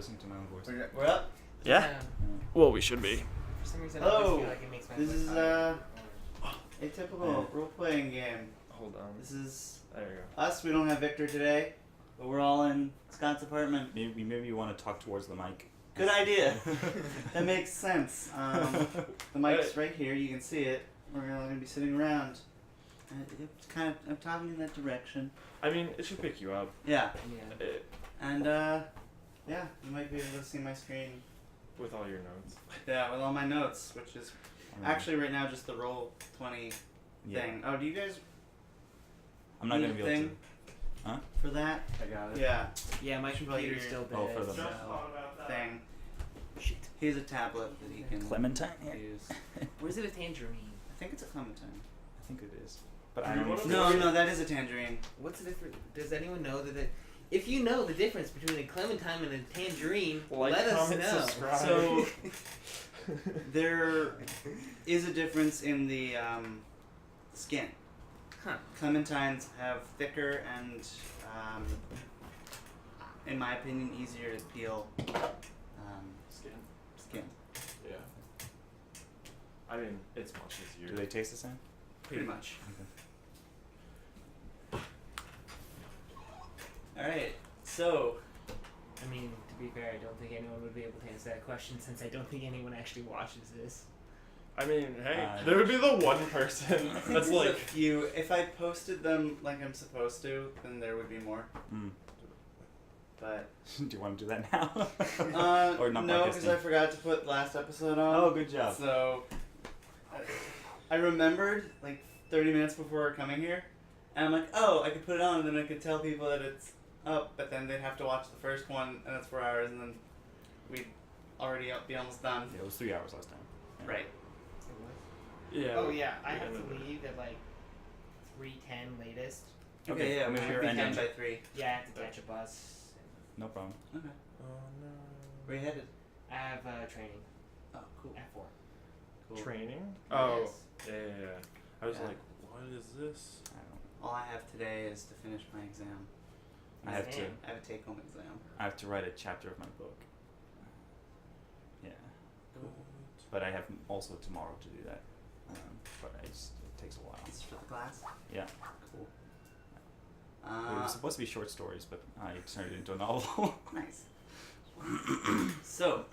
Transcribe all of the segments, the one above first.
listening to my own voice. We're up? Yeah. Well, we should be. For some reason, I Hello. always feel like it makes my This voice is higher. a typical role-playing game. Hold on. This is There you go. us. We don't have Victor today, but we're all in Scott's apartment. Maybe you want to talk towards the mic. Good idea. That makes sense. The mic's right here. You can see it. We're all going to be sitting around. It's kind of, I'm talking in that direction. I mean, it should pick you up. Yeah. Yeah. And, yeah, you might be able to see my screen. With all your notes. Yeah, with all my notes, which is actually right now just the Roll20 thing. Oh, do you guys I'm not need going to a be able thing to. Huh? for that? I got it. Yeah, Yeah, my Should probably computer's use- still dead. Oh, for the- so. thing. Shit. Here's a tablet that you can Clementine? use. Or is it a tangerine? I think it's a clementine. I think it is. But Do I you don't wanna know. No, that is a tangerine. What's the difference? Does anyone know that? If you know the difference between a clementine and a tangerine, Like, let us comment, know. subscribe. So there is a difference in the skin. Huh. Clementines have thicker and, in my opinion, easier to peel Skin. skin. Yeah. I mean, it's much easier. Do they taste the same? Pretty much. Okay. Alright, so I mean, to be fair, I don't think anyone would be able to answer that question since I don't think anyone actually watches this. I mean, hey, Uh, there would be the one person I think that's there's a like, few. If I posted them like I'm supposed to, then there would be more. Mm. But Do you want to do that now? Or not no, because I podcasting? forgot to put last episode on. Oh, good job. So I remembered like 30 minutes before coming here, and I'm like, oh, I could put it on, and then I could tell people that it's up, but then they'd have to watch the first one, and it's 4 hours, and then we'd already be almost done. Yeah, it was 3 hours last time. Yeah. Right. yeah. Oh yeah, I we have ended to it. leave at like 3:10 latest. Okay, yeah, I'm we sure should you're be done ending. by 3. Yeah, I have to catch a bus. No problem. Okay. Oh no. Where you headed? I have training Oh, cool. at 4. Cool. Training? Oh. Yes. Yeah. I was Yeah. like, what is this? I don't. All I have today is to finish my exam. I have to. Exam. I have a take-home exam. I have to write a chapter of my book. Yeah, but I have also tomorrow to do that. But it takes a while. This is for the class? Yeah. Cool. It was supposed to be short stories, but I turned it into a novel. Nice. So,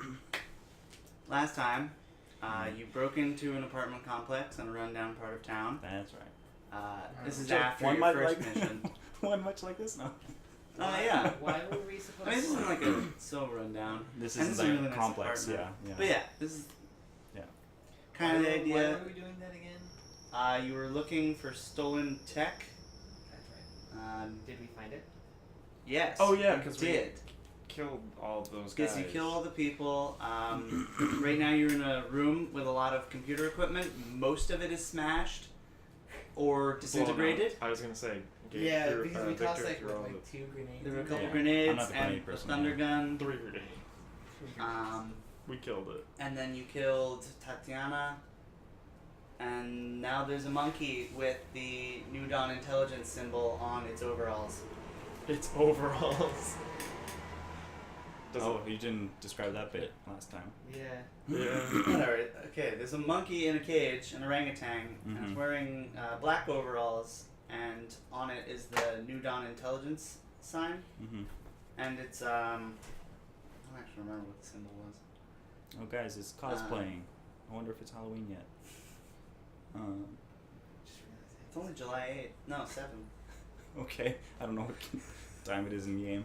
last time, you broke into an apartment complex in a rundown part of town. That's right. This is So after one your might first like- mission. One much like this, no. Yeah. Why were we supposed I mean, this to? isn't like a so rundown. This And isn't this is a like really nice complex, yeah, apartment. yeah. But yeah, this is Yeah. kind of the Why idea. were we doing that again? You were looking for stolen tech. That's right. Did Did we find it? yes. Oh, yeah, you 'cause we did. Killed all those guys. Because you kill all the people. Right now you're in a room with a lot of computer equipment. Most of it is smashed or Blown up. disintegrated. I was gonna say. Yeah, through, because we tossed Victor like, threw what, all like 2 grenades. There were a in couple there? I'm grenades not the and grenade a person, thunder yeah. gun. 3 grenades. Um, We killed it. and then you killed Tatiana. And now there's a monkey with the New Dawn Intelligence symbol on its overalls. It's overalls. Does Oh, you didn't describe that bit last time. Yeah. Yeah. Whatever. Okay, there's a monkey in a cage, an orangutan, and it's Mhm. wearing black overalls, and on it is the New Dawn Intelligence sign, Mm-hmm. and it's I don't actually remember what the symbol was. Oh, guys, it's cosplaying. I wonder if it's Halloween yet. Just realized It's only July 8th. No, 7th. Okay, I don't know what time it is in the game.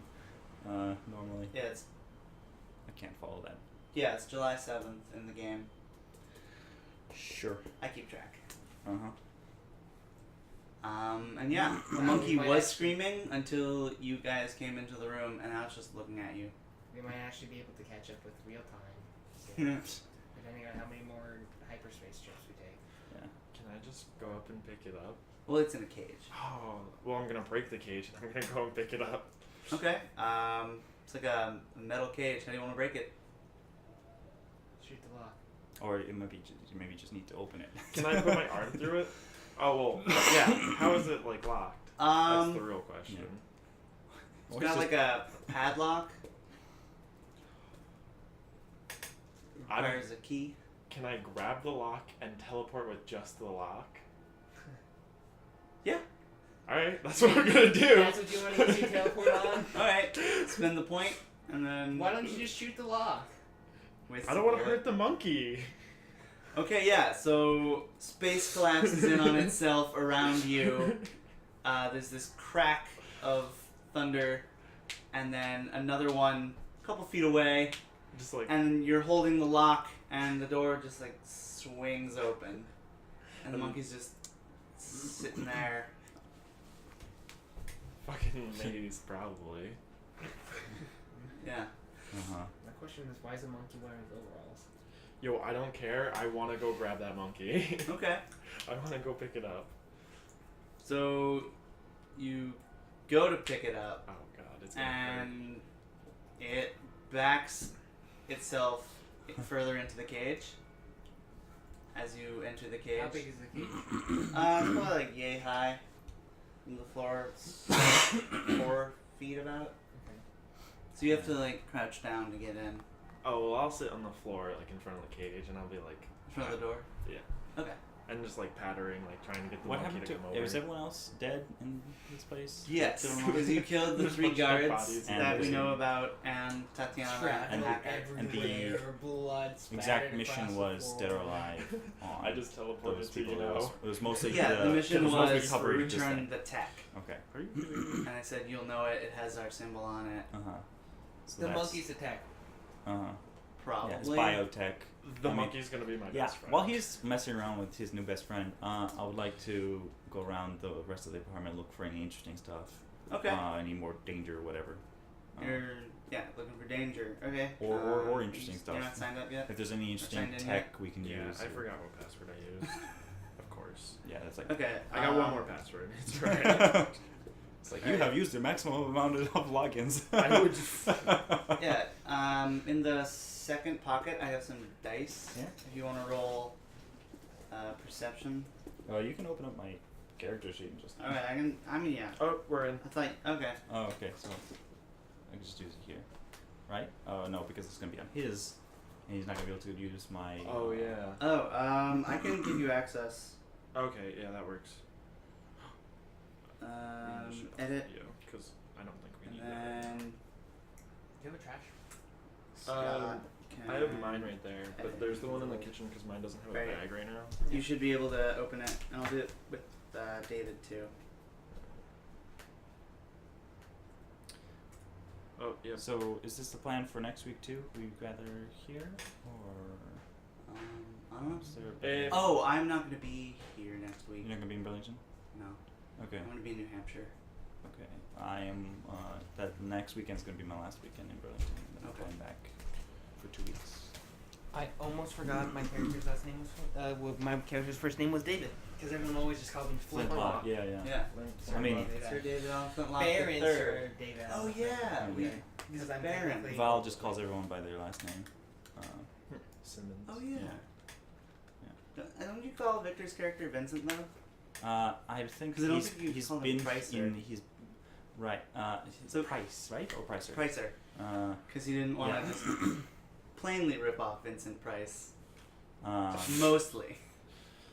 Normally, Yeah, it's I can't follow that. it's July 7th in the game. Sure. I keep track. Uh-huh. And yeah, the Wow, monkey we might was actually- screaming until you guys came into the room, and now it's just looking at you. We might actually be able to catch up with real time. So, depending on how many more hyperspace trips we take. Can I just go up and pick it up? Well, it's in a cage. Oh, well, I'm gonna break the cage and I'm gonna go and pick it up. Okay. It's like a metal cage. How do you want to break it? Shoot the lock. Or it might be you maybe just need to open it. Can I put my arm through it? Oh, well, yeah. How is it, like, locked? That's the real question. It's got like a padlock. requires a key. Can I grab the lock and teleport with just the lock? Yeah. Alright, that's what we're gonna do. That's what you want to use your teleport on? Alright, spend the point, and then... Why don't you just shoot the lock? waste I don't the want to bullet. hurt the monkey. Okay, yeah, so space collapses in on itself around you. There's this crack of thunder, and then another one a couple feet away, Just like, and you're holding the lock, and the door just like swings open. And the monkey's just sitting there. fucking maze, probably. Yeah. Uh-huh. My question is, why is a monkey wearing overalls? Yo, I don't care. I want to go grab that monkey. Okay. I want to go pick it up. So you go to pick it up, Oh god, it's gonna hurt. and it backs itself further into the cage as you enter the cage. How big is the cage? It's probably like yay high from the floor. It's 4 feet about. Okay. So you have to like crouch down to get in Oh, well, I'll sit on the floor, like in front of the cage, and I'll be like, in front of the door. Yeah. Okay. and just like pattering, like trying to get the What monkey happened to to? come over. Was everyone else dead in this place? Yes, Still alive? because you killed the There's a 3 bunch of dead guards bodies. And that we there's know a- about, and Tatiana Travel and Hacker. and the everywhere, blood spattered Exact across mission the was floor. Dead or Alive. On I just teleported those to people. you It know. was mostly Yeah, the mission it mostly was covered just return that. the tech, Okay. and I said you'll know it. It has our symbol on it. Uh huh. So The that's- monkey's attack. Uh-huh. Probably. Yeah, it's biotech. The I mean- monkey's gonna be my Yeah, best friend. while he's messing around with his new best friend, I would like to go around the rest of the apartment, look for any interesting stuff. Okay. Any more danger, whatever. You're looking for danger. Okay. Or interesting You're stuff. not signed up yet. If there's any interesting signed in tech we can Yeah, use. I forgot what password I used. Of course. Yeah, that's like. Okay. I got one more password. It's right. It's like you have used the maximum amount of logins. I would just- Yeah. In the second pocket, I have some dice. Yeah. If you want to roll perception. You can open up my character sheet and just. All right. I mean, yeah. Oh, we're in. I thought. Okay. Oh, okay. So I can just use it here, right? Oh no, because it's gonna be on his, and he's not gonna be able to use my. Oh yeah. Oh. I can give you access. Okay, yeah, that works. Edit. Because I don't think we And need that. then Do you have a trash? Scott. I have can- mine right there, but there's the one in the kitchen because mine doesn't have a Right. bag right now. You should be able to open it, and I'll do it with David too. Oh, yeah. So is this the plan for next week too? We gather here, or I don't know. is there? If- Oh, I'm not gonna be here next week. You're not gonna be in Burlington. No, Okay. I'm gonna be in New Hampshire. Okay. I am. That next weekend's gonna be my last weekend in Burlington, and then I'm Okay. going back for 2 weeks. I almost forgot my character's last name was. My character's first name was David, because everyone always just called him Flintlock. Yeah, yeah. Yeah. I mean- Sir David Flintlock Baron the third. Sir David. Oh yeah, we. Okay. Because I'm Baron. technically- Val just calls everyone by their last name. Simmons. Oh yeah. Yeah. Don't you call Victor's character Vincent though? I think 'Cause I don't think you he's call him been Pricer. in his right. So- Price, right, or Pricer? Pricer, because he didn't want to Yeah. just plainly rip off Vincent Price. Um, Mostly,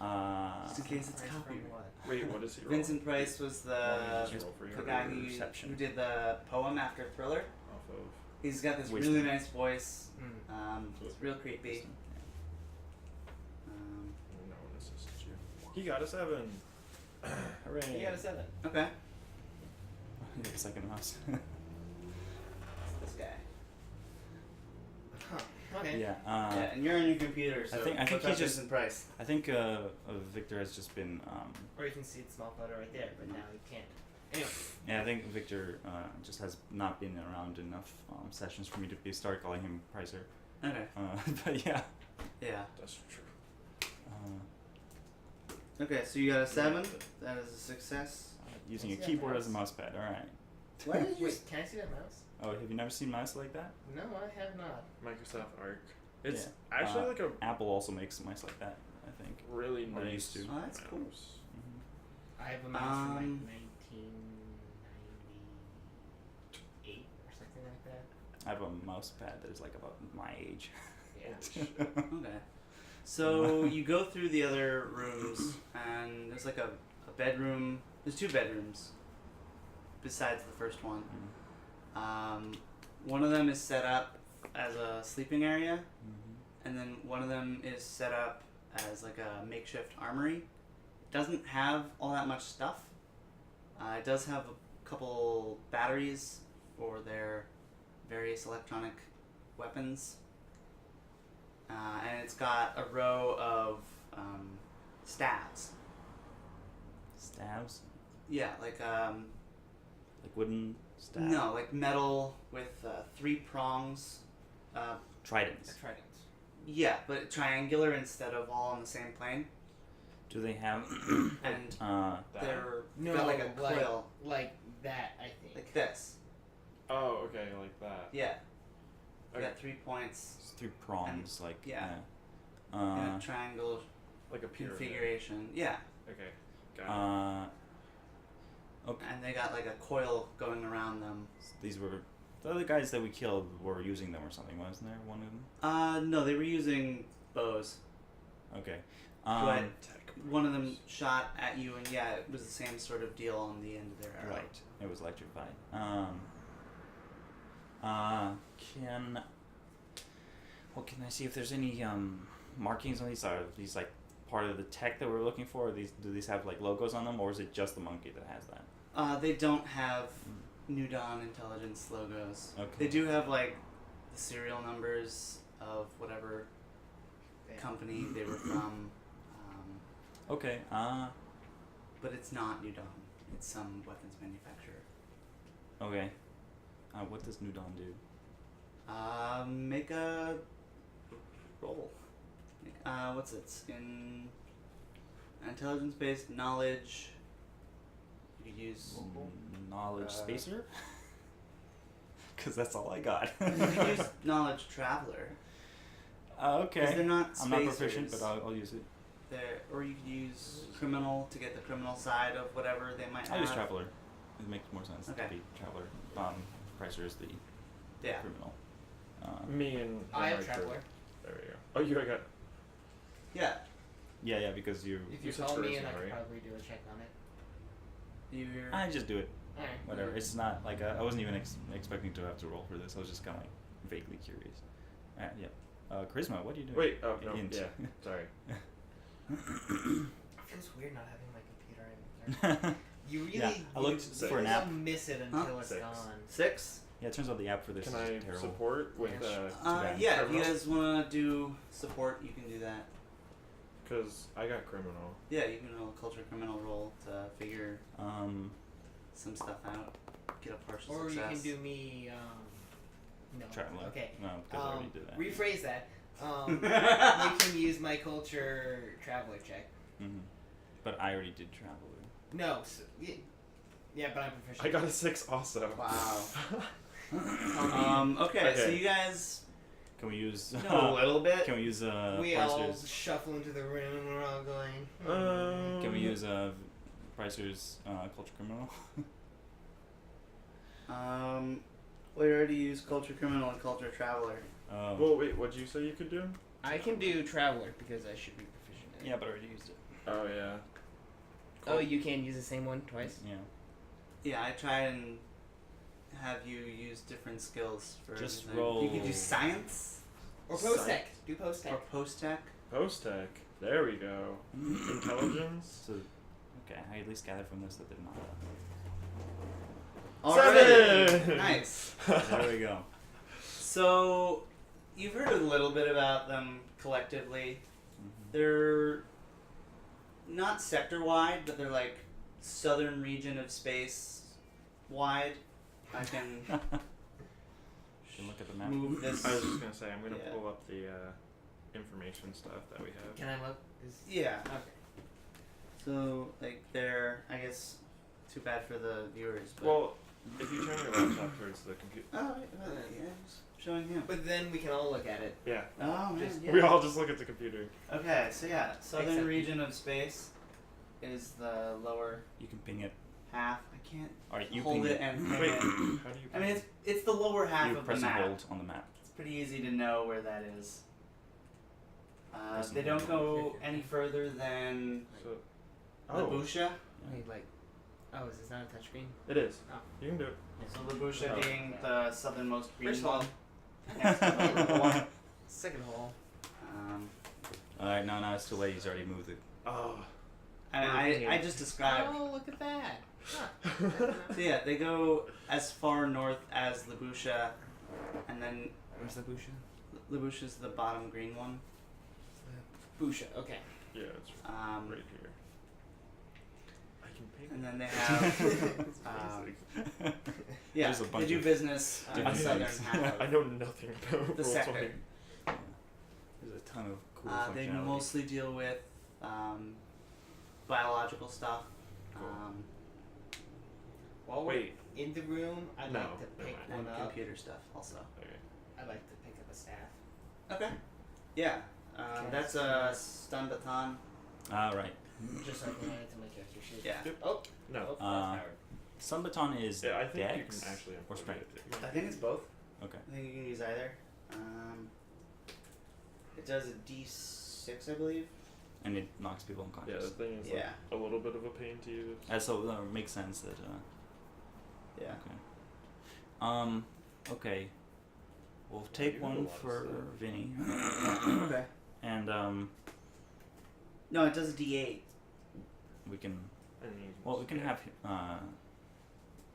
uh, just in case it's Price from copyright. what? Wait, what is he? Vincent Price was Well, the just roll for your guy Perception. who did the poem after Thriller. off of. He's got this Wisdom. really nice voice. Mm. It's real creepy. No one assists you. He got a 7. Hooray! You got a 7. Okay. The second mouse. This guy. Huh. Okay. yeah. Yeah, and you're on your computer, so think look he up just- Vincent Price. I think Victor has just been. Or you can see the small photo right there, but now you can't. Anyway. Yeah, I think Victor just has not been around enough sessions for me to start calling him Pricer. Okay. But yeah. Yeah. That's true. Okay, so you got a 7. That is a success. Using a What's that keyboard as a mouse? mouse pad. All right. Why did you? Wait, can I see that mouse? Oh, have you never seen mice like that? No, I have not. Microsoft Arc. It's Yeah. actually like a Apple also makes mice like that, I think. really Or nice. used to. Oh, that's cool. mouse. Mm-hmm. I have a mouse from like Um, 1998 or something like that. I have a mouse pad that is like about my age. Yeah. Yeah. Okay. So you go through the other rooms, and there's like a bedroom. There's 2 bedrooms besides the first one. One of them is set up as a sleeping area, and then one of them is set up as like a makeshift armory. It doesn't have all that much stuff. It does have a couple batteries for their various electronic weapons. And it's got a row of stabs. Stabs? Yeah, like Like wooden stabs? no, like metal with 3 prongs. Tridents. Tridents. Yeah, but triangular instead of all on the same plane. Do they have And That? they're No, got like a coil like that, I think. like this. Oh, okay, like that. Yeah, you Okay. got 3 points it's 3 prongs? Like yeah. in Uh, a triangle Like a pyramid. configuration. Yeah, Okay, got okay. and they got like a coil going around them. These were the other guys that we killed were using them or something, wasn't there? One of them. No, they were using bows. Okay. But one of them shot at you, and yeah, it was the same sort of deal on the end of their arrow. Right. It was electrified. Can I see if there's any markings on these? Are these like part of the tech that we're looking for? Do these have like logos on them, or is it just the monkey that has that? They don't have New Dawn Intelligence logos. Okay. They do have like the serial numbers of whatever Yeah. company they were from, Okay. but it's not New Dawn. It's some weapons manufacturer. Okay. What does New Dawn do? Make a roll. What's it? In intelligence-based knowledge, you could use. Knowledge spacer? Because that's all I got. You could use knowledge traveler. Okay. 'Cause they're not I'm not proficient, spacers. but I'll use it. Or you could use criminal to get the criminal side of whatever they might have. I'll use Traveler. It makes more sense Okay. to be Traveler. Pricer is the Yeah. criminal. Me and I have Mike are- Traveler. There we go. Oh, you got. Yeah. Yeah, because you. If you said call me charisma, and I could right? probably do a check on it. You're. I just do it. Alright. Whatever. It's not like I wasn't even expecting to have to roll for this. I was just kind of like vaguely curious. Yeah. Charisma. What are you doing? Wait. Oh no. Int. Yeah. Sorry. It feels weird not having my computer in. You really, Yeah, I looked you for an really app. miss it until it's 6. gone. 6? Yeah, it turns out the app for this Can is I terrible. support with bad. Yeah, if you criminal? guys want to do support, you can do that. Because I got criminal. Yeah, you can roll a culture criminal roll to figure some stuff out. Get a partial Or success. you can do me, no. Traveler. Okay. No, because I already did that. Rephrase that. You can use my culture traveler check. Mm-hmm. But I already did Traveler. No. Yeah, but I'm proficient. I got a 6 also. Wow. okay, so Okay. you guys Can we use? know a little bit. Can we use We all Pricer's? shuffle into the room and we're all going. Can we use Pricer's culture criminal? We already used culture criminal and culture traveler. Well, wait. What'd you say you could do? I can do traveler because I should be proficient in it. Yeah, but I already used it. Oh yeah. Oh, you can't use the same one twice? Yeah. Yeah, I try and have you use different skills for Just everything. roll. You could do science Or post tech. Do post or tech. post tech. Post tech. There we go. Intelligence. So, okay, I at least gathered from this that they're not. Alright. 7! Nice. There we go. So, you've heard a little bit about them collectively. Mm-hmm. They're not sector wide, but they're like southern region of space wide. I can Should look at the map. move this. I was just gonna say I'm gonna Yeah. pull up the information stuff that we have. Can I look? Yeah. Okay. So, like, they're, I guess, too bad for the viewers, but. Well, if you turn your laptop towards the computer. Oh, right, yeah, just showing him. But then we can all look at it. Yeah. Oh, man, Just- yeah. We all just look at the computer. Okay, so yeah, southern Except- region of space is the lower You can ping it. half. I can't All right, you hold ping it and ping Wait. it. How do you? I mean, it's the lower half You of the press and map. hold on the map. It's pretty easy to know where that is. They don't go any further than So, oh, Labusha. Wait, like, oh, is this not a touchscreen? it is. Oh. You can do it. So Labusha Oh. being the southernmost green First one. one. Next to the purple one. Second hole. Alright, no, it's too late. He's already moved it. Oh. I just described. Oh, look at that. Huh. So yeah, they go as far north as Labusha, and then Where's the Busha? Labusha's the bottom green one. Busha, okay. Yeah, it's Um, right here. I can paint and it. then they have yeah, There's a they bunch do of business in the different southern things. half I of know nothing about the Roll20. sector. There's a ton of cool They functionality. mostly deal with biological stuff. Cool. While Wait. we're in the room, I'd No, like to never pick mind. And one up. computer stuff also. Okay. I'd like to pick up a staff. Okay. Yeah. Okay. That's a stun baton. Right. Just so I can add it to my character sheet. Yeah. Oh, No. oh, Uh, fast powered. Sun baton is Yeah, I think dex you can actually or unplug strength. it. I think it's both. Okay. I think you can use either. It does a D6, I believe. And it knocks people Yeah, unconscious. the thing is Yeah. like a little bit of a pain to use. So it makes sense that. Yeah. Okay. Okay. We'll take you have a one lot of for stuff. Vinny, Okay. and No, it does a D8. we can. And you Well, we can yeah. have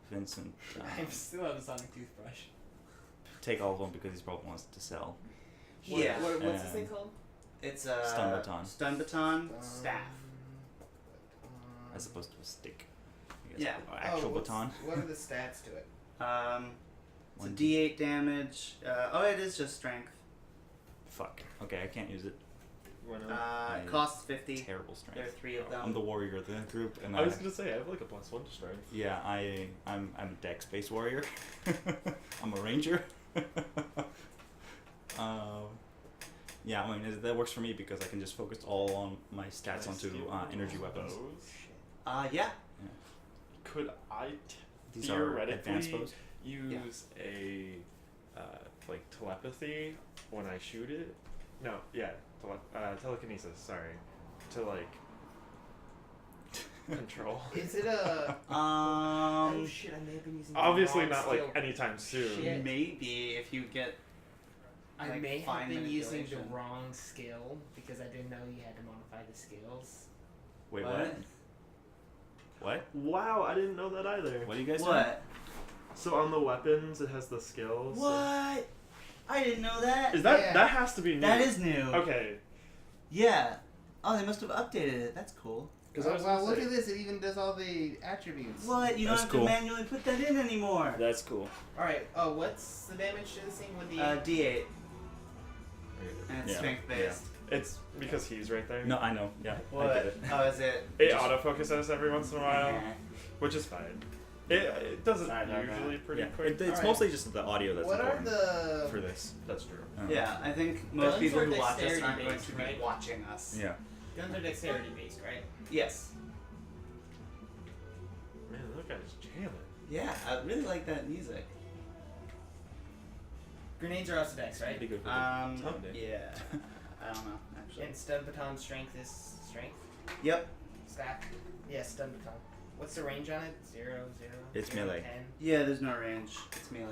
Vincent I still have a sonic toothbrush. take all of them because he probably wants to sell. Yeah. What's this thing called? It's a Stun baton. Stun baton staff. As opposed to a stick. I guess, Yeah. or actual baton. What are the stats to it? It's a One D8 damage. It is just strength. Fuck. Okay, I can't use it. Why not? It I- costs 50. Terrible There strength. are 3 of them. I'm the warrior of the group, and I was gonna say I have like a +1 to strength. yeah, I'm a dex based warrior. I'm a ranger. Yeah, I mean that works for me because I can just focus all on my stats Can I onto steal energy weapons. those? Yeah. Could I These are theoretically advanced bows. use a like telepathy when I shoot it? No, yeah, telekinesis. Sorry, to like control. Is it a? Oh Um, shit! I may have been using. the Obviously wrong not skill. like anytime soon. Shit. maybe if you get. I like, may have fine been using the manipulation. wrong skill because I didn't know you had to modify the skills. Wait, What? what? What? Wow, I didn't know that either. What do you guys do? What? So on the weapons, it has the skills. What? I didn't know that. Is that Yeah. that has to be new? That is new. Okay. Yeah. Oh, they must have updated it. That's cool. Because I was wow, gonna look say- at this! It even does all the attributes. What? You don't That's have cool. to manually put that in anymore. That's cool. All right. Oh, what's the damage to this thing? What D8. And it's Yeah. strength based. It's because he's right there. No, I know. Yeah, I What? get it. Oh, is it? It autofocuses every once in a while, Yeah. which is fine. It does it Sorry about that. usually pretty Yeah, quick. it's Alright. mostly just the audio that's what are important the? for this. That's true. Yeah, I think most Guns people are who watch us dexterity aren't going based, to be right? watching us. Yeah. Guns are dexterity based, right? Yes. Man, that guy's jamming. Yeah, I really like that music. Grenades are also dex, right? Pretty good for the Yeah. I don't know, actually. And stun baton strength is strength. Yep. Staff. Yeah, stun baton. What's the range on it? 0, 0. It's 0, melee. 10. Yeah, there's no range. It's melee.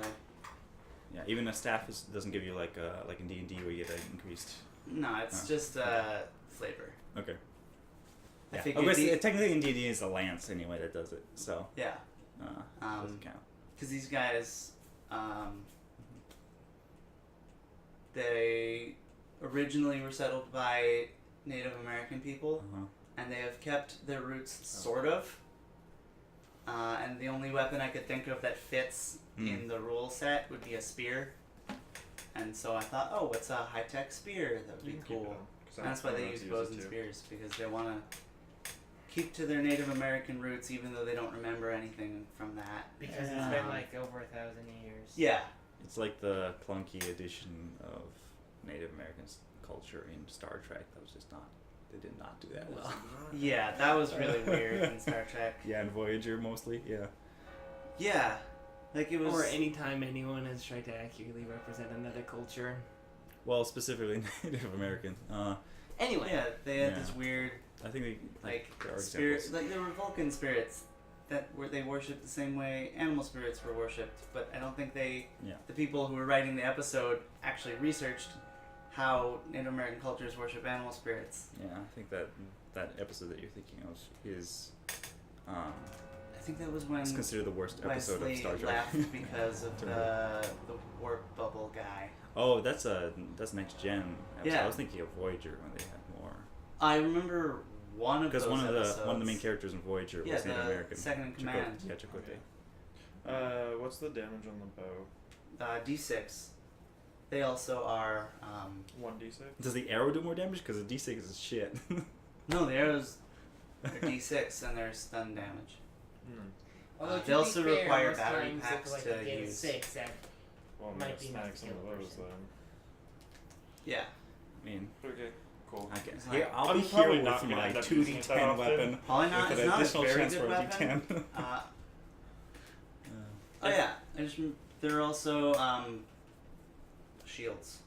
Yeah, even a staff doesn't give you like in D&D where you get an increased. No, it's Oh. just flavor. Okay. I Yeah. figured Oh, but the- technically in D&D it's the lance anyway that does it, so Yeah, doesn't count. because these guys, they originally were settled by Native American people, Uh-huh. and they have kept their roots sort of. And the only weapon I could think of that fits in the rule set would be a spear. And so I thought, oh, what's a high-tech spear? That would You be can keep it cool. on, 'cause And I that's why they wanted use to bows it and too. spears, because they want to keep to their Native American roots, even though they don't remember anything from that. Because it's Yeah. been like over 1,000 years. Yeah. It's like the clunky edition of Native American culture in Star Trek. That was just not. They did not do that well. Yeah, that was really weird in Star Trek. Yeah, and Voyager mostly. Yeah. Yeah. Like it was. Or anytime anyone has tried to accurately represent another culture. Well, specifically Native American. Anyway. Yeah, they had Yeah. this weird I think they, like there are spirit, examples. like there were Vulcan spirits that were they worshipped the same way animal spirits were worshipped, but I don't think Yeah. the people who were writing the episode actually researched how Native American cultures worship animal spirits. Yeah, I think that episode that you're thinking of is I think that was when it's considered the worst episode Wesley of Star Trek. left because of the warp bubble guy. Oh, that's Next Gen. Episode. Yeah. I was thinking of Voyager when they had more. I remember one of those Because one of the episodes. main characters in Voyager Yeah, was Native the American. second in command. Yeah, Chakotay. Okay. What's the damage on the bow? D6. They also are. 1d6. Does the arrow do more damage? Because the D6 is shit. No, the arrows are D6 and they're stun damage. Hmm. Although to they be also fair, require most battery times packs if, like, to you get a use. 6, that Well, I'm Might gonna be enough snag to some kill of a those person. then. Yeah. I mean, Okay, cool. I guess. It's Here, like- I'll I'm be here probably with not gonna my end up using it that 2d10 often. weapon. Polynaught with is an not a additional very chance good for a weapon. d10. Oh yeah, there are also shields.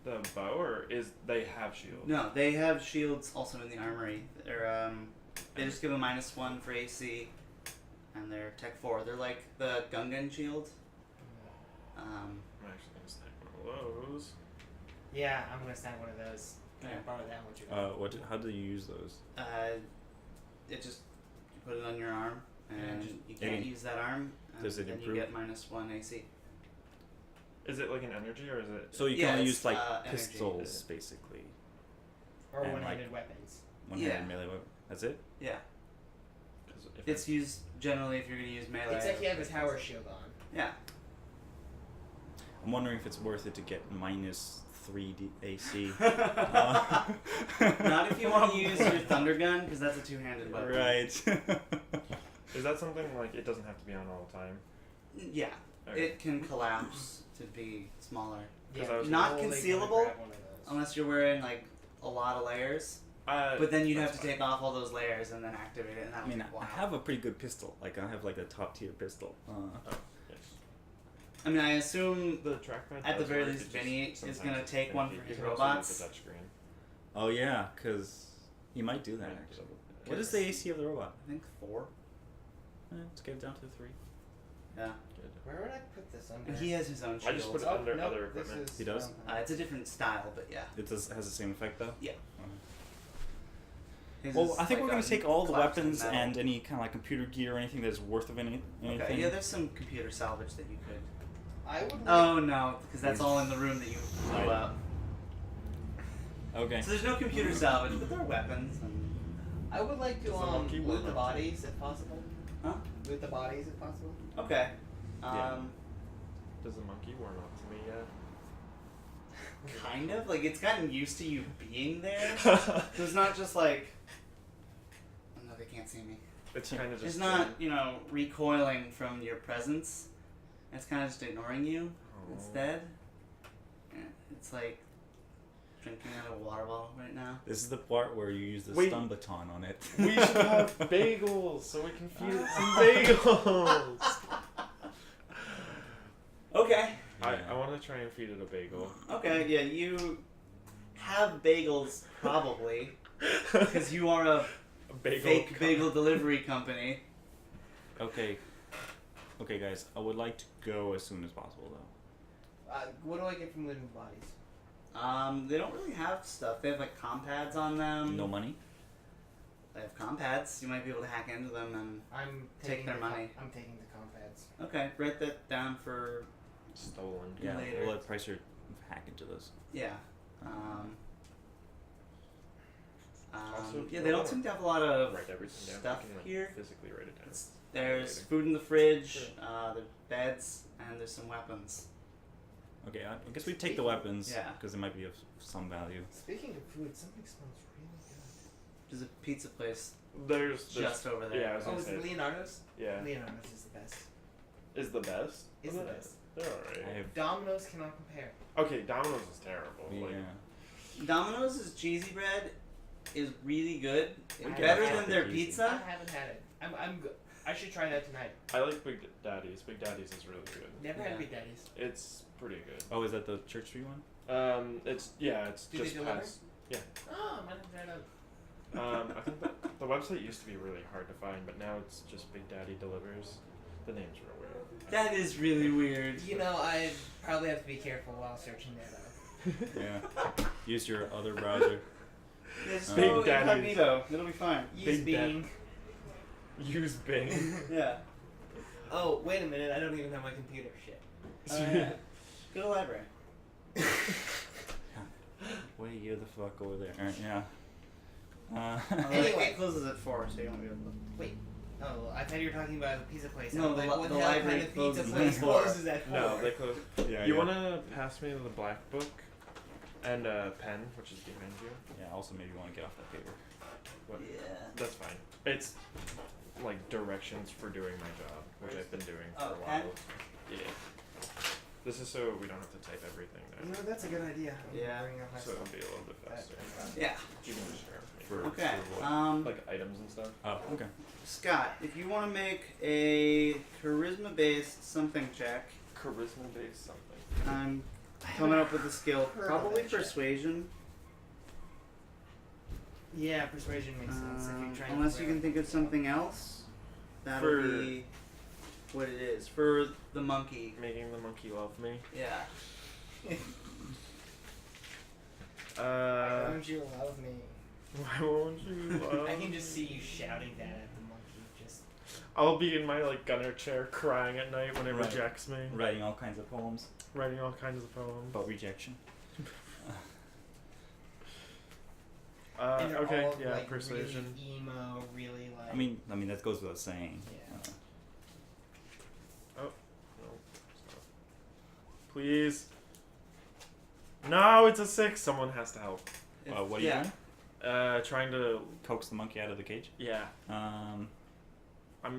The bow, or is they have shield? No, they have shields also in the armory. They're they just give a -1 for AC, and they're Tech 4. They're like the Gungan shield. I'm actually gonna snag one of those. yeah, I'm gonna snag one of those. Can I Yeah. borrow that one too? How do you use those? It just you put it on your arm, and just- you can't Any- use that arm. And does it then improve? you get -1 AC. Is it like an energy, or is it? So you Yeah, can only it's, use like energy. pistols, basically. Or and, one-handed weapons. One-handed Yeah. melee weapon. That's it. Yeah, 'Cause if it's used generally if you're gonna use melee. It's like you have a tower shield on. Yeah. I'm wondering if it's worth it to get -3 AC. Not if you want to use your thunder gun, because that's a two-handed weapon. Right. Is that something like it doesn't have to be on all the time? Yeah, Okay. it can collapse to be smaller, 'Cause Yeah, I was- Not totally gonna concealable? grab one of those. unless you're wearing like a lot of layers. But then you'd have to take off all those layers and then activate it, and that I would mean, be wild. I have a pretty good pistol. Like I have like a top tier pistol. Yes. I mean, I assume The trackpad. At the does very work, least, it Vinny just is sometimes gonna it's take one finicky. for You his can also robots. use the touchscreen. Oh yeah, because he might do that Yeah, actually. so- What is the AC of the robot? I think 4. Let's get it down to 3. Yeah, Good. Where would I put this under? and he has his own I shield. just put it Oh, under nope, other this equipment. is, He does? It's a different style, but yeah. It has the same effect though. Yeah. Oh. His Well, is I think like we're gonna a take all the collapsed weapons metal. and any kind of like computer gear or anything that is worth of anything. Okay, yeah, there's some computer salvage that you could. I would. Oh no, because that's all in the room that you blew Right. up. Okay. So there's no computer salvage, but there are weapons. And... I would like to Does the monkey loot work the up? bodies if possible. Huh? Loot the bodies if possible. Okay. Yeah. Does the monkey warm up to me yet? Kind of. Like, it's gotten used to you being there. So it's not just like. Oh, no, they can't see me. It's kind of just. It's not, recoiling from your presence. It's kind of just ignoring you instead. Yeah, it's like drinking out of a water bottle right now. This is the part where you use the Wait. stun baton on it. We should have bagels so we can feed it some bagels. Okay. Yeah. I want to try and feed it a bagel. Okay, yeah, you have bagels probably because you are a A bagel. fake bagel delivery company. Okay. Okay, guys. I would like to go as soon as possible though. What do I get from looting bodies? They don't really have stuff. They have like compads on them. No money. They have compads. You might be able to hack into them and. I'm Take taking their the money. I'm taking the compads. Okay, write that down for Stolen. Yeah. Later. We'll let Pricer hack into those. yeah. Also, Yeah, they don't seem to have a lot of Write everything down. stuff You can, like, here. Physically write it down. There's Later. food in the fridge. Sure. There's beds, and there's some weapons. Okay. I guess we take the weapons. Yeah. Because it might be of some value. Speaking of food, something smells really good. There's a pizza place There's just over there. Yeah, I was Oh, gonna is say. it Leonardo's? Yeah. Leonardo's is the best. Is the best. Is the best. They're alright. I have. Domino's cannot compare. Okay, Domino's is terrible. Yeah. Like, Domino's cheesy bread is really good. We It's can better have than their it easy. I pizza. haven't had it. I'm good. I should try that tonight. I like Big Daddy's. Big Daddy's is really good. Never Yeah. had Big Daddy's. It's pretty good. Oh, is that the Church Street one? It's Do they just deliver? past. Oh, I'm gonna try it out. I think the website used to be really hard to find, but now it's just Big Daddy Delivers. The name's real weird. That is really weird. You know, I probably have to be careful while searching that up. Yeah. Use your other browser. Yeah, just Big go Daddy's- incognito. It'll be fine. Use Big Dad- Bing. Use Bing. Yeah. Oh, wait a minute. I don't even have my computer. Shit. Oh, yeah. Go to the library. Way you the fuck over there. Alright, yeah. Anyway. It closes at 4, so you won't be able to. Wait. Oh, I thought you were talking about a pizza place. No, I'm like, the what the the hell library kind of pizza closes place at 4. closes at 4? No, they close. yeah, You yeah. wanna pass me the black book and a pen, which is behind you? Yeah, also maybe you want to get off that paper. What? Yeah. That's fine. It's like directions for doing my job, which I've been doing for Oh, a while. pen? Yeah. This is so we don't have to type everything You know, down. that's a good idea. I'm Yeah. bringing up my So it'll stuff. be a little bit faster. Yeah. You can just share with me. For, Okay. for what? Like items and stuff. Oh, okay. Scott, if you want to make a charisma-based something check, Charisma based something. I'm coming up with a skill. heard of Probably that shit. persuasion. Yeah, persuasion makes sense. If you're trying Unless to you can think of something else, that'll For- be what it is. For the monkey. Making the monkey love me. Yeah. Why don't you love me? Why won't you love I can just see you shouting that at the monkey. Just I'll be in my like gunner chair crying at night when it Right. rejects me. Writing all kinds of poems Writing all kinds of poems. about rejection. and they're Okay, all, yeah, like, persuasion. Really emo, really like. I mean that goes without saying. Yeah. No, stop. Please. No, it's a 6. Someone has to help. What are you yeah. doing? Trying to. Coax the monkey out of the cage. Yeah, I'm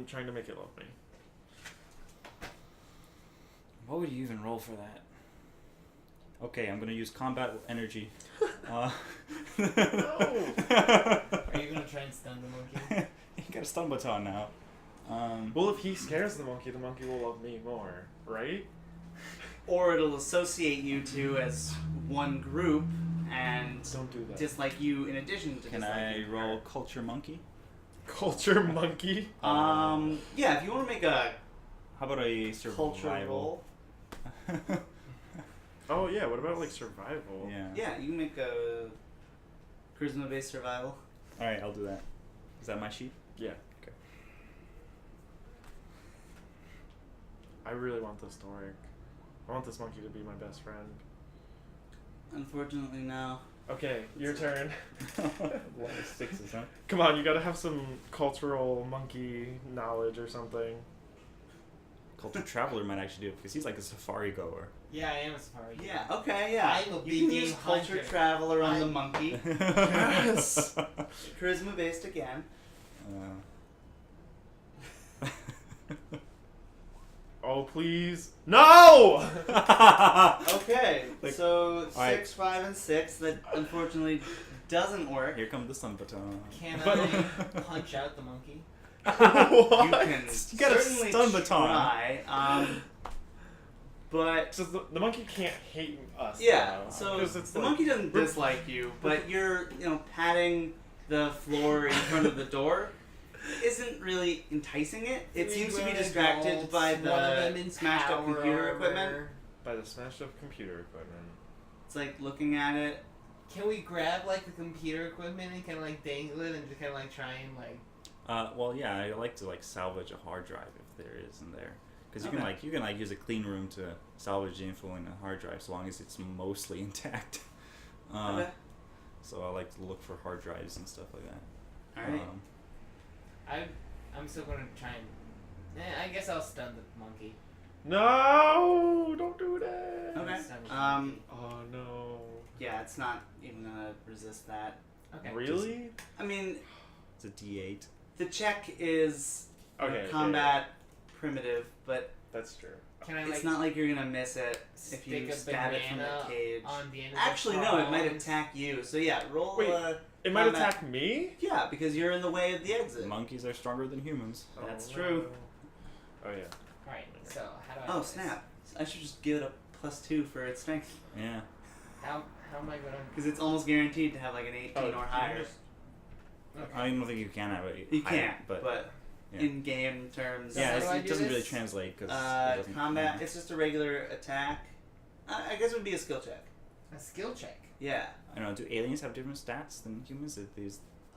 trying to make it love me. What would you even roll for that? Okay, I'm gonna use combat energy. Are you gonna try and stun the monkey? You got a stun baton now. Well, if he scares the monkey will love me more, right? Or it'll associate you two as one group and Don't do that. dislike you in addition to Can disliking I her. roll culture monkey? Culture monkey. Yeah, if you want to make a How about a survival? culture roll, Oh yeah. What about like survival? Yeah. yeah, you can make a charisma-based survival. All right, I'll do that. Is that my sheet? Yeah. Okay. I really want this to work. I want this monkey to be my best friend. Unfortunately, no. Okay, your turn. A lot of 6s, huh? Come on, you gotta have some cultural monkey knowledge or something. Culture traveler might actually do it because he's like a safari goer. Yeah, I am a safari. Yeah, okay, yeah. I'm a you big can game use culture hunter. traveler on the I'm- monkey. Yes. Charisma-based again. Oh please. No! Okay, Like- so Alright. 6, 5, and 6. That unfortunately doesn't work. Here comes the stun baton. Can But- I punch out the monkey? You What? can You got a certainly stun baton. try, but So the monkey can't hate us. yeah, now, so 'cause it's the like- monkey doesn't dislike you, but you're patting the floor in front of the door isn't really enticing it. It Three seems to be grown distracted adults, by one of them the in smashed up power computer armor. equipment. By the smashed up computer equipment. It's like looking at it. Can we grab like the computer equipment and kind of like dangle it and just kind of like try and like? Well, yeah, I like to like salvage a hard drive if there is in there, because Okay. you can use a clean room to salvage the info in a hard drive, so long as it's mostly intact. Okay. So I like to look for hard drives and stuff like that. All right. I'm still gonna try and. I guess I'll stun the monkey. No! Don't do that! Okay. Stun the Um. monkey. Oh no. Yeah, it's not even gonna resist that. Okay. Really? I mean, It's a D8. the check is Okay. combat primitive, but That's true. Can I it's like not like you're gonna miss it if stick you a stab it from the banana cage. on the end of Actually, the no, it might prongs? attack you. So yeah, roll. Wait. It might Combat. attack me? Yeah, because you're in the way of the exit. Monkeys are stronger than humans. That's Oh, true. no. Oh yeah. Alright, so how do I Oh do this? snap! I should just give it a +2 for its strength. Yeah. How am I gonna? Because it's almost guaranteed to have like an 18 Oh, or you higher. just- Okay. I don't think you can have it. You higher, can't, but yeah. in game terms, So yeah, how it's, do I it do doesn't this? really translate because combat. It's just a regular attack. I guess it would be a skill check. A skill check. Yeah. I don't know. Do aliens have different stats than humans?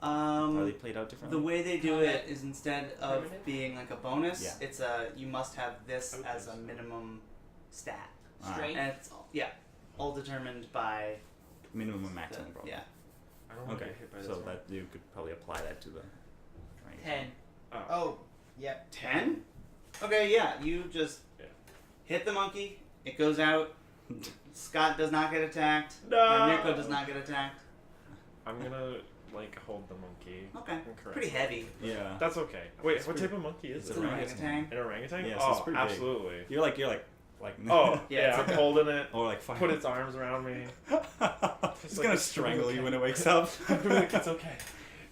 Are they played out differently? The way they do Combat it is instead of primitive? being like a bonus, Yeah. it's you must have this I would as think a so. minimum stat, Ah, Strength. and it's all determined by minimum and the, maximum. Probably. yeah. I don't want to Okay. get hit by this So one. that you could probably apply that to the. Right. 10. Oh. Oh, yep. 10? Okay, yeah. You just Yeah. hit the monkey. It goes out. Scott does not get attacked. No. Or Nico does not get attacked. I'm gonna like hold the monkey. Okay. and caress Pretty it. heavy. Yeah. That's okay. Wait, It's what pretty- type of monkey is It's It's it? an a orangutan. An orangutan? Yeah, so oh, it's pretty big. absolutely. You're like Oh, Yeah, yeah, it's I'm holding it. or like fire. Put its arms around me. It's like gonna it's strangle okay. you when it wakes up. I'm doing like, it's okay.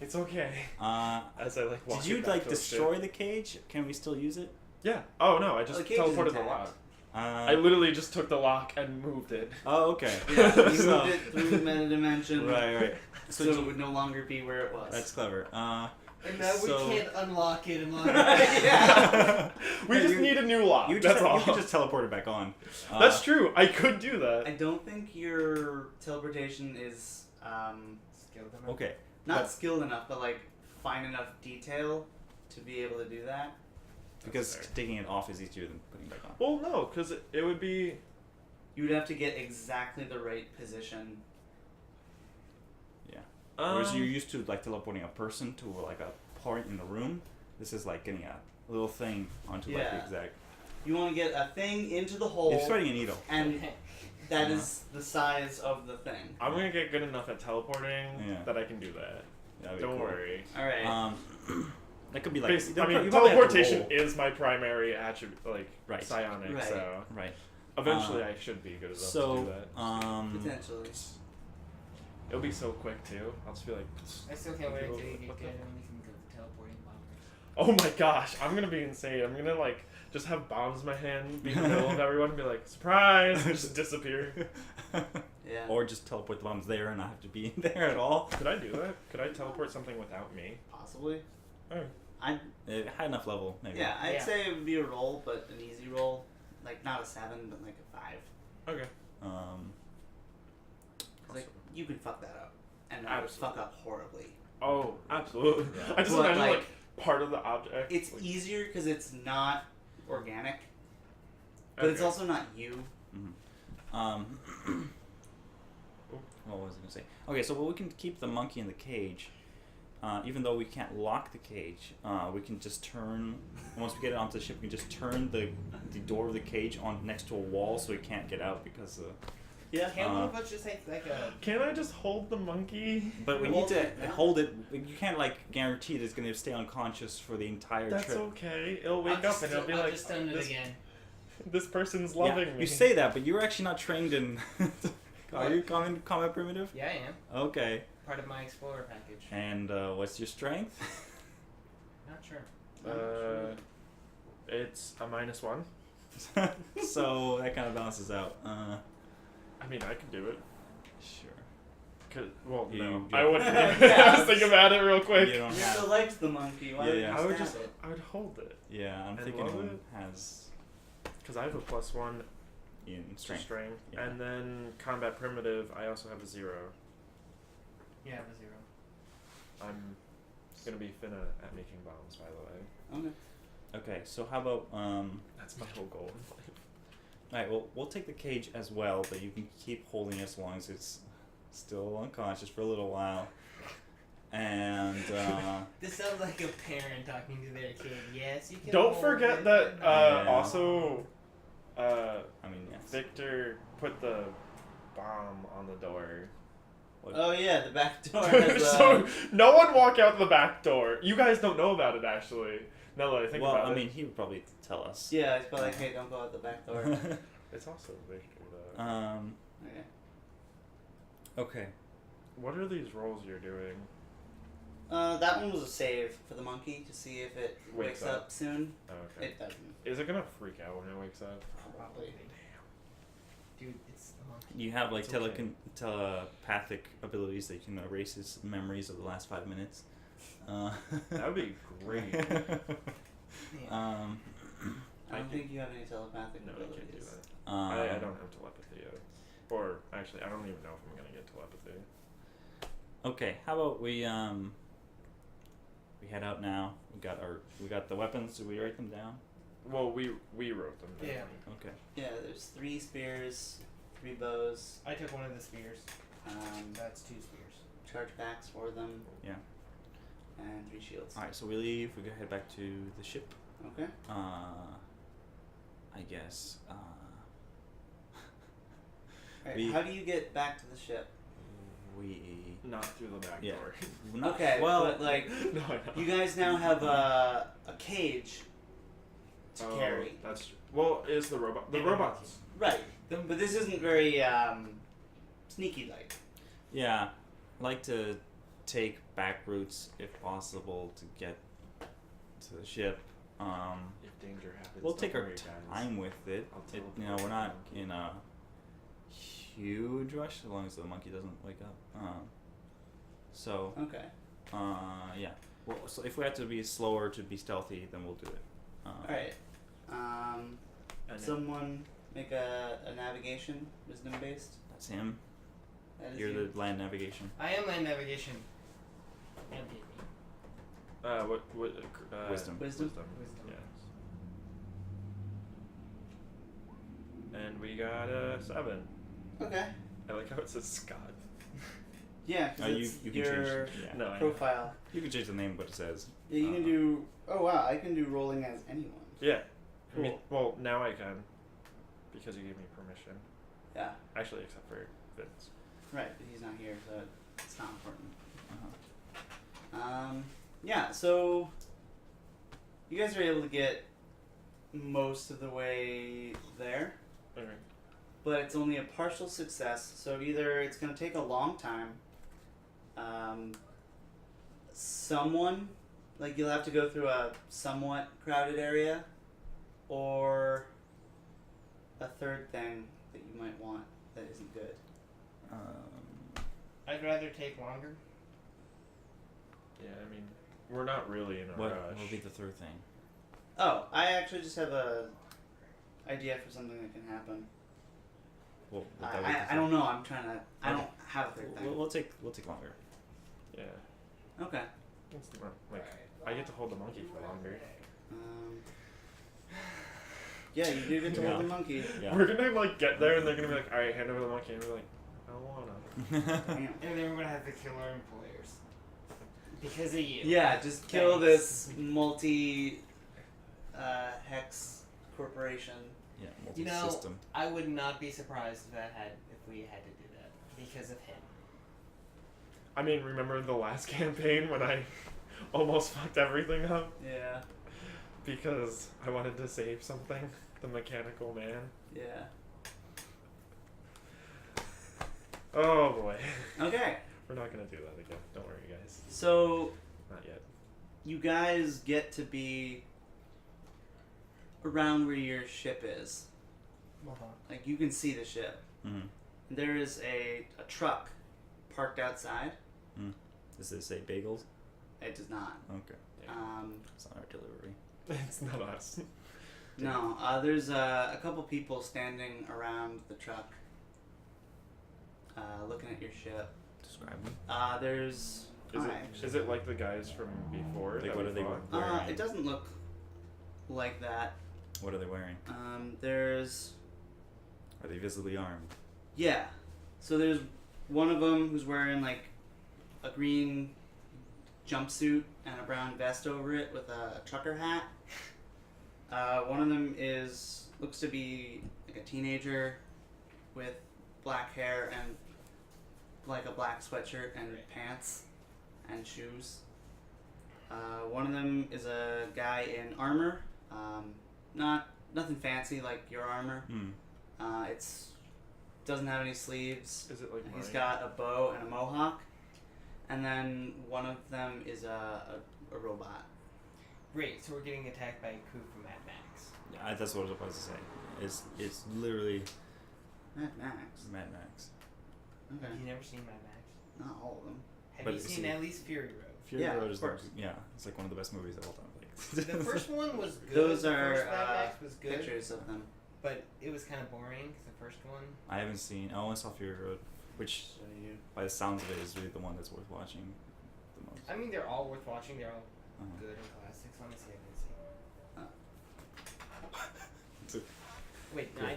It's okay. As As I like walk did you it back like to the destroy ship. the cage? Can we still use it? Yeah. Oh no, I just the cage is teleported the intact. lock. Uh, I literally just took the lock and moved it. oh, okay. Yeah, you So- moved it through the meta dimension. Right. So, So, it would no longer be where it was. that's clever. And now So- we can't unlock it and lock it. Yeah. We Yeah, just you- need a new lock. you That's just, all. You can just teleport it back on. That's true. I could do I that. don't think your teleportation is Skill them. Okay. not But- skilled enough, but like fine enough detail to be able to do that. Because fair. taking it off is easier than putting it back on. Well, no, because it would be. You would have to get exactly the right position. Whereas you're used to like teleporting a person to like a point in the room. This is like getting a little thing onto like the Yeah. exact. You want to get a thing into the hole, You're threading a needle. and that Yeah. is the size of the thing. I'm gonna get good enough at teleporting Yeah. that I can do that. That'd be Don't cool. worry. All right. That could be like. Basi- you I mean, you probably have to teleportation roll. is my primary attribute, like Right. psionic. Right. So Right. eventually, I should be good enough to do So, that. Potentially. It'll be so quick too. I'll just be like, I still can't wait People- until you get what good the- and we can go teleporting bombers. oh my gosh, I'm gonna be insane. I'm gonna like just have bombs in my hand, be in the middle of everyone, and be like, surprise, and just disappear. Yeah. Or just teleport the bombs there and not have to be in there at all. Could I do that? Could I teleport something without me? Possibly. Oh. I It had enough level, maybe. yeah. I'd Yeah. say it would be a roll, but an easy roll, like not a 7, but like a 5. Okay. Like you could fuck that up, and it would fuck Absolutely. up horribly. Oh, absolutely. Yeah. I just But, imagine like, like part of the object. It's like, easier because it's not organic, but it's okay. also not you. What was I gonna say? Okay, so we can keep the monkey in the cage. Even though we can't lock the cage, we can just turn. Once we get it onto the ship, we can just turn the door of the cage on next to a wall, so it can't get out because. Yeah. Can't one of us just take like a. Can I just hold the monkey? But we need Hold to it, yeah. hold it. You can't like guarantee that it's gonna stay unconscious for the entire That's trip. okay. It'll I'll wake up just, and it'll be I'll like, just done it this, again. this person's Yeah, loving me. you say that, but you're actually not trained in. Are you combat primitive? Yeah, I am. Okay. Part of my explorer package. And what's your strength? Not sure. It's a -1. So that kind of balances out. I mean, I can do it. Sure. Well, You no, don't- I wouldn't. Yeah. Just think about it real quick. You don't You have. still likes the monkey. Why Yeah, would yeah. you I would stab just, it? I would hold it Yeah, I'm I thinking love one it. has because I have a +1 in to strength. strength, Yeah. and then combat primitive. I also have a 0. You have a 0. I'm gonna be finna at making bombs, by the way. Okay. Okay, so how about That's my whole goal in life. Alright, well we'll take the cage as well, but you can keep holding it as long as it's still unconscious for a little while. And This sounds like a parent talking to their kid. Yes, you can. Don't hold forget it, that but- Yeah. also I mean yes. Victor put the bomb on the door. Oh yeah, the back door has So no one walk out the back door. You guys don't know about it actually. Now that I think well, about I it. mean he would probably tell us. Yeah, it's probably like, hey, don't go out the back door. It's also Victor though. Okay. Okay. What are these rolls you're doing? That one was a save for the monkey to see if it wakes Wakes up. up soon. Oh, okay. It doesn't. Is it gonna freak out when it wakes up? Probably. Dude, it's the monkey. You have like It's okay. telepathic abilities that you can erase his memories of the last 5 minutes. That would be great. Yeah. I don't think you have any telepathic No, I abilities. can't do that. Um, I don't have telepathy yet. Or actually, I don't even know if I'm gonna get telepathy. Okay, how about we head out now. We got the weapons. Did we write them down? Well, we wrote them down. Yeah. Okay. Yeah, there's 3 spears, 3 bows, I took one of the spears. um, That's 2 spears. charge packs for them, Yeah. and 3 shields. All right. So we leave. We go head back to the ship. Okay. I guess. Alright, We- how do you get back to the ship? We. Not through the back Yeah. door. Not, Okay, Well, but like, No, I know. you guys now have a cage to Oh, carry. That's well. Is the robot? The And the robots. Right. But this isn't very sneaky like. yeah. I like to take back routes if possible to get to the ship. If danger happens, We'll don't take our worry, guys. time with it. I'll It teleport you know, we're the not monkey. in a huge rush as long as the monkey doesn't wake up. So Okay. yeah. Well, so if we have to be slower to be stealthy, then we'll do it. Alright. And then- Someone make a navigation, wisdom based. That's him. That is You're you. the land navigation. I am land navigation. And hit me. what Wisdom. Wisdom? Wisdom. Yeah. And we got a 7. Okay. I like how it says Scott. Yeah, because You it's can your change. Yeah. No, I know. profile. You can change the name, but it says. Yeah, you can do. Oh wow, I can do rolling as anyone. Yeah. I mean, Cool. well, now I can, because you gave me permission. Yeah. Actually, except for Vince. Right, but he's not here, so it's not important. Uh-huh. Yeah, so you guys are able to get most of the way there, Okay. but it's only a partial success. So either it's going to take a long time, someone, like you'll have to go through a somewhat crowded area, or a third thing that you might want that isn't good. I'd rather take longer. Yeah, I mean, we're not really in a What rush. will be the third thing? Oh, I actually just have a idea for something that can happen. Well, would that be the I third- don't know. I'm trying to. I Okay. don't have a third thing. We'll take longer. Yeah. Okay. It's different. Like, I get to hold the monkey for longer. Yeah, you do get to Yeah. hold the monkey. Yeah. We're gonna, like, get there and they're gonna be like, alright, hand over the monkey. And we're like, I don't wanna. Damn. And then we're gonna have to kill our employers. Because of you. Yeah, just kill Thanks. this multi hex corporation. Yeah, You know, multi-system. I would not be surprised if we had to do that. Because of him. I mean, remember the last campaign when I almost fucked everything up? Yeah. Because I wanted to save something? The mechanical man. Yeah. Oh boy. Okay. We're not gonna do that again. Don't worry, guys. So Not yet. you guys get to be around where your ship is. Like you can see the ship. Mm-hmm. There is a truck parked outside. Does it say bagels? It does not. Okay. It's not our delivery. It's not us. No, there's a couple people standing around the truck, looking at your ship. Describe them. There's. Is it like the guys from before? Like, that what we are they fought? wearing? It doesn't look like that. What are they wearing? There's. Are they visibly armed? Yeah. So there's one of them who's wearing like a green jumpsuit and a brown vest over it with a trucker hat. One of them looks to be like a teenager with black hair and like a black sweatshirt and pants and shoes. One of them is a guy in armor, nothing fancy like your armor. It's doesn't have any sleeves. Is it like He's mine? got a bow and a mohawk, and then one of them is a robot. Great, so we're getting attacked by a crew from Mad Max. Yeah, that's what I was about to say. It's literally Mad Max. Mad Max. Okay. Have you never seen Mad Max? Not all of them. Have But you you seen see- at least Fury Road? Fury Yeah, Road of is course. it's like one of the best movies of all time. Like, The first one was good. Those the are first Mad Max was good, pictures of them. but it was kind of boring. The first one. I haven't seen. I only saw Fury Road, which, Show you. by the sounds of it, is really the one that's worth watching the most. I mean, they're all worth watching. They're all Uh-huh. good and classics. Let me see. I can see. Wait, no,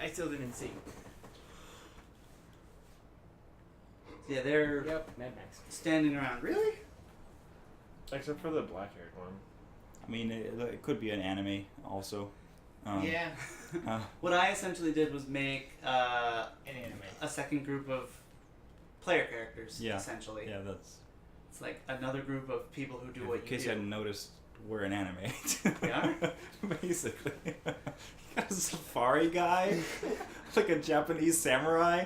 I still didn't see. Yeah, they're Yep, Mad Max. standing around. Really? Except for the black-haired one. I mean, it could be an anime also. Yeah, What I essentially did was make an anime. a second group of player characters. Yeah. Essentially. Yeah, that's. It's like another group of people who do In what you case do. you hadn't noticed, we're an anime. We are? Basically. You got a safari guy, like a Japanese samurai.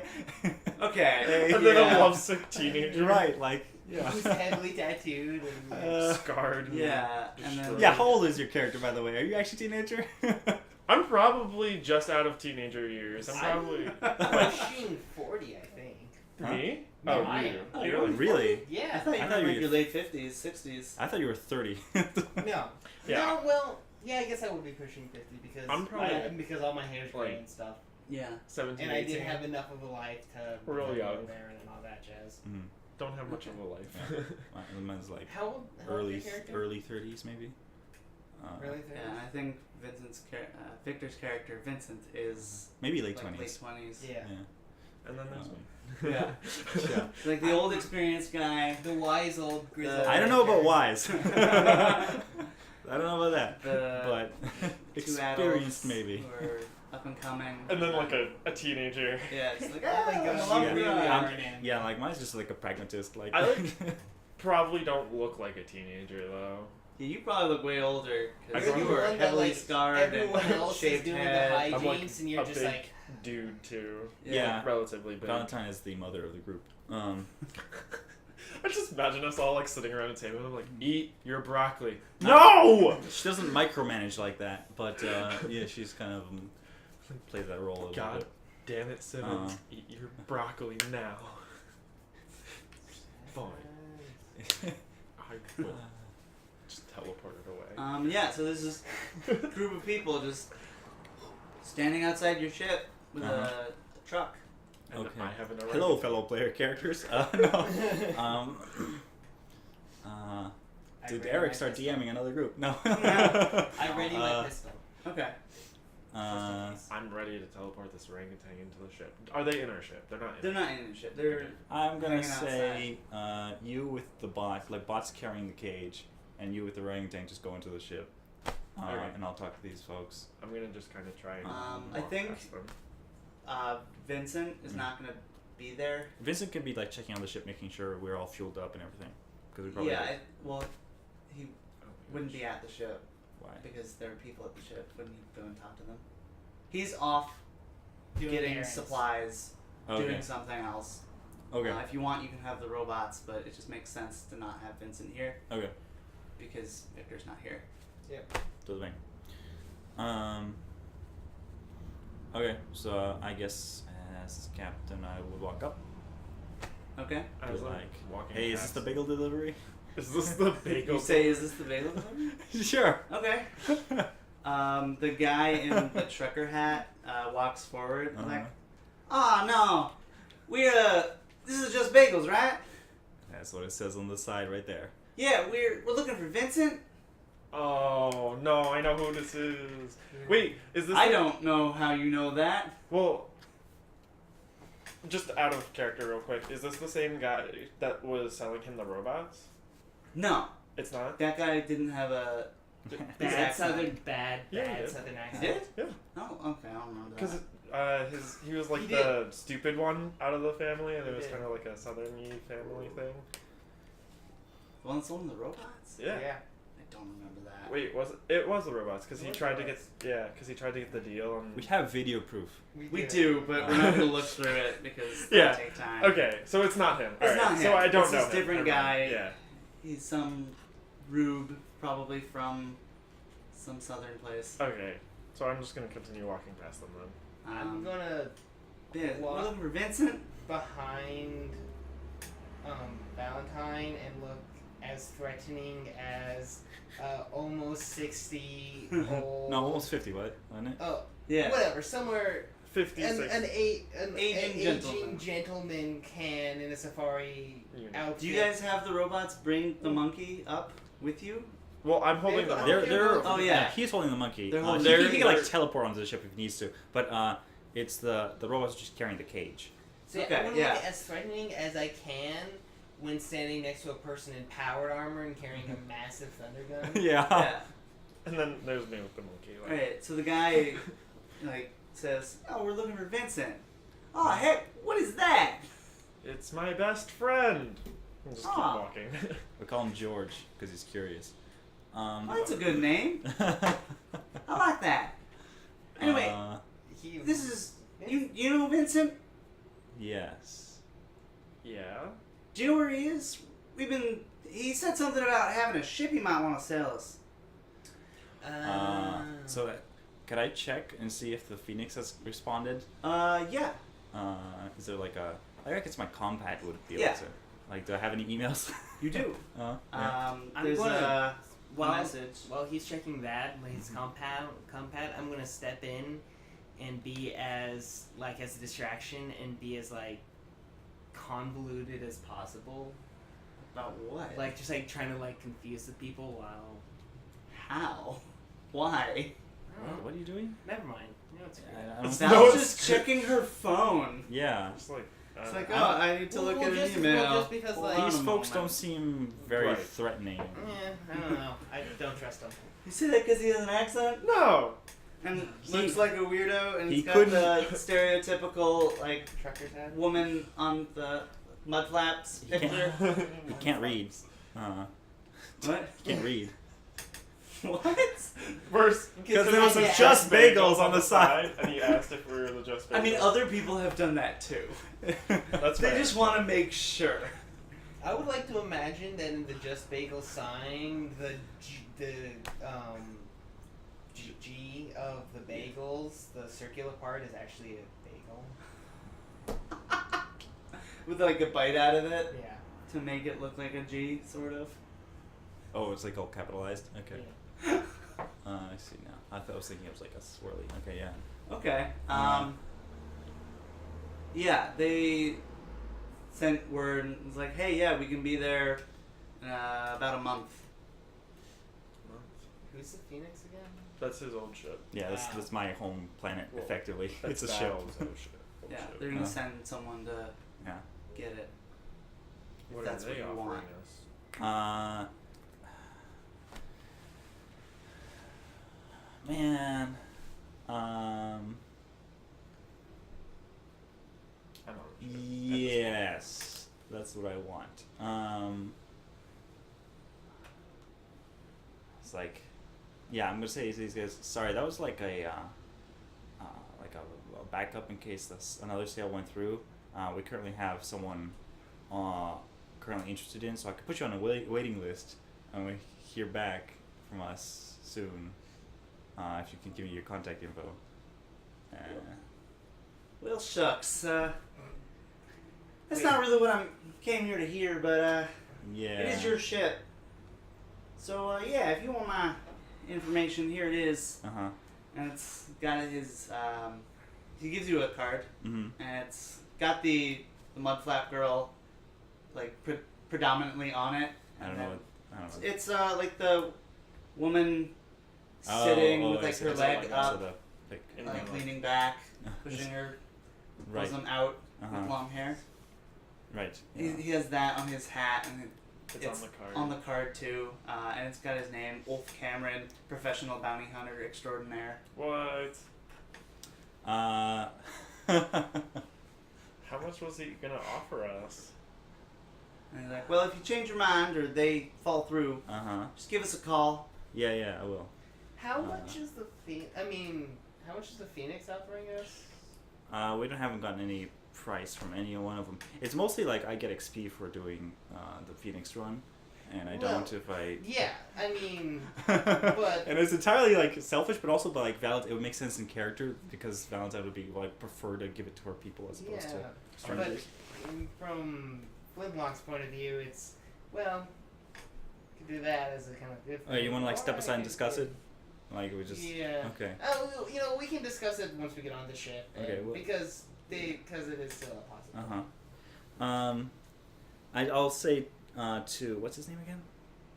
Okay. Hey, And then yeah. a lovesick teenager. Right, like, yeah. Who's heavily tattooed and Scarred. And Yeah, and then destroyed. Yeah, how old is your character, by the way? Are you actually a teenager? I'm probably just out of teenager years. I'm probably. pushing 40, I think. Huh? Me? No, Oh, I you. am. Oh, You? really? Really? I Yeah. thought you I were thought you like were- your late 50s, 60s. I thought you were 30. No. Yeah. No, well, yeah, I guess I would be pushing 50 because I'm probably- because all my hair's gray like- and stuff. Yeah. 17, And I 18. didn't have enough of a life to Real go young. there and all that jazz. Mhm. Don't have much of a life. Mine's like How old is early your character? early 30s, maybe. Early 30s? Yeah, I think Victor's character, Vincent, is Maybe late like 20s. late 20s. Yeah. And then there's Um, me. Yeah. Yeah. Like the old experienced guy. The wise old grizzled. I don't know about character. wise. I don't know about that. The But two adults experienced maybe. who are up and coming. And then like a teenager. Yeah, it's like, Oh my ah, gosh, love you really that." are an anime. Yeah, like mine's just like a pragmatist. Like I Probably don't look like a teenager though. Yeah, you probably look way older I because don't you know. were One that, heavily like, scarred everyone and else is shaved doing head. the I'm like hijinks, and you're a just big like, dude too. Yeah. Relatively big. Valentine is the mother of the group. I just imagine us all like sitting around a table and like, eat your broccoli. No! No! She doesn't micromanage like that, but yeah, she's kind of plays that role a little God bit. damn it, Simmons. Eat your broccoli now. Fine. I will just teleport it away. Yeah, so there's this group of people just standing outside your ship with a truck. And Okay. I have an Hello, orangutan. fellow player characters. No. I Did ready Eric my start pistol. DMing another group? No. I ready my pistol. Okay. I'm ready to teleport this orangutan into the ship. Are they in our ship? They're not in They're not in the ship. They're I'm gonna Hanging say you with the bot, like bot's carrying the cage, and you with the orangutan just go into the ship, Okay. and I'll talk to these folks. I'm gonna just kind of try and I walk think- past them. Vincent is not gonna be there. Vincent could be like checking on the ship, making sure we're all fueled up and everything, because we probably Yeah, well, he Oh my wouldn't gosh. be at the ship why. because there are people at the ship. Wouldn't he go and talk to them? He's off Doing getting errands. supplies, Okay. doing something else. Okay. If you want, you can have the robots, but it just makes sense to not have Vincent here Okay. because Victor's not here. Does make. Okay, so I guess as captain, I would walk up. Okay. As Be I'm like, walking hey, is this past- the bagel delivery? Is this the bagel? You say, "Is this the bagel delivery?" Sure. Okay. The guy in the trucker hat walks forward like, "Oh no, this is just bagels, right? That's what it says on the side right there. Yeah, we're looking for Vincent. Oh no, I know who this is. Wait, is this? I the- don't know how you know that. Well, just out of character, real quick. Is this the same guy that was selling him the robots? No, It's not. that guy didn't have a Bad accent. southern, bad Yeah, he did. southern He accent. did? Yeah. Oh, okay, I don't know that. Because he was like He the stupid one out of the family, and it He was did. kind of like a southerny family thing. The one that's holding the robots? Yeah. I don't remember that. Wait, was it? It was the robots because It he was tried robots. to get because he tried to get the deal and. We have video proof. We do, but we're not gonna look through it because Yeah. that'll take time. Okay, so it's not him. It's Alright, not so him. I don't This know is him. different Never mind. guy. Yeah. He's some rube, probably from some southern place. Okay, so I'm just gonna continue walking past them then. I'm gonna We're walk looking for Vincent. behind Valentine and look as threatening as almost 60 old. No, almost 50. What? Wasn't it? Oh, Yeah. whatever. Somewhere 56. an Aging aging gentleman. gentleman can in a safari Unit. outfit. Do you guys have the robots bring the monkey up with you? Well, I'm holding They're- the They're, monkey. they're, Oh, yeah. He's holding the monkey. They're He, holding- he can like they're- teleport onto the ship if he needs to, but it's the robots just carrying the cage. So Okay, I want to yeah. look as threatening as I can when standing next to a person in powered armor and carrying a massive thunder gun. Yeah. Yeah. And then there's me with the monkey. Like, Alright, so the guy, like, says, "Oh, we're looking for Vincent." "Oh, heck, what is that?" It's my best friend. And just keep Aw. walking. We call him George because he's curious. Oh, that's a good name. I like that. Anyway, He, this is, you know Vincent? Yes. Yeah. Do you know where he is? He said something about having a ship he might want to sell us. So could I check and see if the Phoenix has responded? Yeah. Is there like a? I reckon it's my compad would be able Yeah. to. Like, do I have any emails? You do. Yeah. I'm There's gonna- a while, message. while he's checking that with his compad, I'm gonna step in and be as a distraction and be as convoluted as possible. About what? Just trying to confuse the people while. How? Why? I don't know. What are you doing? Never mind. You know, it's I, great. I don't. Sal's just checking her phone. Yeah. Just like. It's like, oh, I need to look at an email. just because Hold like on These a folks moment. don't seem very Right. threatening. I don't know. I don't trust him. You say that because he has an accent No. and He- looks like a weirdo, and he he's got couldn't- the stereotypical Trucker's hat. woman on the mud flaps He can't- picture. He can't read. What? He can't read. What? Worse. Because there was some some Just Bagels on the side. And he asked if we were the Just Bagels. I mean, other people have done that too. That's They fair. just want to make sure. I would like to imagine that in the Just Bagel sign, the G of the bagels, the circular part is actually a bagel. With like a bite out of it Yeah. to make it look like a G, sort of. Oh, it's like all capitalized. Okay. Yeah. I see now. I was thinking it was like a swirly. Okay, yeah. Okay. Yeah. Yeah, they sent word and was like, "Hey, yeah, we can be there in about a month." Who's the Phoenix again? That's his old ship. Yeah, Wow. that's my home planet. Well, Effectively, That's it's a ship. Val's old ship. Old Yeah, ship. they're gonna Uh. send someone to Yeah. get it. What that's are what they you offering want. us? Man. I don't know. Yes, that's what I want. It's like, yeah, I'm gonna say to these guys. Sorry, that was like a backup in case another sale went through. We currently have someone currently interested in, so I could put you on a waiting list, and we hear back from us soon. If you can give me your contact info. Well, shucks. That's Wait. not really what I came here to hear, but Yeah. it is your ship. So yeah, if you want my information, here it is, Uh-huh. and it's got his. He gives you a card, Mhm. and it's got the mud flap girl, like predominantly on it. I don't and know. then I don't know. It's like the woman sitting with I like see, her I see, leg I see up, the pic. In like the- leaning back, pushing her Right. bosom out Uh-huh. with long hair. Right. He, Yeah. he has that on his hat, and It's on the card. on the card too, and it's got his name, Ulf Cameron, professional bounty hunter extraordinaire. What? Uh. How much was he gonna offer us? And he's like, well, if you change your mind or they fall through, Uh-huh. just give us a call. Yeah, yeah, I will. How much is the how much is the Phoenix offering us? We haven't gotten any price from any one of them. It's mostly like I get XP for doing the Phoenix run, and I Well, don't if I. Yeah, I mean, And it's entirely like selfish, but also like it would make sense in character because Valentine would be like prefer to give it to her people as opposed to strangers. But from Flintlock's point of view, it's well, you could do that as a kind of good thing. Oh, you want to like Or step I aside and could discuss do- it? Like we just Yeah. okay. Oh, you know, we can discuss it once we get on the ship. Okay, well- because it is still a Uh possibility. huh. I'll say to what's his name again?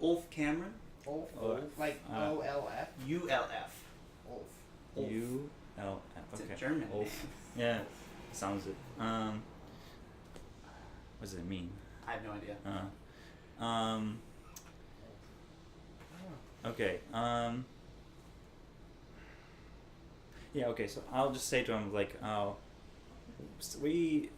Ulf Cameron. Olf, Oh, like OLF. ULF. Olf. Ulf. U-L-F. It's Okay. a German Ulf. name. Yeah, sounds it. What does it mean? I have no idea. Okay. Yeah. Okay. So I'll just say to him like, we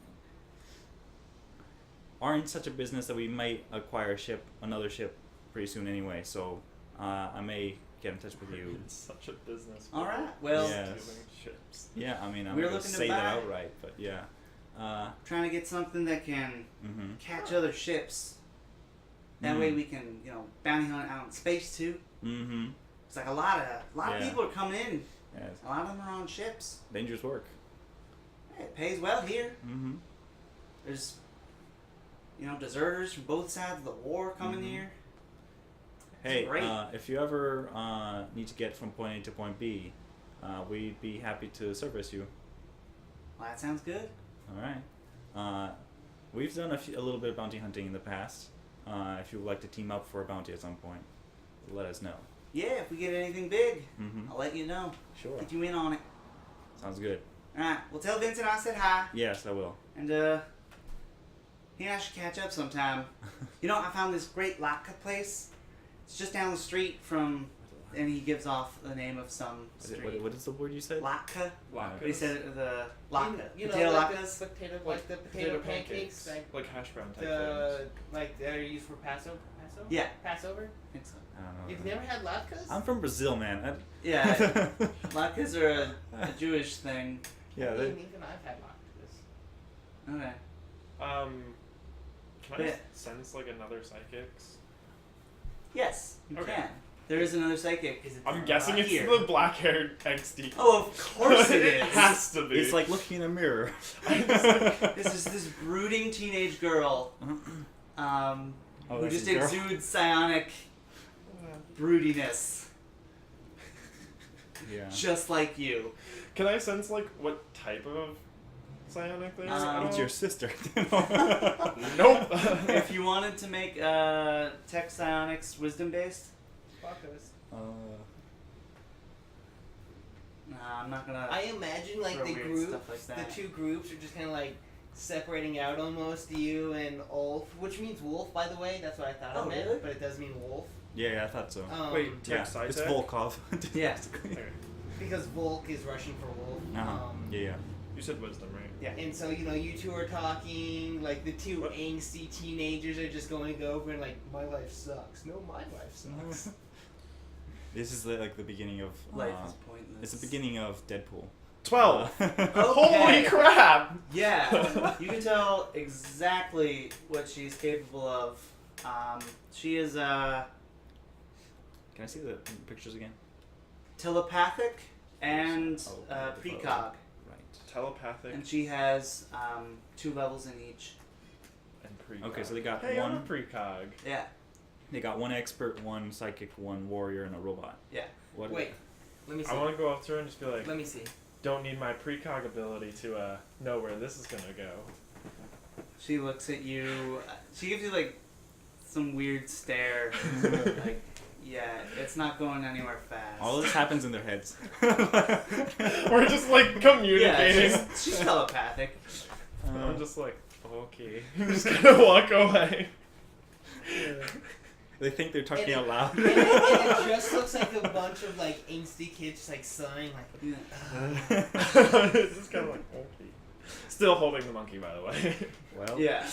are in such a business that we might acquire another ship, pretty soon anyway. So I may get in touch with you. It's such a business. All right. Well, Yeah. Stealing ships. Yeah. I mean, I'm We're not gonna looking to say that buy- outright, but yeah. trying to get something that can Mm-hmm. catch other ships. That way we can, bounty hunt out in space too. Mm-hmm. It's like a lot of Yeah. people are coming in. Yeah. A lot of them are on ships. Dangerous work. Hey, it pays well here. Mm-hmm. There's, deserters from both sides of the war coming Mhm. here. Hey, great. if you ever need to get from point A to point B, we'd be happy to service you. Well, that sounds good. All right. We've done a little bit of bounty hunting in the past. If you would like to team up for a bounty at some point, let us know. Yeah, if we get anything big, Mm-hmm. I'll let you know. Sure. Get you in on it. Sounds good. All right. Well, tell Vincent I said hi, Yes, I will. and he and I should catch up sometime. I found this great latke place. It's just down the street from, and he gives off the name of some street. What is the word you said? Latke. Latkes. He said the latke. You know, Potato like latkes. the potato pancakes, like hash brown type the things. like that are used for Passover. Yeah. Passover. I think so. I don't know. You've never had latkes? I'm from Brazil, man. Yeah. Latkes are a Jewish thing. Yeah. Even I've had latkes. Okay. Can I Yeah. sense like another psychics? Yes, you Okay. can. There is another psychic. Is it I'm guessing it's here. the black-haired XD. Oh, of course it It is. has to be. It's like looking in a mirror. This is this brooding teenage girl Oh, who that's just a girl. exudes psionic broodiness, Yeah. just like you. Can I sense like what type of psionic they are? It's your sister. Nope. If you wanted to make tech psionics wisdom based, latkes? nah, I'm not gonna. I imagine like throw the weird group, stuff like that. the two groups are just kind of like separating out almost. You and Ulf, which means wolf, by the way. That's what I thought Oh, it meant, really? but it does mean wolf. Yeah, I thought so. Wait, Yeah, tech sci it's tech? Volkov. Yeah. basically. Okay. Because Volk is Russian for wolf. Uh-huh. Yeah. You said wisdom, right? Yeah. And so, you two are talking, like, the two What? angsty teenagers are just going over and, like, my life sucks. No, my life sucks. This is like the beginning of. Life is pointless. It's the beginning of Deadpool. 12. Okay. Holy crap! Yeah, you can tell exactly what she's capable of. She is Can I see the pictures again? telepathic and Oh, precog, Right. Telepathic and she has 2 levels in each. and precog. Okay, so they got Hey, I'm a one. precog. Yeah, They got one expert, one psychic, one warrior, and a robot. yeah. What? Wait, let me see. I want to go up to her and just be like, Let me see. don't need my precog ability to know where this is gonna go. She looks at you. She gives you like some weird stare. Like, yeah, it's not going anywhere fast. All this happens in their heads. We're just like yeah, communicating. she's telepathic. I'm just like, okay. I'm just gonna walk away. They think they're talking And out loud. And it just looks like a bunch of, like, angsty kids just, like, sighing, like, Yeah. It's just kind of like, okay. Still holding the monkey, by the way. Well. Yeah.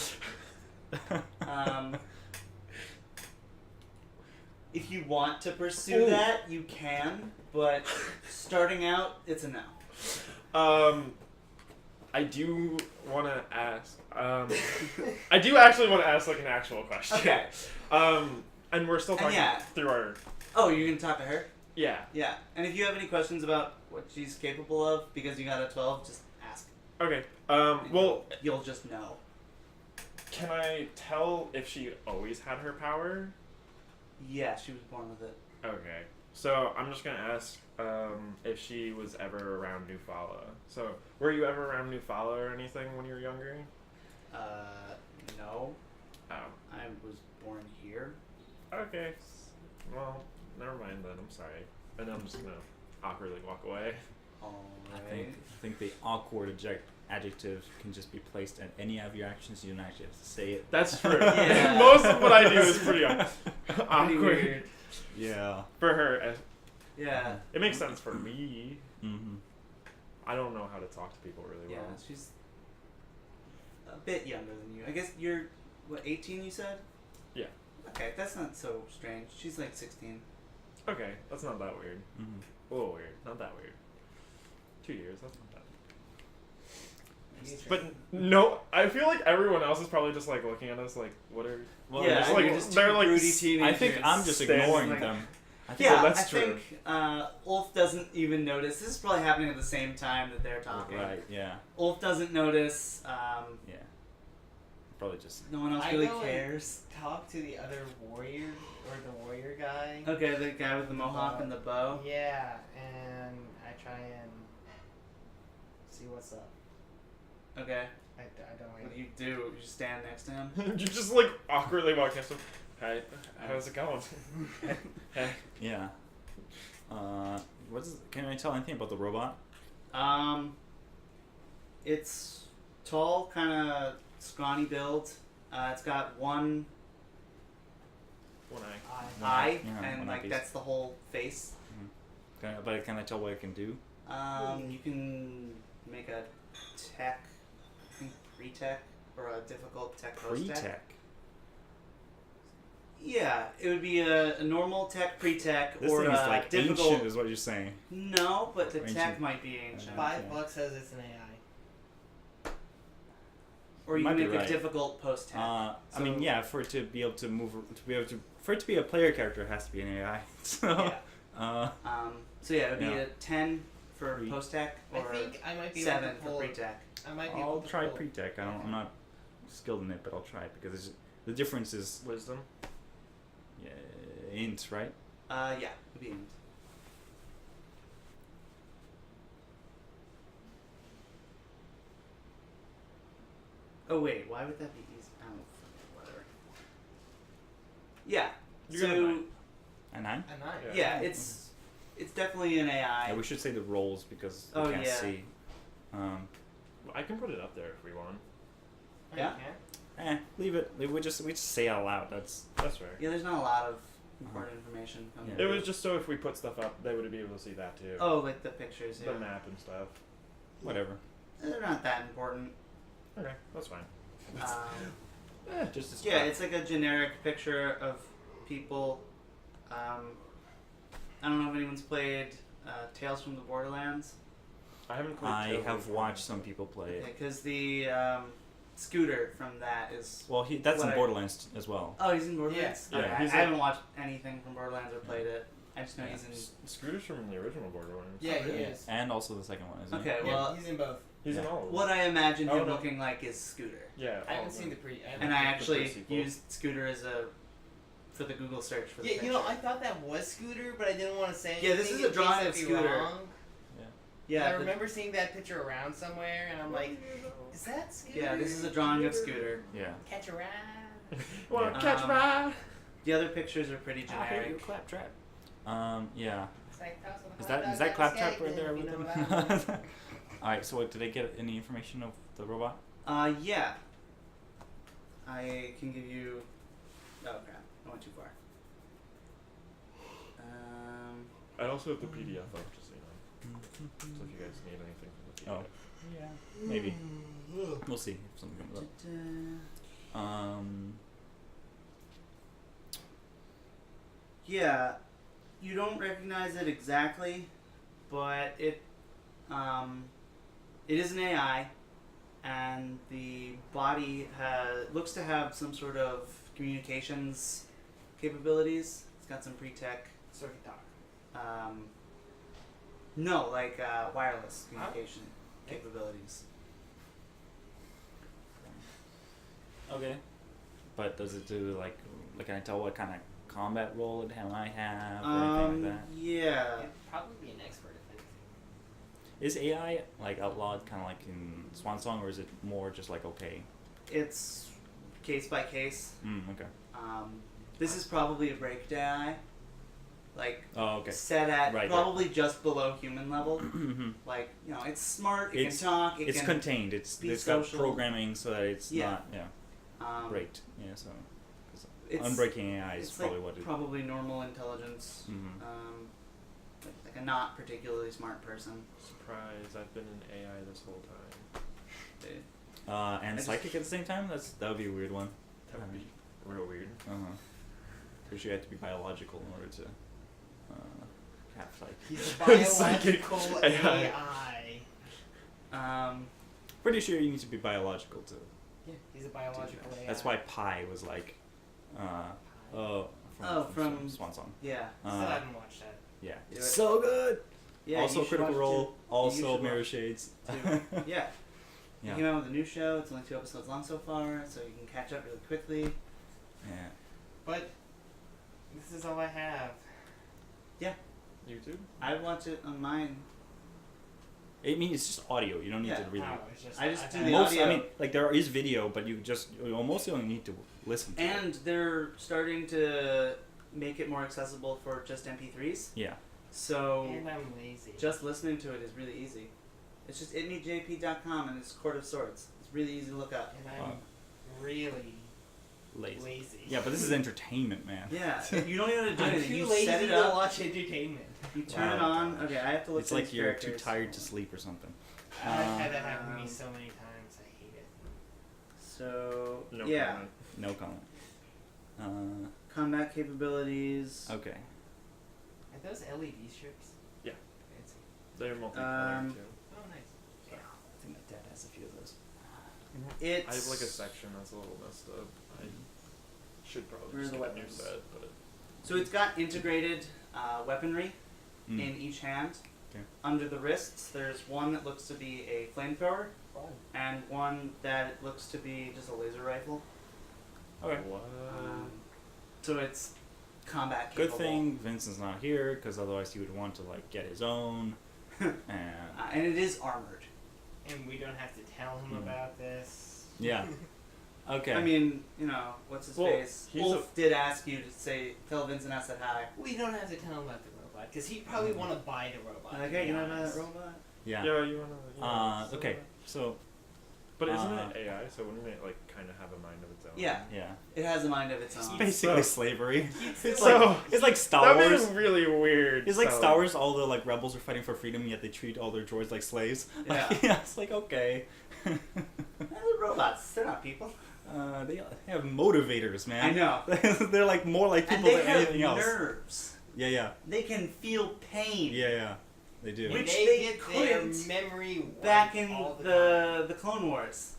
If you want to pursue Ooh. that, you can, but starting out, it's a no. I do want to ask. I do actually want to ask like an actual question. Okay. And we're still talking yeah. through our. Oh, you can talk to her? Yeah. Yeah. And if you have any questions about what she's capable of because you got a 12, just ask. Okay. Well, You'll just know. can I tell if she always had her power? Yeah, she was born with it. Okay. So I'm just gonna ask if she was ever around Newfalla. So were you ever around Newfalla or anything when you were younger? No. Oh. I was born here. Okay. Well, never mind then. I'm sorry. And I'm just gonna awkwardly walk away. Alright. I think the awkward adjective can just be placed at any of your actions. You don't actually have to say it. That's true. Yeah. Most of what I do is pretty Pretty awkward weird. Yeah. for her. Yeah. It makes sense for me. Mm-hmm. I don't know how to talk to people really Yeah, well. she's a bit younger than you. I guess you're, what, 18 you said? Yeah. Okay, that's not so strange. She's like 16. Okay, that's not that weird. Mm-hmm. A little weird. Not that weird. 2 years. That's not that. Future. But no, I feel like everyone else is probably just like looking at us like, what are? Well, yeah, just I like mean, just they're two like. broody s- teenagers I think I'm just standing ignoring like- them. I think Yeah, that's I true. think Ulf doesn't even notice. This is probably happening at the same time that they're talking. Right. Yeah. Ulf doesn't notice. Yeah. Probably just. No one else I really go and- cares. Talk to the other warrior or the warrior guy. Okay, the guy with the mohawk and the bow. Yeah, and I try and see what's up. Okay, I don't what like. do you do? You just stand next to him. You just like awkwardly walk next to him. Hey, how's it going? Hey. Yeah. Can I tell anything about the robot? It's tall, kind of scrawny build. It's got one One eye. eye, Yeah, and one like eyepiece. that's the whole face. But can I tell what it can do? You can make a tech, I think pre-tech, or a difficult tech post-tech. Pre-tech. Yeah, it would be a normal tech pre-tech This or thing is a like difficult. ancient, is what you're saying. No, but the Ancient. tech might be ancient. Okay. $5 says it's an AI. Or you Might can be make a right. difficult post-tech. I So- mean, yeah, for it to be able to move, for it to be a player character, it has to be an AI. So, Yeah. So yeah, it would be Yeah. a 10 for Pre- post-tech I or think I might be 7 able to for pull. pre-tech. I might be I'll able to try pull. pre-tech. I'm not skilled in it, but I'll try it because the difference is Wisdom. int, right? Yeah, it would be int. Oh wait, why would that be easy? I don't know, whatever. Yeah. You're gonna mind. A 9? A 9. Yeah, it's definitely an AI. Yeah, we should say the rolls because we Oh, can't yeah. see. I can put it up there if we want. Oh, Yeah. you can? Leave it. We just say it out loud. That's That's fair. Yeah, there's not a lot of important information coming. Yeah. It was just so if we put stuff up, they would be able to see that too. Oh, like the pictures. Yeah. The map and stuff. whatever. They're not that important. Okay, that's fine. Just Yeah, it's like a generic picture of people. I don't know if anyone's played Tales from the Borderlands. I haven't played. I Tales have of- watched some people play it. Because the Scooter from that is. Well, that's in What I- Borderlands as well. Oh, he's in Borderlands? Yeah. Okay, Yeah, I he's haven't watched anything from Borderlands or played it. I just know Yeah. he's in. Scooter's from the original Borderlands. Yeah, he really? is. And also the second one, isn't Okay, it? Yeah, well, he's in both. He's in Yeah. all of them. what I imagine Oh, him no. looking like is Scooter. Yeah. I all haven't of seen them. the pre. And I the actually pre-sequel. used Scooter as for the Google search for the Yeah, picture. you know, I thought that was Scooter, but I didn't want to say anything. Yeah, this is a in case drawing I'd of be Scooter. wrong. Yeah, I the- remember seeing that picture around somewhere, and I'm like, is that Scooter? yeah, this is a drawing of Scooter. Yeah. Catch a ride. Wanna Yeah. catch my? The other pictures are pretty generic. claptrap. Yeah. It's like, toss on the Is hot that dog, is that got claptrap steak, right there and with you know him? what I mean? All right. So, what, did I get any information of the robot? Yeah. I can give you. Oh crap! I went too far. I also have the PDF up, just so you know. So if you guys need anything from the PDF. Oh. Yeah. Maybe. We'll see if something comes up. Yeah, you don't recognize it exactly, but it is an AI. and the body looks to have some sort of communications capabilities. It's got some pre-tech. Circuit talk. No, like wireless communication Okay. capabilities. Okay. But does it do like can I tell what kind of combat role it might have or anything like that? Yeah. It'd probably be an expert if anything. Is AI like outlawed kind of like in Swan Song, or is it more just like okay? It's case by case. Okay. This is probably a break AI. Like Oh, okay. set at Right, probably just below human level. Mhm. Like, it's smart, it It's- can talk, it It's can contained. It's be got social. programming so that it's Yeah. not um, breaked. Yeah, so 'cause it's, unbreaking AI is it's probably like what it. probably normal intelligence. Mhm. Like a not particularly smart person. Surprise! I've been in AI this whole time. And just- psychic at the same time. That would be a weird one. That would be real weird. Pretty sure you have to be biological in order to have psychic. He's a Psychic biological AI. AI. Pretty sure you need to be biological to. Yeah, he's a biological AI. That's why Pi was like, from Swan Song. Yeah. Still haven't watched that. Yeah, Do it's it. so good. Yeah. Also you should Critical watch Role. You Also should Mirror watch Shades. too. Yeah. Yeah. It came out with a new show. It's only 2 episodes long so far, so you can catch up really quickly. Yeah. But this is all I have. YouTube? I'd watch it on mine. I mean, it's just audio. You don't need Yeah. to really. Oh, it's just, I just I've do had- the Most, I audio. mean, like there is video, but you mostly only need to listen to And it. they're starting to make it more accessible for just MP3s. Yeah. So And I'm lazy. just listening to it is really easy. It's just itmejp.com and it's Court of Swords. It's really easy to look up. And I'm Wow. really Lazy. lazy. Yeah, but this is entertainment, man. Yeah, you don't even have to do I'm anything. too You lazy set it to up, watch entertainment. you turn it Wow. on. Okay, I have to look It's at like these you're too characters. tired to sleep or something. I've had that happen to Um, me so many times. I hate it. So No yeah, comment. No comment. combat capabilities. Okay. Are those LED strips? Yeah. Fancy. They're multicolored Um, too. Oh, nice. I think my dad has a few of those. It's I have like a section that's a little messed up. I should probably Where are just the get a new weapons? set, but So it's got integrated weaponry Mm. in each hand. Okay. Under the wrists, there's one that looks to be a flamethrower, and one that looks to be just a laser rifle. Okay. what? So it's combat Good capable. thing Vincent's not here, because otherwise he would want to like get his own. And And it is armored. And we don't have to tell him Mhm. about this. yeah. Okay. I mean, what's his Well, face? he's Ulf did ask you to tell Vincent I said hi. We don't have to tell him about the robot because he'd probably want to buy the robot. to Okay, be you know that honest. robot? yeah. Yeah, you wanna. Yeah, Okay. So But isn't Uh, it AI? So wouldn't it like kind of have a mind of its own? Yeah, yeah, it has a mind of its it's own. basically So- slavery. It's So- like it's like Star That Wars. is really weird. It's like so- Star Wars. All the like rebels are fighting for freedom, yet they treat all their droids like slaves. Yeah. Yeah. It's like okay. They're robots. They're not people. They have motivators, man. I know. They're like more like And people they than have anything else. nerves. Yeah. They can feel pain. Yeah. They do. And Which they they get their couldn't memory Back wiped in all the the Clone Wars,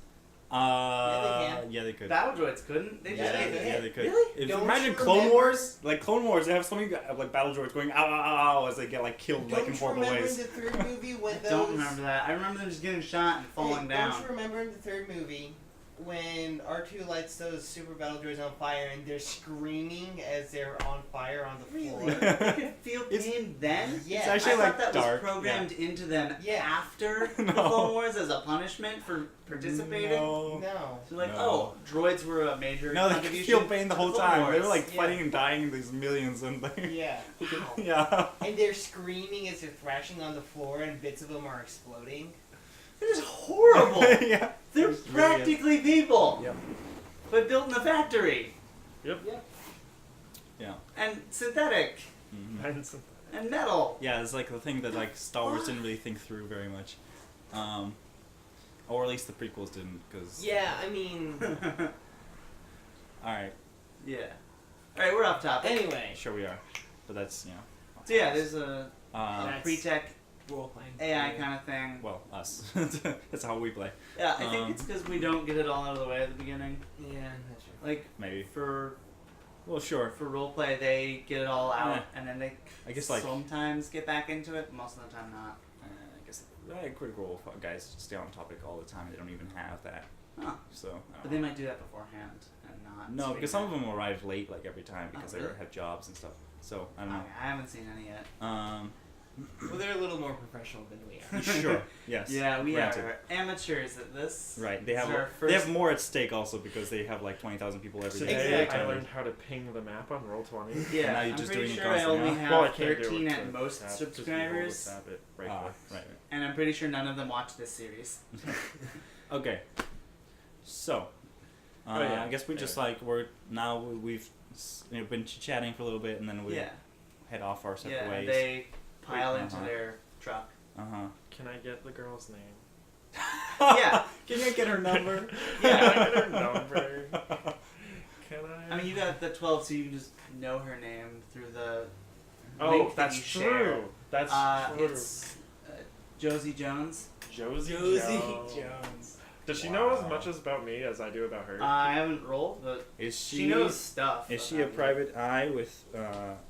Yeah, they could. battle droids couldn't. They Yeah, just they Yeah, they could. Really? If Don't imagine you Clone remember- Wars, like Clone Wars, they have so many like battle droids going ow ow ow, ow as they get like killed Don't like in you horrible remember ways. in the third movie when I those? don't remember that. I remember them just getting shot and falling Hey, down. Don't you remember in the third movie when R2 lights those super battle droids on fire and they're screaming as they're on fire on the floor? Really? They could feel It's- pain then? Yeah. It's actually I thought like that dark. was programmed into them Yeah. after the No. Clone Wars as a punishment for participating. No. No. So like, No. oh, droids were a major No, they could contribution feel pain the to whole Clone time. They were Wars. like Yeah. fighting and dying these millions and they Yeah. Ow. yeah. And they're screaming as they're thrashing on the floor and bits of them are exploding. They're just horrible. yeah. They're It's really practically people, Yep. but built in a factory Yep. Yeah. and synthetic Mhm. Benson. and metal. Yeah, it's like the thing that like Star Wars didn't really think through very much, or at least the prequels didn't, because. Yeah, I mean. All right, Yeah. All right, we're off topic. Anyway. sure we are, but that's So yeah, there's a Uh, That's- pre-tech role playing. AI kind of thing. Well, us. That's how we play. Yeah, I think it's because we don't get it all out of the way at the beginning. Yeah, that's true. Like Maybe. for Well, sure. roleplay, they get it all out, Yeah. and then they I guess like sometimes get back into it. Most of the time, not. I guess Critical Role guys stay on topic all the time. They don't even have that. Huh. So. I don't But they know. might do that beforehand and not. No, speak because some of it. them arrive late, like every time, because really? they have jobs and stuff. So I don't Okay, know. I haven't seen any yet. Well, they're a little more professional than we are. Sure. Yes. Yeah, we Granted. are amateurs at this. Right. They This have is our they have first- more at stake also because they have like 20,000 people every day. Today I Exactly. learned how to ping the map on Roll20. Yeah, And now you're I'm just pretty doing it sure I constantly only now? have Well, I can't do it 13 with at the most tab, just hold the subscribers, tab it right Ah, click. right. and I'm pretty sure none of them watch this series. Okay. So, Oh, yeah. I guess we just like we've been chatting for a little bit and then we Yeah, head off our separate yeah. ways. They pile into Uh-huh. their truck. Can I get the girl's name? Yeah. Can you get her number? Can I get her number? Can I? I mean, you got the 12, so you can just know her name through the Oh, link that that's you true. share. That's true. It's Josie Jones. Josie Jones. Jones. Does she know as much about me as I do about her? I haven't rolled, but Is she knows stuff. Is she a about you. private eye with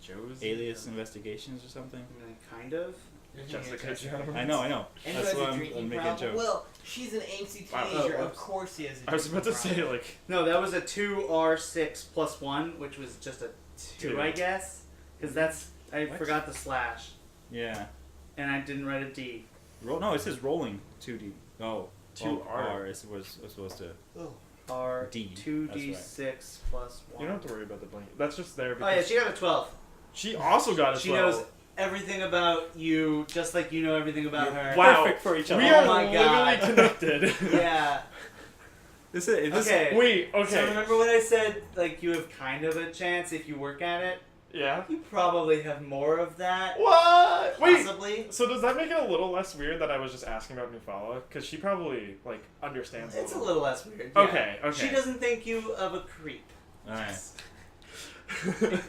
Josie. alias Jones. investigations or something? I mean, kind of. Jessica Jones. I know. And That's who has why a I'm drinking making a problem? joke. Well, she's an angsty Wow. teenager. Oh, of oops. course, he has a I was drinking about to say, problem. like, No, that was a 2R6 plus 1, which was just a 2, Two. I guess. Because I What? forgot the slash. Yeah. And I didn't write a D. No, it says rolling 2D. Oh. 2R. It was supposed to. R D, 2D6 plus 1. you don't have to worry about the blanket. That's just there Oh because yeah, she got a 12. she also got a 12. She knows everything about you, just like you know everything about You're her. Wow. Perfect for each other. We Oh are my literally God. connected. Yeah. This is Okay. Wait, okay. So remember when I said like you have kind of a chance if you work at it? Yeah. You probably have more of that. What? Wait. Possibly. So does that make it a little less weird that I was just asking about Nufala? Because she probably like understands. It's a little. little less weird. Yeah. Okay. Okay. She doesn't think you of a creep. Alright.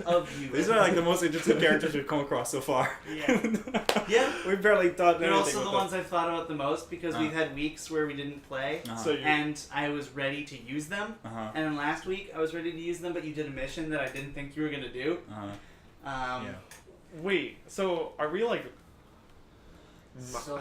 Of you. These are like the most interesting characters we've come across so far. Yeah. Yeah. We barely thought They're anything also the with ones I've thought about the most because we've Uh. had weeks where we didn't play, them. So you. and I was ready to use them. Uh-huh. And then last week I was ready to use them, but you did a mission that I didn't think you were gonna do. Uh-huh. Yeah. Wait. So are we like? So-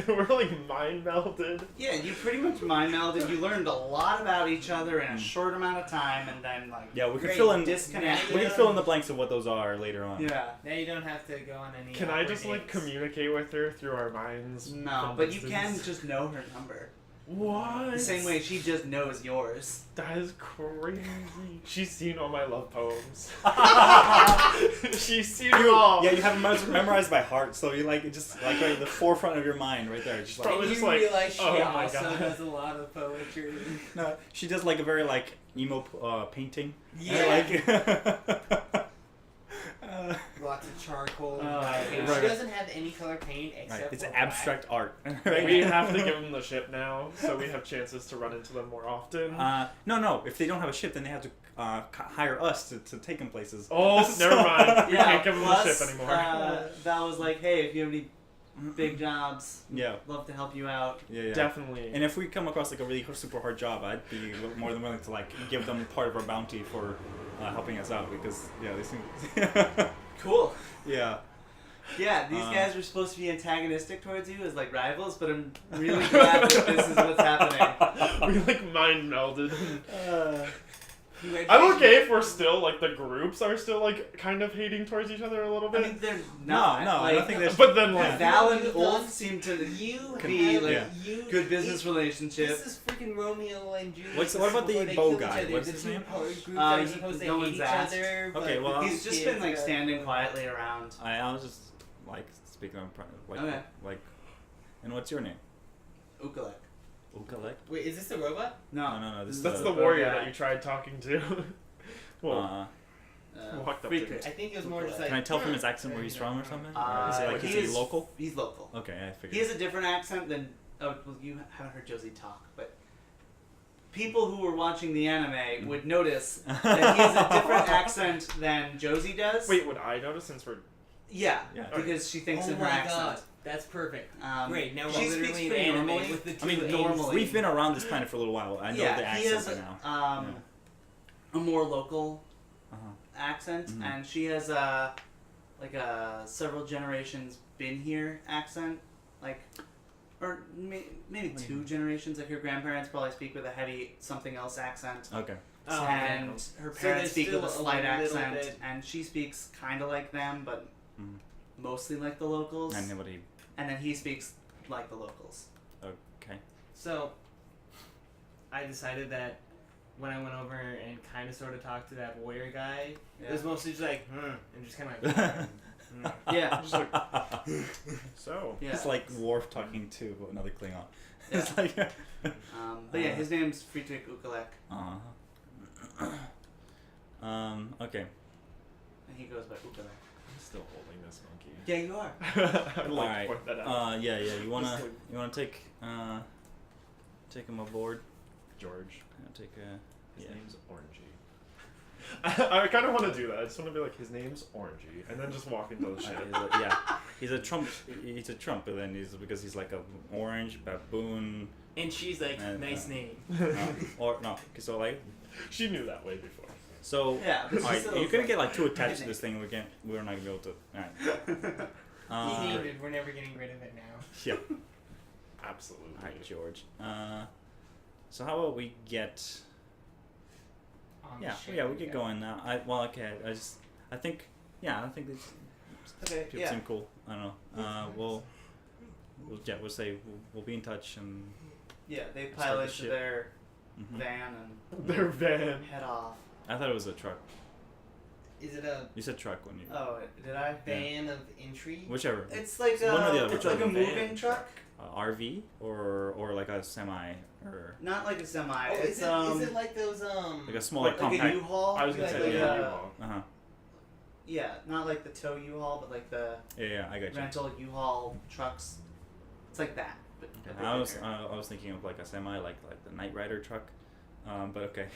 We're like mind melded. Yeah, you pretty much mind melded. You learned a lot about each other in a Mm. short amount of time, and then like Yeah, we could great, fill in. disconnect. We can fill in the blanks of what those are later on. Yeah. Now you don't have to go on any. Can I awkward just like dates. communicate with her through our minds? No, from but you can distance? just know her number. What? The same way she just knows yours. That is crazy. She's seen all my love poems. She's seen them all. Yeah, you have them memorized by heart, so you like it just like right at the forefront of your mind, right there. Just like, Probably And just you like, realize she oh my also God. does a lot of poetry. no, she does like a very like emo painting. Yeah. Like, Lots of charcoal. Oh, and right. She doesn't have any color paint except right, it's for abstract art. Right? We have to give them the ship now, so we have chances to run into them more often. No. If they don't have a ship, then they have to hire us to take them places. Oh, So- never mind. We Yeah, can't give them the plus, ship anymore. Val was like, hey, if you have any big jobs, Yeah, love to help you out. yeah. Definitely. And if we come across like a really super hard job, I'd be more than willing to like give them part of our bounty for helping us out because yeah, they seem. Cool. Yeah. Yeah, these Uh, guys were supposed to be antagonistic towards you as like rivals, but I'm really glad that this is what's happening. we like mind melded. Congratulations. I'm okay if we're still like the groups are still like kind of hating towards each other a little I bit. mean, they're not. no, I like, don't think there's. but then like, like Val and You've Ulf done- seem to You be have, like Yeah. you, good business it- relationship. This is freaking Romeo and Juliet. What about the before they bow kill each guy? other. What's the his two name? groups Uh, are he- supposed to no hate one's each asked. other. Okay, but well, the He's just kids been like are- standing quietly around. I was just like speaking on like Okay. like. And what's your name? Ukulek. Ukalek. Wait, is this the robot? No, no. This is that's the the warrior guy. that you tried talking to. well, walked up to Friedrich. I think it was more just like. Can I tell from his accent where he's from or something? Or Uh, is it like he is he is- local? He's local. Okay, I figured. He has a different accent than. Oh, well, you haven't heard Josie talk, but people who were watching the anime would notice that he has a different accent than Josie does. wait, would I notice since we're Yeah, Yeah. because she thinks Oh in her my accent. god. That's perfect. Great. Now we're she speaks literally in pretty anime normally. with the two I mean, A's. normally. we've been around this planet for a little while. I know the he has accent by now. a more local Uh-huh. accent, Mhm. and she has like a several generations been here accent, like, or maybe What do you two mean? generations. Like her grandparents probably speak with a heavy something else accent, Okay. Oh, and okay. her So parents there's speak with a still a slight little accent, bit- and she speaks kind of like them, but Mhm. mostly like the locals. And nobody. And then he speaks like the locals. Okay. So, I decided that when I went over and kind of sort of talked to that warrior guy, it was mostly just like, and just kind of like, Yeah. Just like, so. Yeah. It's like Worf talking to another Klingon. Yeah. It's like. But yeah, his name's Friedrich Ukalek, Okay. and he goes by Ukalek. I'm still holding this monkey. Yeah, you are. I'd like Alright. to point that out. Yeah. You wanna Just like- take him aboard? George. Take His yeah. name's Orangey. I kind of want to do that. I just want to be like, his name's Orangey, and then just walk into the ship. He's a Trump. He's a Trump, but then because he's like a orange baboon, and she's like, And, nice name. or no. So like, She knew that way before. so Yeah, but she alright, still you're is gonna like- get like too attached to this thing. We're not gonna be able to. Alright. He named it. We're never getting rid of it now. Yeah. Absolutely. Alright, George. So how about we get? On the Yeah, ship, yeah, we get going now. Okay. I think this Okay, people yeah. seem cool. I don't know. We'll say we'll be in touch and. Yeah, they Start pile the into ship. their Mhm. van and Their van. head off. I thought it was a truck. Is it a You said truck when you. Oh, did I? van of intrigue? Whichever. It's like One or the other. it's like a Van. moving truck, RV or like a semi or not like a semi. Oh, it's is it like those like a small like a compact. U-Haul. I was gonna like, say, like yeah, a- U-Haul. Uh-huh. Yeah, not like the tow U-Haul, but like the Yeah, I got you. rental U-Haul trucks. It's like that. But a bit I was bigger. I was thinking of like a semi, like the Knight Rider truck. But okay.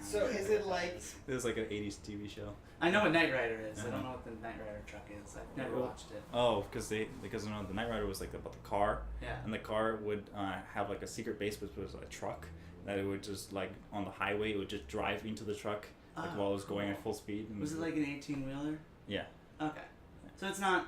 So is it like? It was like an 80s TV show. I know what Knight Rider is. I Uh-huh. don't know what the Knight Rider truck is. I've never Well, watched it. Oh, because you know the Knight Rider was like about the car, Yeah. and the car would have like a secret base, which was a truck that it would just like on the highway it would just drive into the truck like Oh, while it was going cool. at full speed. And Was it like an 18-wheeler? Yeah. Okay. So it's not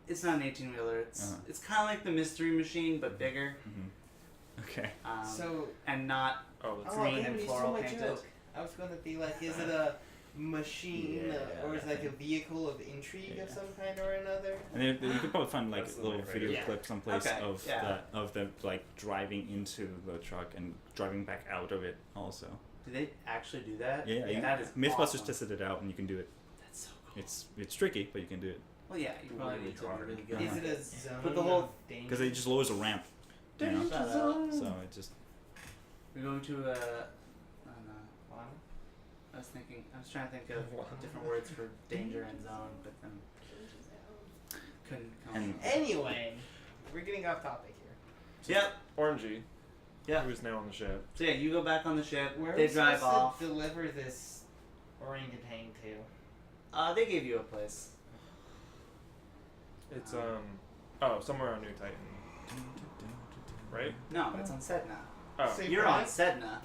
an 18-wheeler. It's Uh-huh. it's kind of like the Mystery Machine but bigger. Mm-hmm. Okay. So And not Oh, that's green I and missed floral my painted. joke. I was going to be like, is it a machine Yeah, or is it like a I think- vehicle of intrigue of Yeah. some kind or another? And you could probably find like That's a the little Knight video Rider. clip someplace Okay, of yeah. them like driving into the truck and driving back out of it also. Do they actually do that? Yeah, Like, that is MythBusters awesome. tested it out and you can do it. That's so cool. It's tricky, but you can do it Well, yeah, you probably Really need to be hard. really good. Is at it a zone But the whole- of danger? because it just lowers a ramp. You know? Shut up. So it just We're going to I don't know. Wow. I was trying to think of different words for danger and zone, but then couldn't come And- up. Anyway, we're getting off topic here. Yep. Orangey. Yeah. Who's now on the ship. So yeah, you go back on the ship. Where are they we drive supposed off. to deliver this orangutan to? They gave you a place. It's somewhere on New Titan. Right? No, it's on Sedna. Oh. Same You're on planet? Sedna.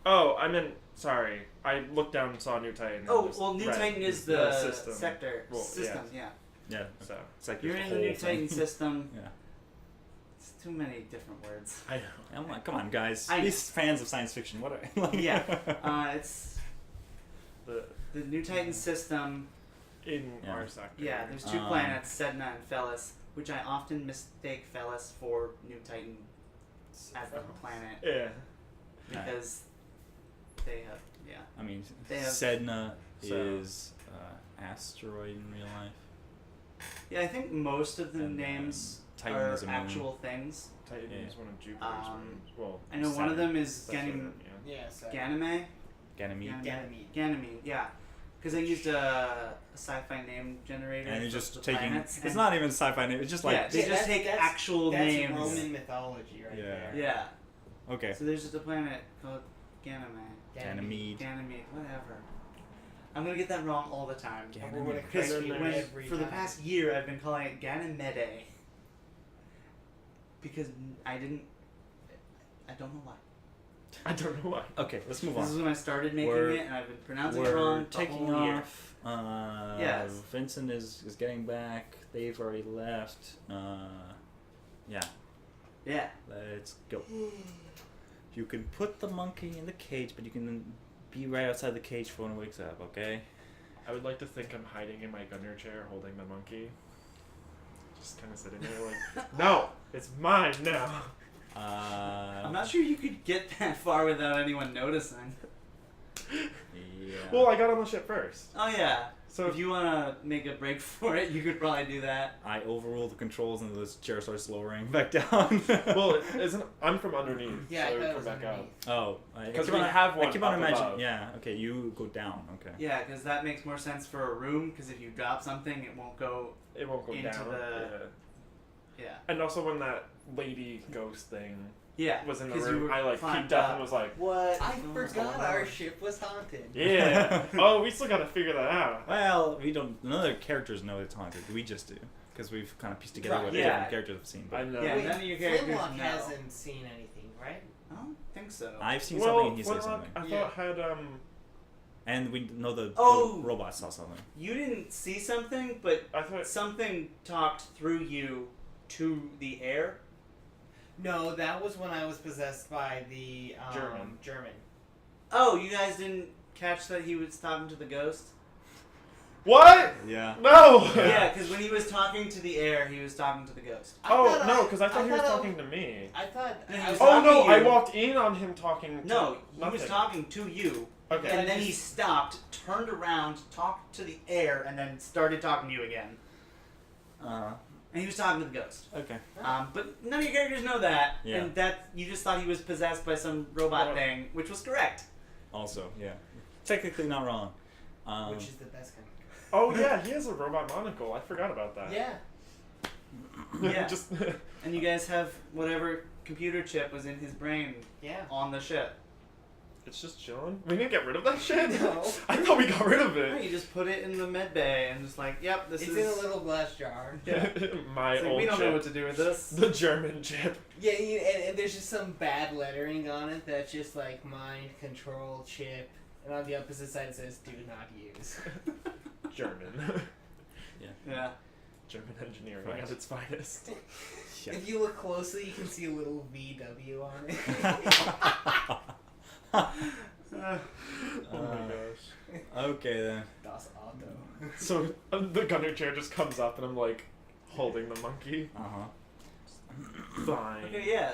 Oh, I meant sorry. I looked down and saw New Titan. and Oh, just well, New read Titan is the the system. sector. Well, system, yeah. yeah. So It's like You're this in the whole New thing. Titan system. Yeah. It's too many different words. I know. I'm like, come on, guys. I- These fans of science fiction. What are like? Yeah. It's The the New Titan system. in Yeah. our sector. Yeah, there's two planets, Sedna and Felis, which I often mistake Felis for New Titan as the planet Yeah. because they have I mean, They have- Sedna So- is asteroid in real life. Yeah, I think most of the And, names Titan are is a moon. actual things. Titan Yeah. is one of Jupiter's moons. Well, I know one of Saturn. them is That's what I Ganem- meant, yeah. Yeah, so. Ganymede. Ganymede. Ganymede. Yeah. Because I used a sci-fi name generator. And you're for just the taking. planets, It's and- not even sci-fi name. It's just like. yeah, they Yeah, just that's- take that's- actual That's names. Roman mythology right Yeah. there. Yeah. Okay. So there's just a planet called Ganymede. Ganymede. Ganymede, whatever. I'm gonna get that wrong all the time. Ganymede. We're gonna Because correct you when- every for the time. past year I've been calling it Ganymede. Because I didn't. I don't know why. I don't know why. Okay, let's move This is on. when I started making We're- it, and I've been pronouncing it We're wrong. taking the whole year. off. Yes. Vincent is getting back. They've already left. Yeah. Yeah. Let's go. You can put the monkey in the cage, but you can be right outside the cage for when it wakes up, okay? I would like to think I'm hiding in my gunner chair holding the monkey. Just kind of sitting there like, no, it's mine now. I'm not sure you could get that far without anyone noticing. Yeah. Well, I got on the ship first. Oh yeah. So If you want to make a break for it, you could probably do that. I overrule the controls and this chair starts lowering back down. well, isn't I'm from underneath, Yeah, so I it thought it would was come back up. underneath. Oh, Because keep we on- have one I keep on up imagining. above. Yeah. Okay, you go down. Okay. Yeah, because that makes more sense for a room. Because if you drop something, it won't go. It won't go Into down. the- Yeah. Yeah. And also when that lady ghost thing Yeah. was in the 'cause you room, were I like climbed peeked up up. and was like, What? I What's forgot going our on? ship was haunted. yeah. Oh, we still gotta figure that out. Well, we don't. None of the characters know it's haunted. We just do because we've kind of pieced together Right, what yeah. different characters have seen. I But know. Yeah, Wait, none of your characters Flintlock know. hasn't seen anything, right? I don't think so. I've seen well, something and he said Flintlock, something, I Yeah. thought had and we know the Oh! robot saw something. You didn't see something, but I thought something talked through you to the air. No, that was when I was possessed by the German. Oh, you guys didn't catch that he was talking to the ghost? what? Yeah. No. Yeah, because when he was talking to the air, he was talking to the ghost. Oh no, because I thought he was I- talking to me. I thought. No, he I was Oh talking no, to I you. walked in on him talking. To No, he nothing. was talking to you. Okay. And then he stopped, turned around, talked to the air, and then started talking to you again. And he was talking to the ghost. Okay. But none of your characters know that, Yeah. and that you just thought he was possessed by some robot Well- thing, which was correct. Also, yeah. Technically not wrong. which is the best kind. Oh yeah, he has a robot monocle. I forgot about that. Yeah. Yeah. Just And you guys have whatever computer chip was in his brain Yeah. on the ship. it's just chilling. We didn't get rid of that shit. No. I thought we got rid of Yeah, it. you just put it in the med bay and just like, yep, this It's is. in a little glass jar. Yeah. My It's like, old we don't chip. know what to do with this. The German chip. Yeah, and there's just some bad lettering on it that's just like mind control chip, and on the opposite side it says do not use. German. Yeah. German engineering Right. at its finest. Yeah. If you look closely, you can see a little VW on it. Uh, Oh my gosh. Okay then. Das Auto. So the gunner chair just comes up and I'm like holding the monkey. Uh huh. Fine. okay, yeah.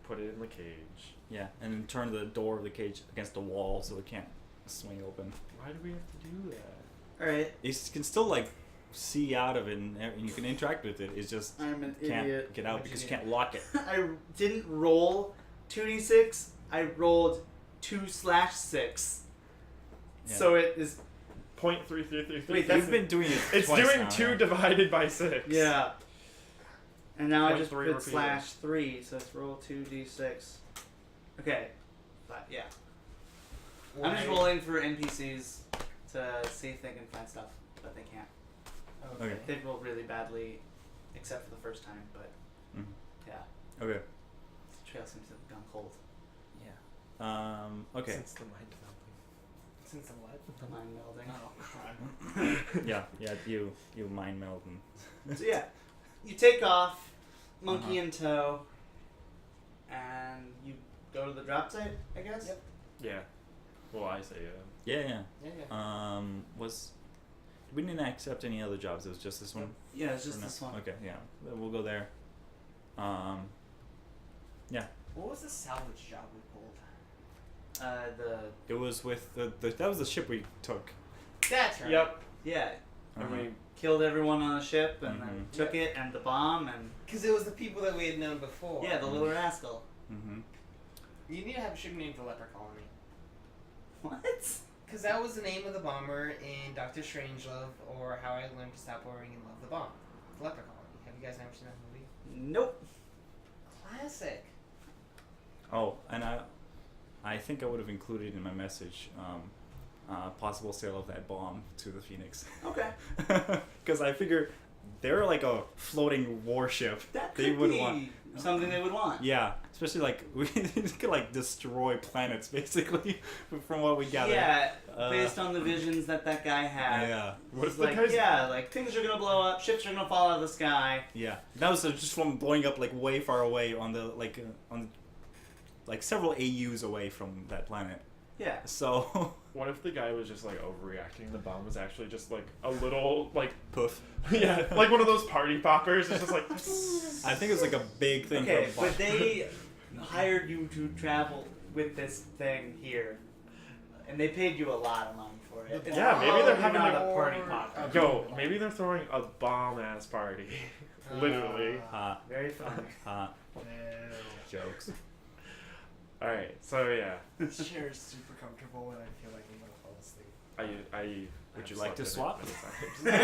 Put it in the cage. Yeah, and then turn the door of the cage against the wall so it can't swing open. Why do we have to do that? Alright. You can still like see out of it and you can interact with it. It's just I'm an can't idiot. get out What'd you because you do? can't lock it. I didn't roll 2d6. I rolled 2/6. Yeah. So it is. 0.3333. Wait, that's You've been doing it. it's twice doing now, 2 yeah. divided by 6. Yeah. And now I Point just three put repeated. /3, so it's roll 2d6. Okay. But yeah. I'm just Why- rolling for NPCs to see if they can find stuff, but they can't. Okay. They rolled really badly, except for the first time, but Mhm. yeah. Okay. The trail seems to have gone cold. Yeah. Okay. Since the mind Since the what? The mind melding. Oh, God. Yeah. Yeah. You mind meld and So yeah, you take off, monkey Uh-huh. in tow, and you go to the drop site, I guess. Yep. Yeah. Well, I say yeah. Yeah, yeah. We didn't accept any other jobs. It was just this one. Yeah, it's just For now? this one. Okay. Yeah. Then we'll go there. Yeah. What was the salvage job we pulled? The It was with the that was the ship we took. That's right. Yep. yeah, And Uh-huh. we killed everyone on the ship and then Mhm. took it and the bomb and Because it was the people that we had known before. yeah, the little rascal. Mm-hmm. You need to have a ship named the Leper Colony. What? Because that was the name of the bomber in Doctor Strangelove, or How I Learned to Stop Worrying and Love the Bomb. The Leper Colony. Have you guys never seen that movie? Nope. Classic. Oh, and I think I would have included in my message possible sale of that bomb to the Phoenix. Okay. Because I figure they're like a floating warship. That They could would be want- something they would want. Yeah, especially like we could like destroy planets basically from what we gather. Yeah, Uh, based on the visions that guy had. Yeah, What if It's the like, guy's yeah, like things are gonna blow up, ships are gonna fall out of the sky. yeah. That was just from blowing up like way far away on the on like several AUs away from that planet. Yeah. So What if the guy was just like overreacting? The bomb was actually just like a little like poof. yeah, like one of those party poppers. It's just like I think it's like a big thing. Okay, for but they hired you to travel with this thing here, and they paid you a lot of money for it. It's Yeah, maybe they're probably having not a- a party popper. yo, maybe they're throwing a bomb ass party, literally. ha Very funny. ha No. jokes. All right, so yeah, This chair is super comfortable and I feel like I'm gonna fall asleep. I Would have you like to slept swap? in it many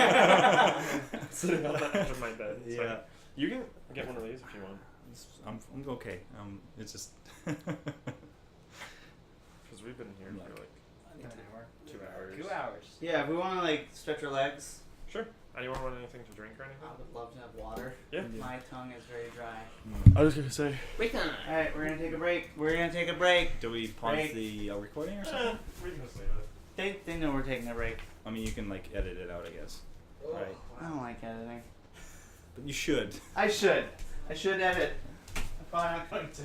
times. Sitting on the edge of my bed. It's Yeah. fine. You can get one of these if you want, I'm okay. It's just. because we've been here for like An hour. 2 hours. 2 hours. Yeah, if we want to like stretch our legs, Sure. Anyone want anything to drink or anything? I would love to have water. Yeah. My tongue is very dry. Mm. I was gonna say. Break time. All right, we're gonna take a break. We're gonna take a break. Do we pause Break. the recording or something? We can just leave it. They know we're taking a break. I mean, you can like edit it out, I guess. Right. I don't like editing. But you should. I should. I should edit. I'm probably not going to.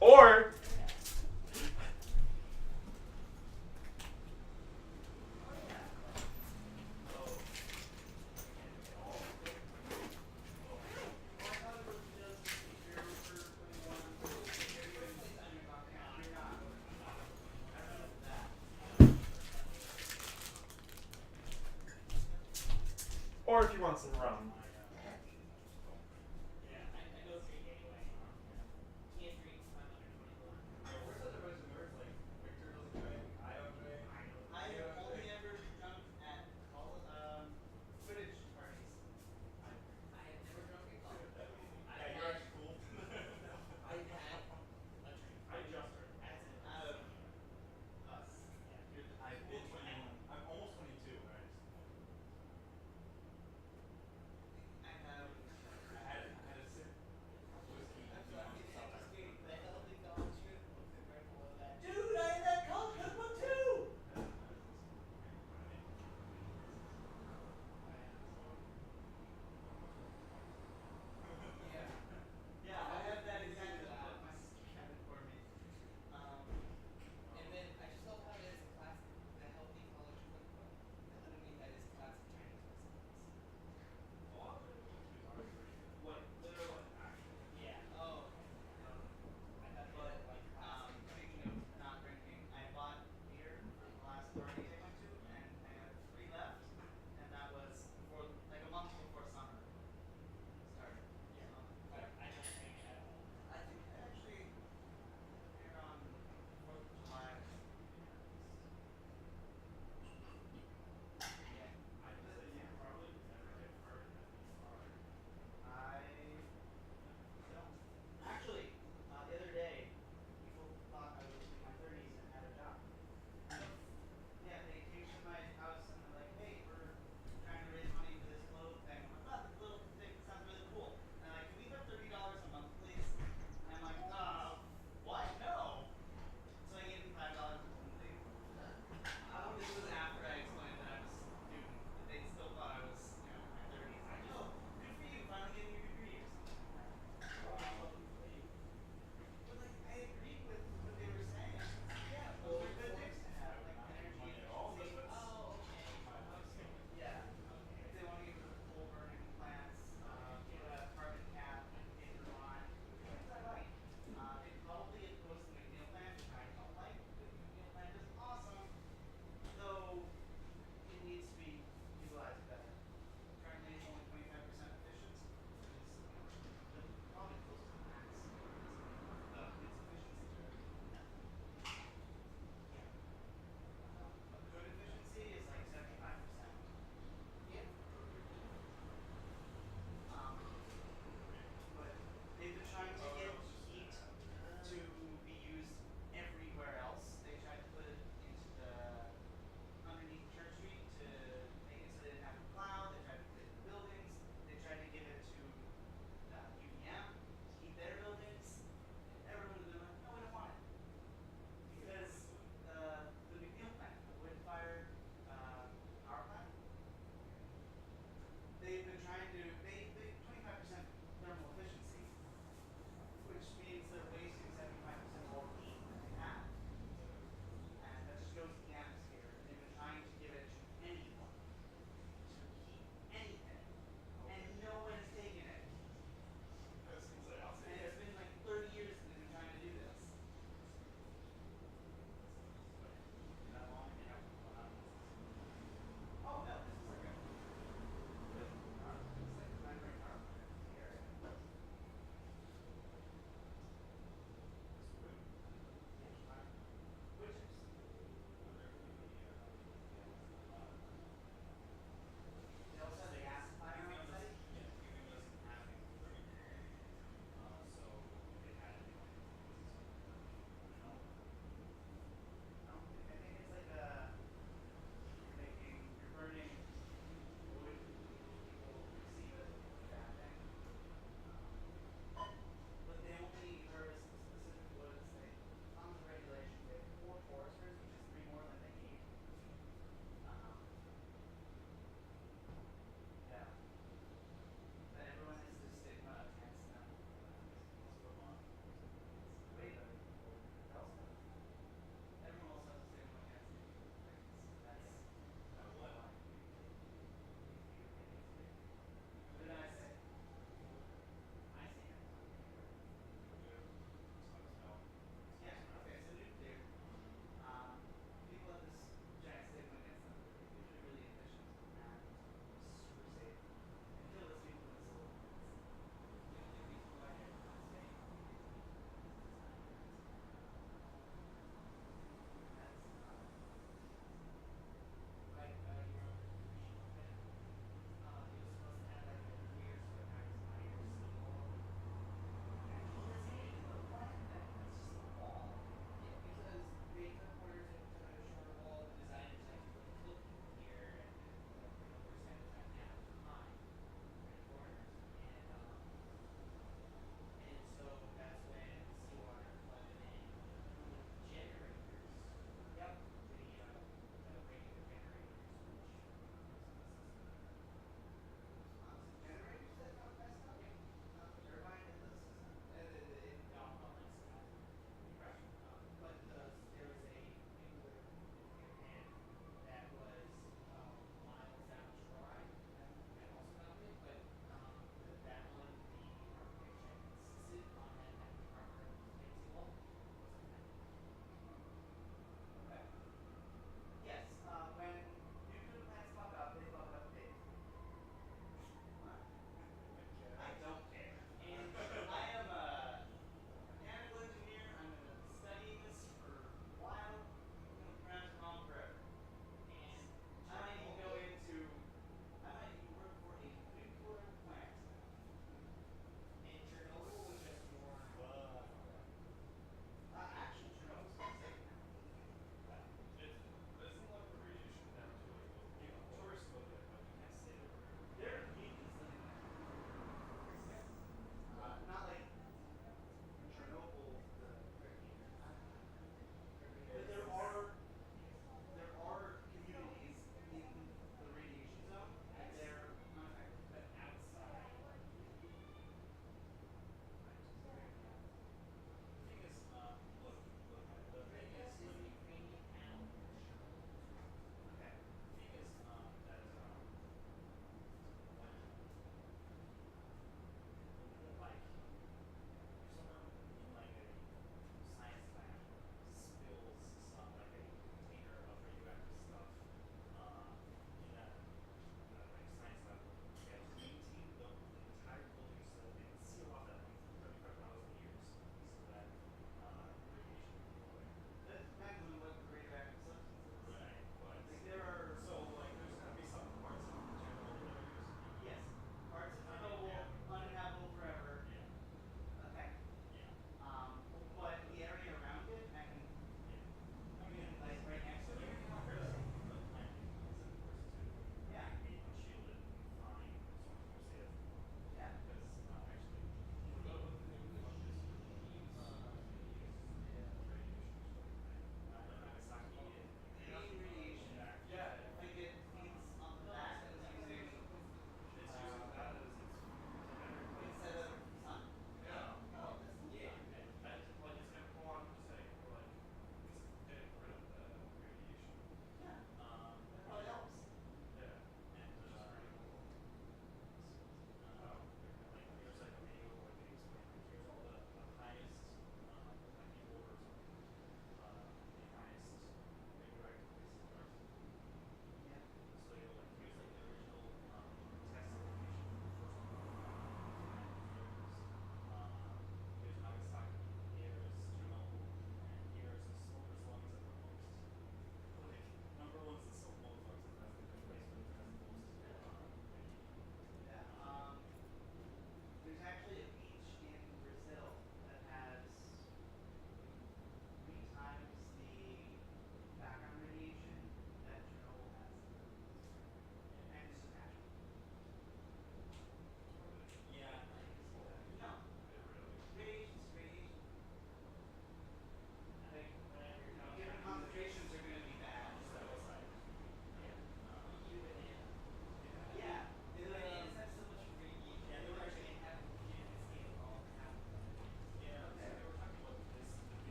Or or if you want some rum. I have only ever drunk at Quidditch parties.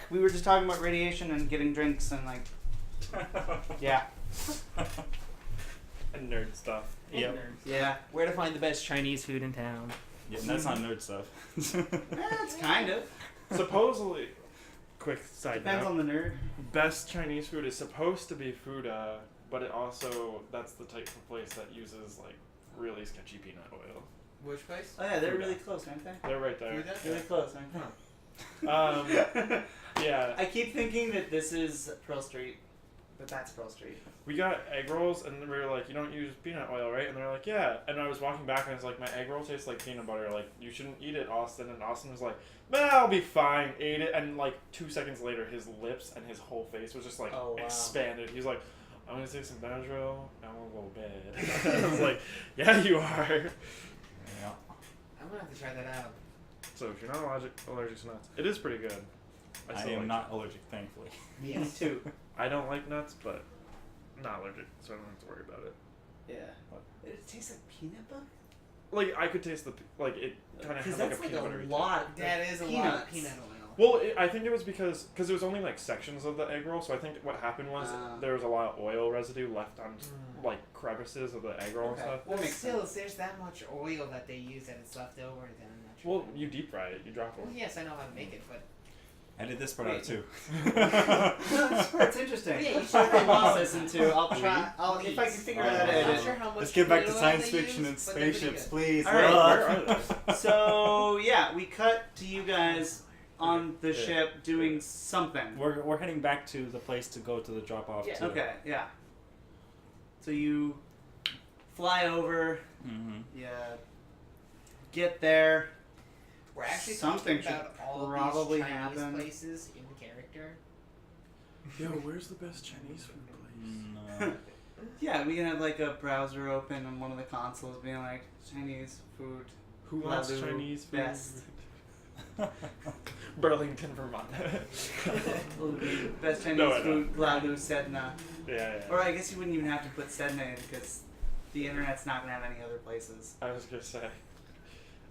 We were just talking about radiation and getting drinks and like, yeah, And nerd stuff. Yep. yeah. Where to find the best Chinese food in town? Yeah, that's not nerd stuff. It's kind of Supposedly, quick side depends note, on the nerd. best Chinese food is supposed to be Fuda, but it also, that's the type of place that uses like really sketchy peanut oil. Which place? Oh yeah, they're really close, aren't they? They're right there. Fuda? Really close, aren't they? Yeah, I keep thinking that this is Pearl Street, but that's Pearl Street. we got egg rolls, and we were like, you don't use peanut oil, right? And they're like, yeah. And I was walking back, and I was like, my egg roll tastes like peanut butter. Like, you shouldn't eat it, Austin. And Austin was like, nah, I'll be fine. Ate it, and like 2 seconds later, his lips and his whole face was just like Oh, wow. expanded. He was like, I'm gonna take some Benadryl, and I'm gonna go to bed. I was like, yeah, you are. Yeah. I'm gonna have to try that out. So if you're not allergic to nuts, it is pretty good. I still am like not allergic, thankfully. Me too. I don't like nuts, but not allergic, so I don't have to worry about it. Yeah. It tastes like peanut butter. Like I could taste like it kind of Because has like that's a like peanut a buttery taste. lot. That is a lot peanuts. of peanut oil. Well, I think it was because it was only like sections of the egg roll, so I think what happened was there was a lot of oil residue left on like crevices of the egg roll Okay. and stuff. Well, That makes still, sense. if there's that much oil that they use that it's left over, then I'm not sure. Well, you deep fry it, you drop Well, it. yes, I know how to make it, but Edit this part out too. It's interesting. Yeah, you should Something have I'll listen to. I'll try. I'll if I can figure out how to I'm not edit. sure how much Let's get back to peanut oil science they fiction use, and but they're pretty spaceships, good. please. All right. Where are they? So yeah, we cut to you guys on the Yeah. ship doing something. We're heading back to the place to go to the drop off. Yeah. Okay, yeah. So you fly over. Mm-hmm. You get there. We're actually Something talking about all of probably these Chinese happen. places in character. Yo, where's the best Chinese food place? No. Yeah, we can have like a browser open on one of the consoles, being like Chinese food. Who wants Lalu Chinese food? best. Burlington, Vermont. Best Chinese No, I know. food, Glalu, Sedna. Yeah. Or I guess you wouldn't even have to put Sedna in because the internet's not gonna have any other places. I was gonna say.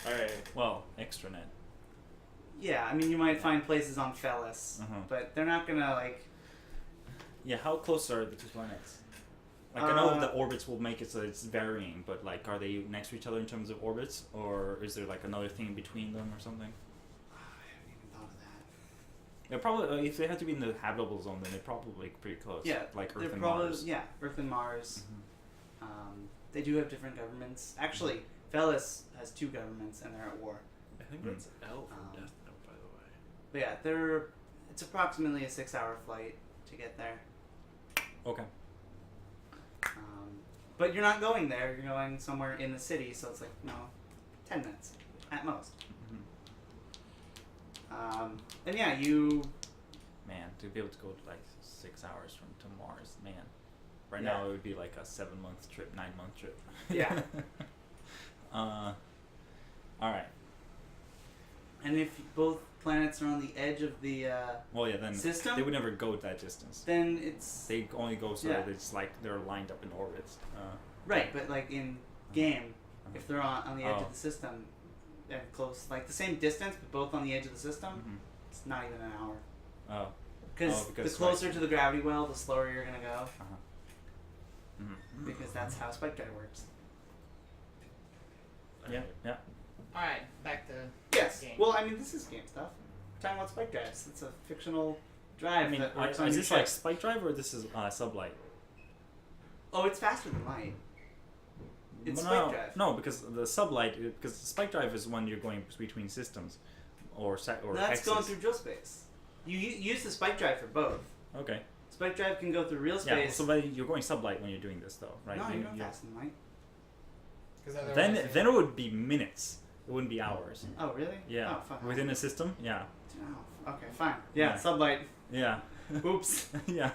All right. Well, extranet. Yeah, I mean you might find places on Fellis, Uh-huh. but they're not gonna like. Yeah, how close are the two planets? Like I know the orbits will make it so it's varying, but like are they next to each other in terms of orbits, or is there like another thing between them or something? I haven't even thought of that. Yeah, probably. If they have to be in the habitable zone, then they're probably pretty close. Yeah, like Earth they're and probably Mars. yeah, Earth and Mars. Mhm. They do have different governments. Actually, Fellis has two governments and they're at war. I think Hmm. that's L from Um, Death Note, by the way. But yeah, it's approximately a 6-hour flight to get there. Okay. But you're not going there. You're going somewhere in the city, so it's like 10 minutes at most. Mhm. And yeah, you Man, to be able to go to like 6 hours to Mars, man. Right Yeah. now it would be like a 7-month trip, 9-month trip. Yeah. All right. and if both planets are on the edge of the Well, yeah. Then system, they would never go that distance. then it's They only go so Yeah. that it's like they're lined up in orbits. right. But like in game, if they're on the edge Oh. of the system, they're close, like the same distance, but both on the edge of the system. Mhm. It's not even an hour. Oh. Because Oh, the because, closer right. to the gravity well, the slower you're gonna go. Mhm. Because that's how spike drive works. Yeah. Yeah. Alright, back to Yes. game. Well, I mean, this is game stuff. We're talking about spike drives. It's a fictional drive I mean, that works on is your this ship. like spike drive or this is sublight? Oh, it's faster than light. It's no, spike drive. No, because the sublight, because the spike drive is when you're going between systems, or That's axes. going through drill space. You use the spike drive for both. Okay. Spike drive can go through real Yeah. space. So but you're going sublight when you're doing this, though, right? No, You- you're not you- faster than light. Then it would be minutes. It wouldn't be hours. Oh, really? Yeah. Oh, fuck. Within a system. Yeah. Oh, okay, fine. Yeah, Yeah. sublight. Yeah. Oops. Yeah.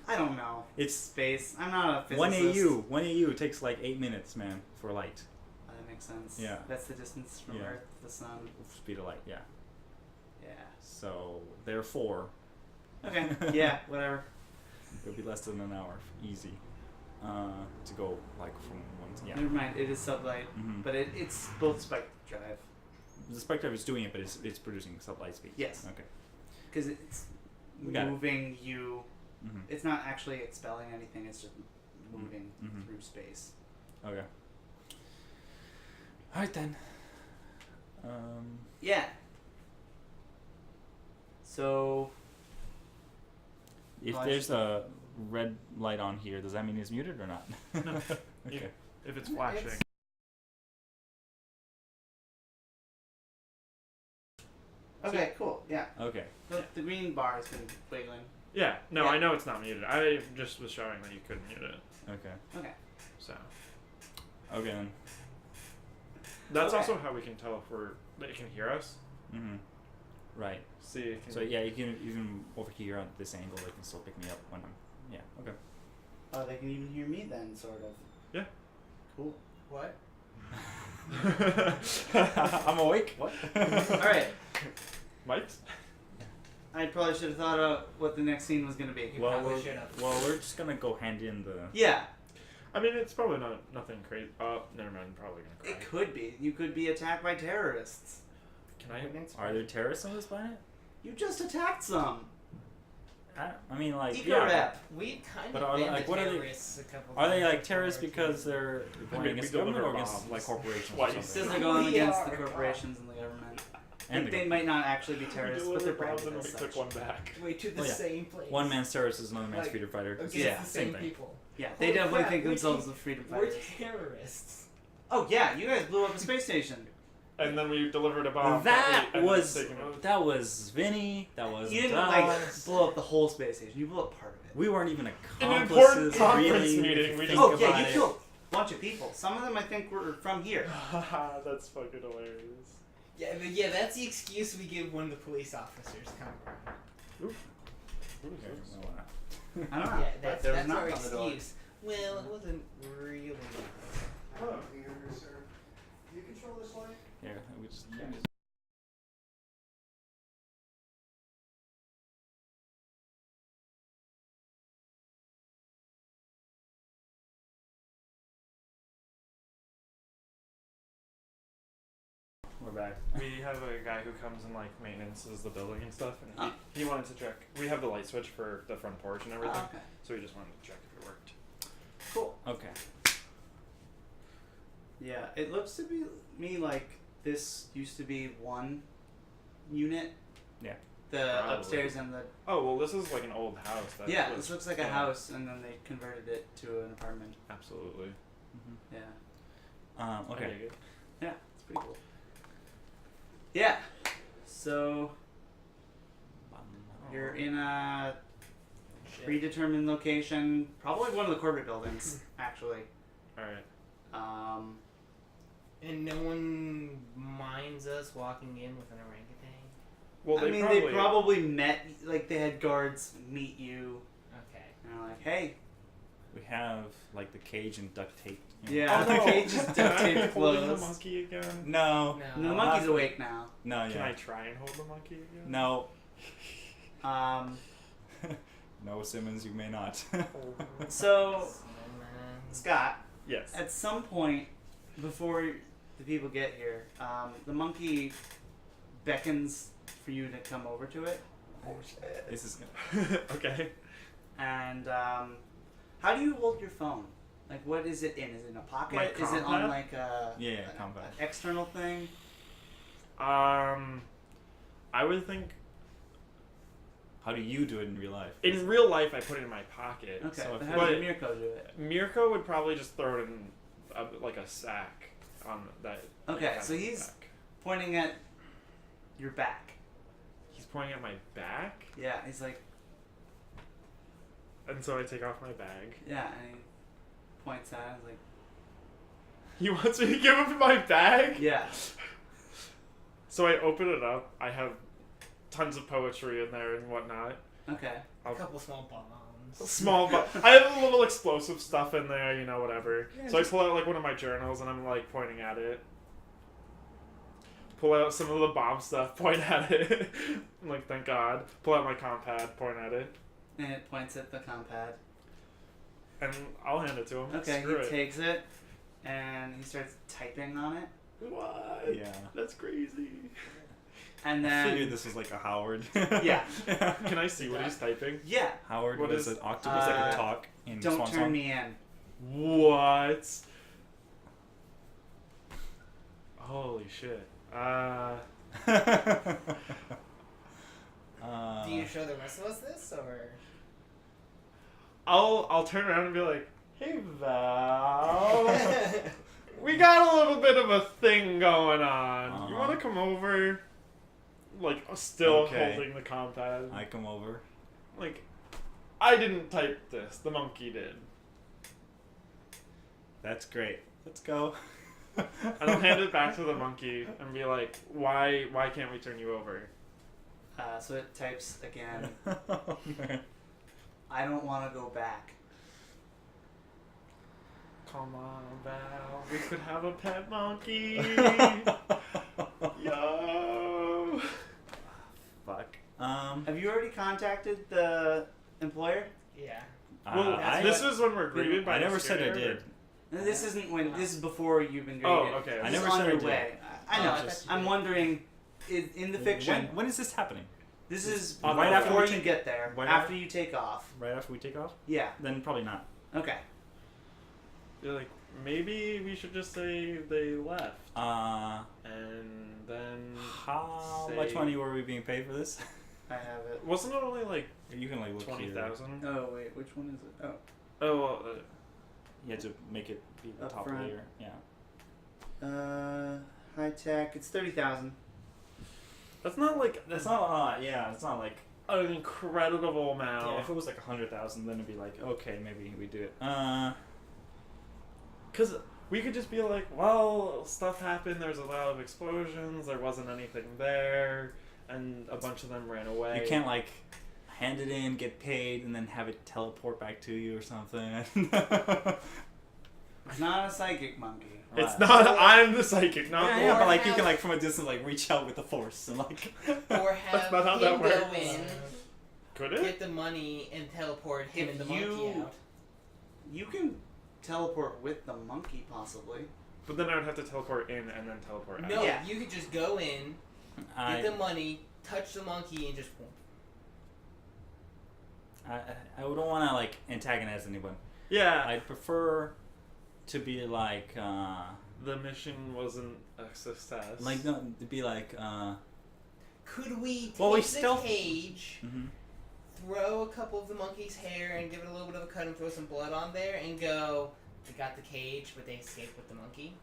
I don't know. It's Space. I'm not a one physicist. AU. 1 AU takes like 8 minutes, man, for light. Oh, that makes sense. Yeah. That's the distance from Yeah. Earth to the sun. Speed of light. Yeah. Yeah. So therefore, Okay. Yeah. Whatever. it'll be less than an hour, easy, to go like from one. Yeah. Never mind. It is sublight, Mhm. but it's both spike drive. The spike drive is doing it, but it's producing sublight speed. Yes. Okay. because it's We got it. moving you. Mm-hmm. It's not actually expelling anything. It's just moving Mhm. through space. Okay. All right then. Yeah. So If Oh, I there's should- a red light on here, does that mean it's muted or not? No. Okay. If it's flashing. okay, cool. Yeah. Okay. The green bar has been wiggling. Yeah, no, Yeah. I know it's not muted. I just was showing that you couldn't mute it. Okay. Okay. So Okay then. that's Okay. also how we can tell if they can hear us. Mm-hmm. Right. See, it can, So yeah, you can even over here at this angle, they can still pick me up when I'm. Yeah. Okay. Oh, they can even hear me then, sort of. Yeah. Cool. What? I'm awake. What? All right. Mike's? I probably should have thought out what the next scene was gonna be. You Well, probably we're, should've. well, we're just gonna go hand in the. Yeah, I mean, it's probably nothing crazy. Oh, never mind. I'm probably gonna it cry. could be. You could be attacked by terrorists. Can I? Are there terrorists on this planet? You just attacked some. I mean, like, Eco yeah. rep. We kind But of are they- been like, the what are they- terrorists a couple Are they times like terrorists before, because too. they're going we against deliver government or against bombs. like corporations Why, or you Because something? they're going We against are the corporations and the government. And Like, the they might not actually be We terrorists, but they're deliver bombs branded and as we such. took one back. Wait, to the Oh, yeah. same place. One man's terrorist is another man's Like, freedom fighter. Against Yeah, the same same thing. people. Yeah, they Holy definitely crap, think we're themselves te- as freedom We're fighters. terrorists. Oh yeah, you guys blew up a space station. And then we delivered a bomb. That and was taken it. that was Vinny. That was You didn't us. blow up the whole space station. You blew up part of it. We weren't even An accomplices. important conference really, meeting, if you we think Oh about yeah, you it. killed a bunch of people. Some of them I think were from here. That's fucking hilarious. Yeah, that's the excuse we give when the police officers come around. Oof. Okay, well, I don't know. Yeah, but that's, there was that's knock our on the door. excuse. Well, it wasn't really. Oh. sir. Do you control this light? yeah, we just. We're back. We have a guy who comes and like maintenances the building and stuff, and Ah. he wanted to check. We have the light switch for the front porch and everything, Okay. so he just wanted to check if it worked. Cool. Okay. Yeah, it looks to be me like this used to be one unit. Yeah. The Probably. upstairs and the Oh well, this is like an old house. That yeah. was- This looks like a yeah, house, and then they converted it to an apartment. Absolutely. Mm-hmm. Yeah, I Okay. dig it. yeah, it's pretty cool. Yeah. So you're in a predetermined location, probably one of the corporate buildings, actually. All right. And no one minds us walking in with an orangutan. Well, I mean, they probably met, like, they had guards meet you, Okay. and they're like, hey. We have like the cage and duct tape. Yeah, Oh, the cage is Can duct I taped hold the closed. monkey again? No. No. And the I'm monkey's not- awake now. No. Can I Yeah. try and hold the monkey again? No. Um, No, Simmons, you may not. so, Cinnamon. Scott, Yes. at some point before the people get here, the monkey beckons for you to come over to it. This is. Okay. And how do you hold your phone? Like, what is it in? Is it in a pocket? My Is it on compact? like a Yeah, compact. an external thing? I would think How do you do it in real life? in real life I put it in my pocket. Okay, So but if- how does but- Mirko do it? Mirko would probably just throw it in like a sack on that. Okay, like, so kind of he's- sack. Pointing at your back. He's pointing at my back, Yeah, he's like, and so I take off my bag. yeah, and he points at it. He's like, He wants me to give him my bag. yeah. So I open it up. I have tons of poetry in there and whatnot. Okay. A couple small bombs. Small, but I have a little explosive stuff in there, you know, whatever. Yeah, So I just- pull out like one of my journals and I'm like pointing at it. Pull out some of the bomb stuff, point at it. I'm like, thank God. Pull out my compad, point at it, And it points at the compad. and I'll hand it to him. Okay, Screw he it. takes it and he starts typing on it. What? Yeah. That's crazy. and I then figured this was like a Howard. Yeah. Can I see what he's typing? yeah, Howard What was is- an octopus that Uh, could talk in don't Swan turn Song. me in. What? Holy shit. Do you show the rest of us this, or? I'll turn around and be like, hey Val, we got a little bit of a thing going on. You Uh-huh. want to come over? Like, still Okay. holding the compad. I come over. Like, I didn't type this. The monkey did. That's great. Let's go. And I'll hand it back to the monkey and be like, why can't we turn you over? So it types again. Oh, man. I don't want to go back. Come on, Val. We could have a pet monkey. Yo. Fuck. Have you already contacted the employer? Yeah. Well, I, this is when we're greeted by I the never said I scanner. did. No, this isn't when. This is before you've been Oh, graded. okay. I This never is on said I your did. way. I know. Oh, I thought you I'm did. wondering, in the fiction, When is this happening? this is On right the after way. you get there. Right After you take off. Right after we take off? Yeah. Then probably not. Okay. You're like, maybe we should just say they left. Uh, And then... how Say- much money were we being paid for this? I have it. Wasn't it only like You can like look here. 20,000? Oh wait, which one is it? Oh. Oh, well, You had to make it be the Up top front. layer. Yeah. High tech. It's 30,000. that's not like That's not. Yeah, it's not like. an incredible amount. Yeah, if it was like 100,000, then it'd be like, okay, maybe we do it. Because we could just be like, well, stuff happened, there's a lot of explosions, there wasn't anything there, and a bunch of them ran away. You can't like hand it in, get paid, and then have it teleport back to you or something. It's not a psychic monkey. It's Right. not, I'm the psychic, not Yeah, the yeah, Or but like you have- can like from a distance like reach out with the force and like. Or have not how him that go works. in, Could it? get the money, and teleport him If and the monkey you- out. You can teleport with the monkey, possibly. But then I would have to teleport in and then teleport out. No, Yeah. you could just go in, get the money, touch the monkey, and just. I don't want to like antagonize anyone. Yeah. I'd prefer to be like The mission wasn't a success. no, to be like Could we take Well, we the still- cage, mhm. throw a couple of the monkey's hair, and give it a little bit of a cut, and throw some blood on there, and go? We got the cage, but they escaped with the monkey.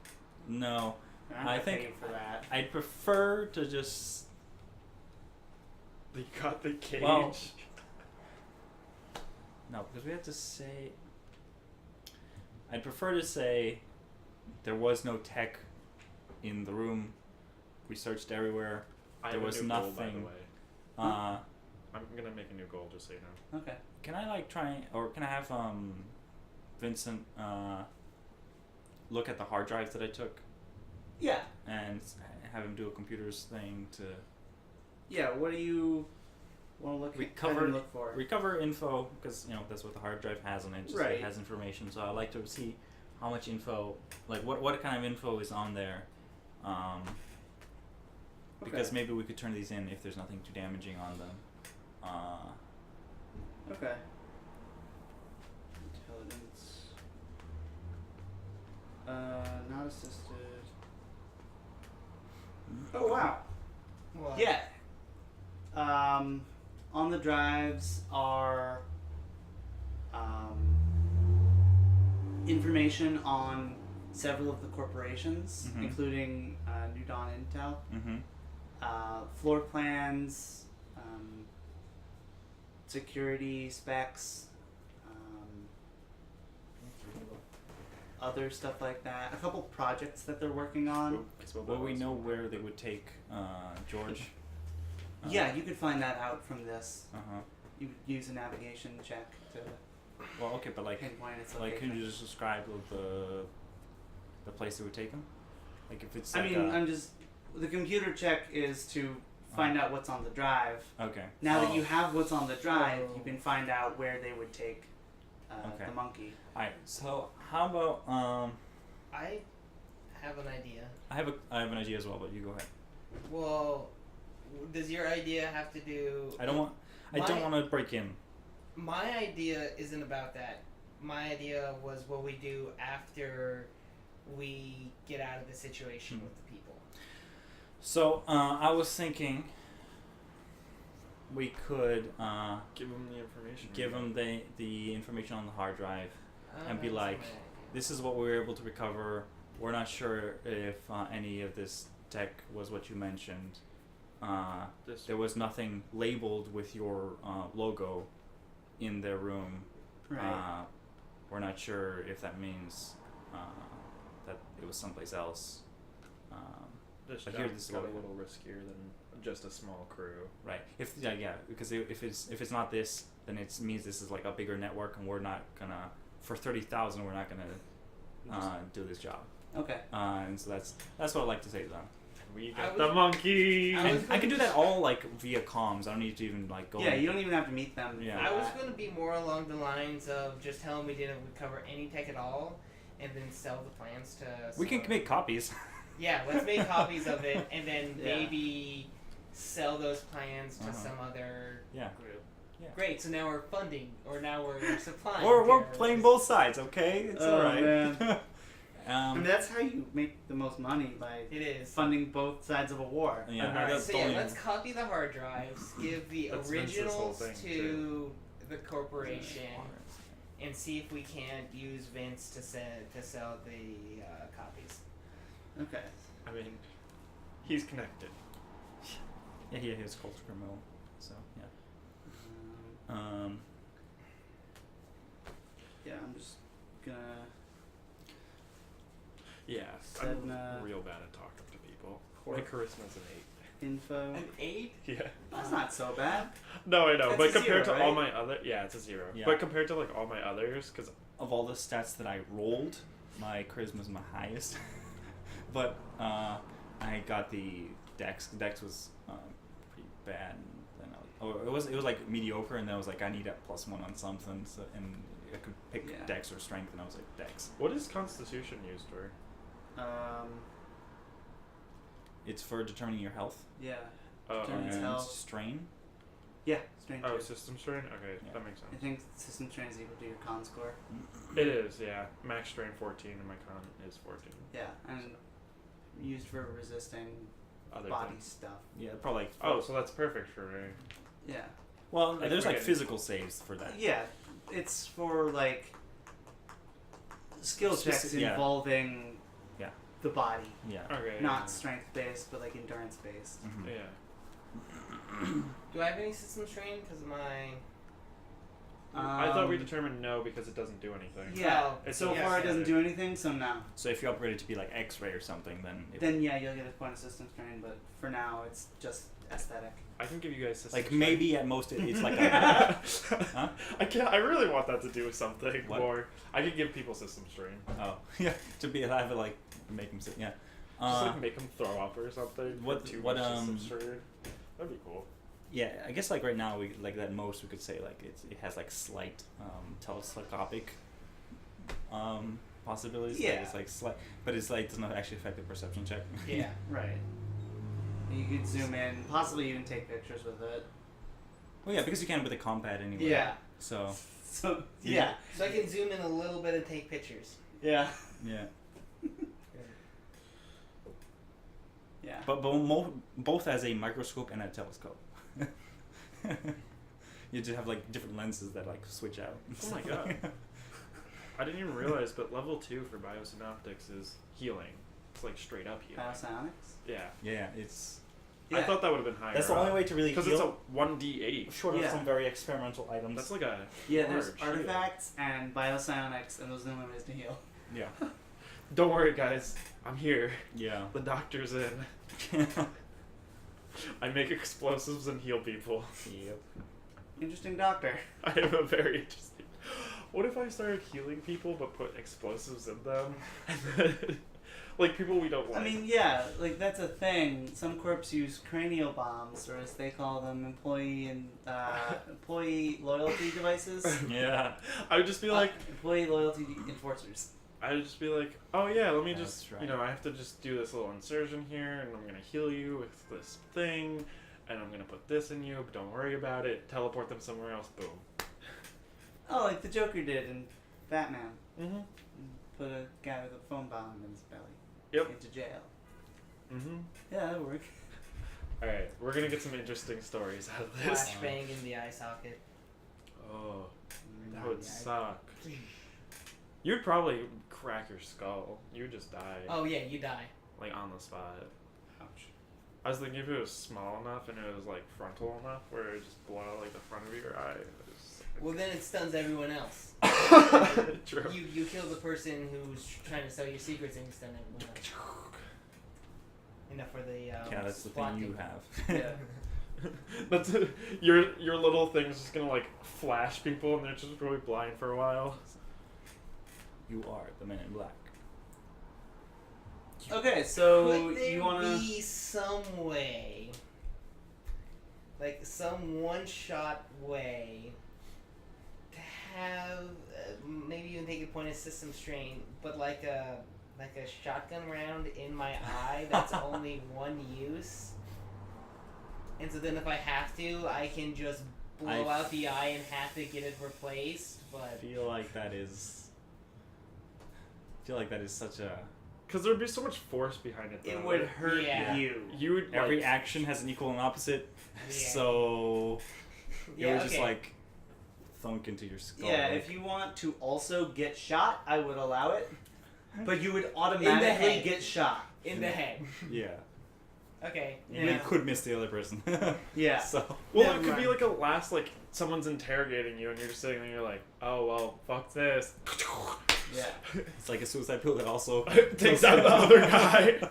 No, I'm I not think- paying for that. I'd prefer to just They got the cage. Well- no, because we have to say. I'd prefer to say there was no tech in the room. We searched everywhere. I there have was a new goal, by the nothing. way. Uh, I'm gonna make a new goal, just so you know. Okay. can I like try or can I have Vincent look at the hard drives that I took Yeah. and have him do a computers thing to Yeah. What do you want to look look for? recover info because that's what the hard drive has on it. Just Right. It has information, so I like to see how much info, like what kind of info is on there, because maybe we could turn these in if there's nothing too damaging on them. Okay. Intelligence. Not assisted. Oh wow. What? Yeah. On the drives are information on several of the corporations, Mhm. including New Dawn Intel, Mm-hmm. floor plans, security specs, other stuff like that. A couple projects that they're working on. Will we know where they would take George? Yeah, you could find that out from this. Uh-huh. You could use a navigation check to Well, okay, but like, pinpoint its can location. you just describe the place they would take him? Like if it's I like mean, I'm just the computer check is to find out what's on the drive. okay. Now that Oh. you have what's on the drive, Oh. you can find out where they would take Okay. the monkey. Alright, so how about I have an idea. I have an idea as well, but you go ahead. Well, does your idea have to do? I don't want to break in. My idea isn't about that. My idea was what we do after we get out of the situation with the people. So I was thinking we could Give them the information. give them the information on the hard drive. And be That's like, my idea. This is what we were able to recover. We're not sure if any of this tech was what you mentioned. This There was nothing labeled with your logo in their room. Right. We're not sure if that means that it was someplace else. this but job here, this is got what a we little riskier than just a small crew. Right. Because if it's not this, then it means this is like a bigger network, and we're not gonna for 30,000. We're not gonna do this job. Okay. And so that's what I'd like to say to them. We I got was- the monkey. I was And I can do that all like via comms. I don't need to even like go. Yeah, you don't even have to meet them. Yeah. I was going to be more along the lines of just tell them we didn't recover any tech at all, and then sell the plans to. We can some- make copies. Yeah, let's make copies of it, and then Yeah. maybe sell those plans to Uh-huh. some other Yeah. group. Yeah. Great. So now we're funding, or now we're supplying. We're terrorists. playing both sides, okay? It's Oh, alright. man. And um, that's how you make the most money, by It is. funding both sides of a war. yeah, And Alright, that's so the yeah, only- let's copy the hard drives, give the That's Vince's whole originals thing, to too. the corporation, and see if we can't use Vince to sell the copies. Okay. I mean, he's connected. Yeah, he is culture criminal. So yeah. Yeah, I'm just gonna. Yeah, Said, I'm real bad at talking to people. My Poor- charisma's an Info. An 8? 8. Yeah. That's not so bad. No, I know, That's but a compared zero, to all right? my other, yeah, it's a 0. Yeah. But compared to like all my others, because Of all the stats that I rolled, my charisma is my highest. But I got the dex. The dex was pretty bad. And then it was like mediocre, and then I was like, I need a +1 on something, so, and I could pick Yeah. dex or strength, and I was like dex. what is Constitution used for? It's for determining your health Yeah. Oh, Determines and health. strain. Yeah. Strain oh, two. system strain. Okay, Yeah. that makes I sense. think system strain is equal to your con score. It is, yeah. Max strain 14, and my con is 14. Yeah, and used for resisting Other body things. stuff. Yeah, probably. Like, Oh, so that's perfect for me. Yeah. well, Like there's like forgetting. physical saves for that. Yeah, it's for like skill checks Speci- yeah. involving Yeah. the body, Yeah. Okay. not strength based, but like endurance based. Mhm. Yeah. Do I have any system strain? Because my. I thought we determined no because it doesn't do anything. Yeah. Oh, It's So okay. far, it doesn't do anything. So now, So if you upgrade it to be like X-ray or something, then then yeah, you'll get a point of system strain. But for now, it's just aesthetic. I can give you guys system like strain. maybe at most it's like a, huh? I can't. I really want that to do with something What? more. I could give people system strain. oh yeah to be have it like make them sit yeah. Just like make them throw up or something. what- Too what, much system um, strain. That'd be cool. Yeah, I guess like right now we like at most we could say like it has like slight telescopic possibilities. Like, Yeah. it's like slight, but it's like does not actually affect the perception check. Yeah. Right. You could zoom in, possibly even take pictures with it. Well, yeah, because you can with a compad anyway. Yeah. So So yeah. So I can zoom in a little bit and take pictures. Yeah. yeah, Yeah. but both as a microscope and a telescope. You just have like different lenses that like switch out. Oh my god. I didn't even realize, but level 2 for biosynoptics is healing. It's like straight up healing. Biosonics. Yeah. Yeah, it's I thought that would have been higher. that's the only way to really because it's heal. a 1d8. Short of Yeah. some very experimental items. That's like a Yeah, there's large heal. artifacts and biosonics, and those are the only ways to heal. yeah, Don't worry, guys. I'm here. yeah. The doctor's in. I make explosives and heal people. Yep. Interesting doctor. I am a very interesting. What if I started healing people but put explosives in them? And then, like people we don't like. I mean, yeah, like that's a thing. Some corps use cranial bombs, or as they call them, employee loyalty devices. Yeah. I would just be like, employee loyalty enforcers. I would just be like, oh yeah, let me That's just, right. you know, I have to just do this little insertion here, and I'm gonna heal you with this thing, and I'm gonna put this in you, but don't worry about it. Teleport them somewhere else. Boom. Oh, like the Joker did in Batman. Mm-hmm. Put a guy with a phone bomb in his belly. Yep. Into jail. Mm-hmm. Yeah, that'll work. All right, we're gonna get some interesting stories out of this. Flashbang in the eye socket. Oh, that would suck. You'd probably crack your skull. You would just die, Oh yeah, you die. like on the spot. Ouch. I was thinking if it was small enough and it was like frontal enough where it would just blow out like the front of your eye. Well, then it stuns everyone else. True. You kill the person who's trying to sell your secrets and you stun everyone else. Enough for the Yeah, that's the SWAT thing you team. have. Yeah. That's your little thing's just gonna like flash people and they're just probably blind for a while. You are the Men in Black. Okay, so Could there you wanna? be some way, like some one-shot way, to have maybe even take a point of system strain, but like a shotgun round in my eye that's only one use, and so then if I have to, I can just blow out the eye and have to get it replaced. I But feel like that is. Such a. Because there'd be so much force behind it. Though, It would right? hurt Yeah. you. You would Every like, action has an equal and opposite, yeah. so it Yeah, would just okay. like thunk into your skull. Yeah, like- if you want to also get shot, I would allow it. But you would head. automatically get shot. in the head. Yeah, Okay. you Yeah. could miss the other person. Yeah. So Well, Never it could be mind. like a last like someone's interrogating you and you're just sitting there and you're like, oh well, fuck this. Yeah. it's like a suicide pill that also Takes out the other guy.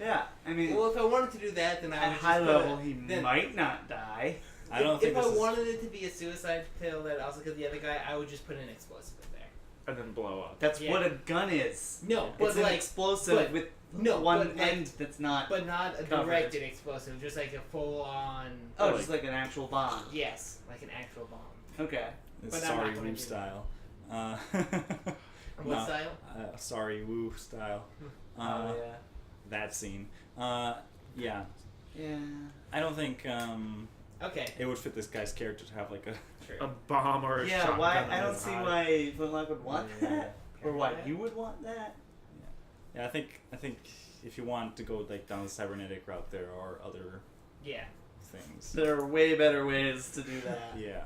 Yeah. I mean, Well, if I wanted to do that, then I at would high just put level, it- he then- might not die. I don't if think I this is. wanted it to be a suicide pill that also killed the other guy, I would just put an explosive in there. And then blow up. That's Yeah. what a gun is. No, It's but an like, explosive but- with no, one but like- end that's not. but not a Covered. directed explosive, just like a full-on. Oh, like- just like an actual bomb. Yes, like an actual bomb. Okay. It's but I'm not sorry gonna woo do style. What No, style? sorry woo style. Oh yeah. That scene. Yeah. Yeah. I don't think Okay, it would fit this guy's character to have like a. true. A bomb or a Yeah. shotgun Why? in I don't his see eye. why Flintlock would want Yeah. that, or why you would want that. Yeah, I think if you want to go like down the cybernetic route, there are other Yeah. things. There are way better ways to do that. Yeah.